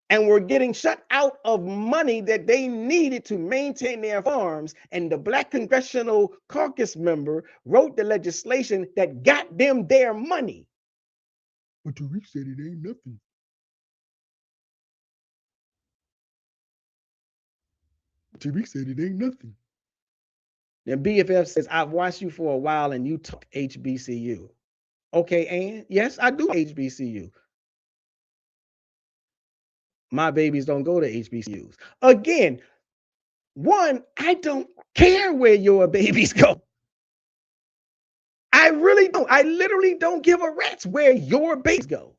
and were getting shut out of money that they needed to maintain their farms, and the black congressional caucus member wrote the legislation that got them their money. But Tariq said it ain't nothing. Tariq said it ain't nothing. Then BFF says, I've watched you for a while and you talk HBCU. Okay, and yes, I do HBCU. My babies don't go to HBCUs. Again, one, I don't care where your babies go. I really don't. I literally don't give a rat's where your babies go.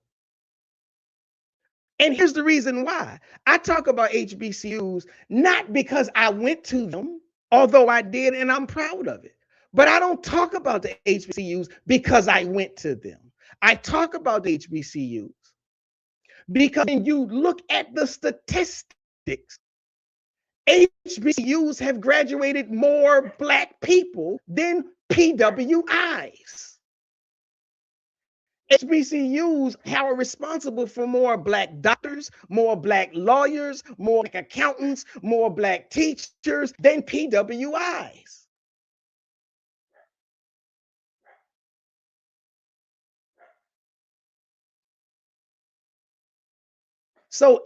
And here's the reason why. I talk about HBCUs not because I went to them, although I did and I'm proud of it. But I don't talk about the HBCUs because I went to them. I talk about the HBCUs because when you look at the statistics, HBCUs have graduated more black people than PWIs. HBCUs are responsible for more black doctors, more black lawyers, more black accountants, more black teachers than PWIs. So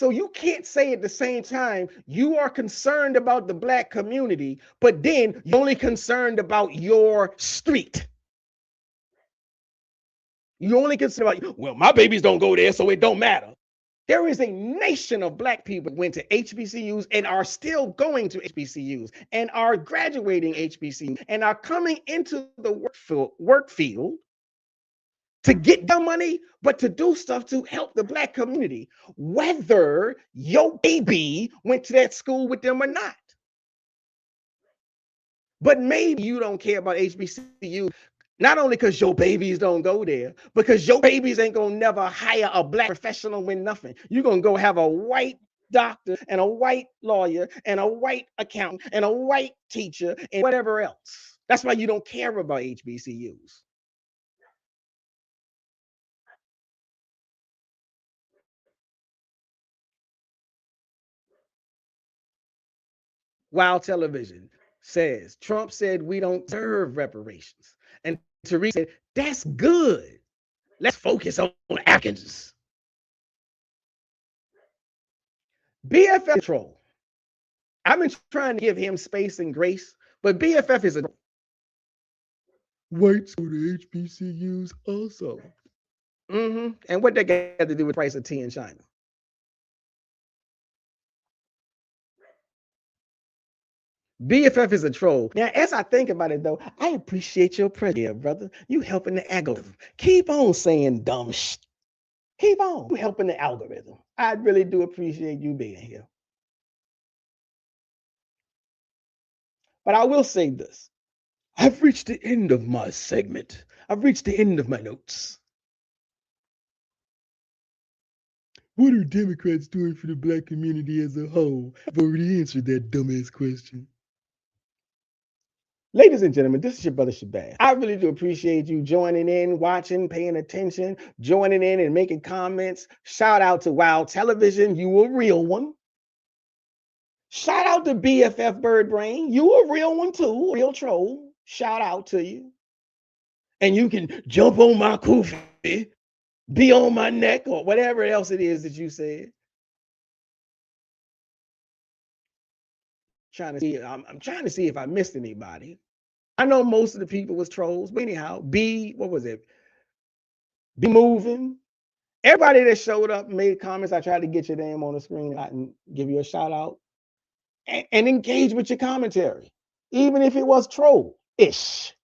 you can't say at the same time you are concerned about the black community, but then you're only concerned about your street. You only concerned about, well, my babies don't go there, so it don't matter. There is a nation of black people who went to HBCUs and are still going to HBCUs and are graduating HBCUs and are coming into the work field to get their money, but to do stuff to help the black community, whether your baby went to that school with them or not. But maybe you don't care about HBCU, not only because your babies don't go there, because your babies ain't gonna never hire a black professional with nothing. You're gonna go have a white doctor and a white lawyer and a white accountant and a white teacher and whatever else. That's why you don't care about HBCUs. Wild Television says Trump said we don't deserve reparations. And Tariq said, that's good. Let's focus on Africans. BFF troll. I've been trying to give him space and grace, but BFF is a whites go to HBCUs also. And what that got to do with the price of tea in China? BFF is a troll. Now, as I think about it, though, I appreciate your presence, brother. You helping the algorithm. Keep on saying dumb shit. Keep on. You helping the algorithm. I really do appreciate you being here. But I will say this. I've reached the end of my segment. I've reached the end of my notes. What are Democrats doing for the black community as a whole? I've already answered that dumbass question. Ladies and gentlemen, this is your brother Shabazz. I really do appreciate you joining in, watching, paying attention, joining in and making comments. Shout out to Wow Television. You a real one. Shout out to BFF Bird Brain. You a real one too, real troll. Shout out to you. And you can jump on my kufi, be on my neck, or whatever else it is that you said. I'm trying to see if I missed anybody. I know most of the people was trolls, but anyhow, what was it? Be moving. Everybody that showed up and made comments, I tried to get your name on the screen and give you a shout out and engage with your commentary, even if it was troll-ish.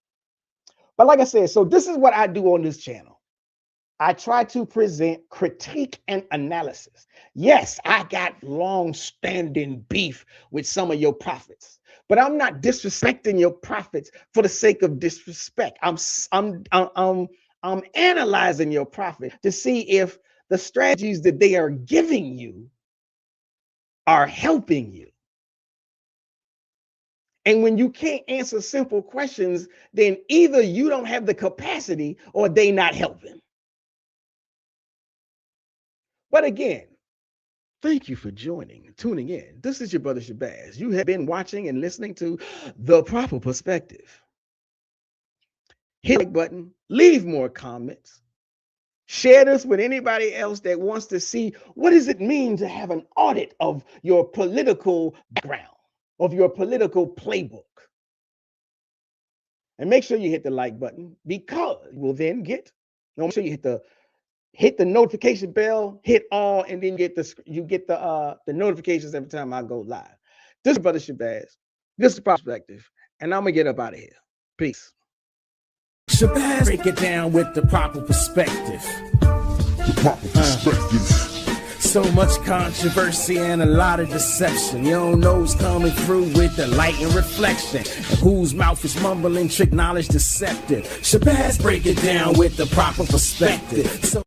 But like I said, so this is what I do on this channel. I try to present critique and analysis. Yes, I got long-standing beef with some of your prophets, but I'm not disrespecting your prophets for the sake of disrespect. I'm analyzing your prophet to see if the strategies that they are giving you are helping you. And when you can't answer simple questions, then either you don't have the capacity or they not helping. But again, thank you for tuning in. This is your brother Shabazz. You have been watching and listening to The Proper Perspective. Hit the like button, leave more comments, share this with anybody else that wants to see what does it mean to have an audit of your political background, of your political playbook. And make sure you hit the like button because you will then make sure you hit the notification bell, hit all, and then you get the notifications every time I go live. This is Brother Shabazz. This is Perspective, and I'm gonna get up out of here. Peace. Shabazz, break it down with the proper perspective. The proper perspective. So much controversy and a lot of deception. You don't know who's coming through with the light and reflection. And whose mouth is mumbling, trick knowledge deceptive. Shabazz, break it down with the proper perspective. So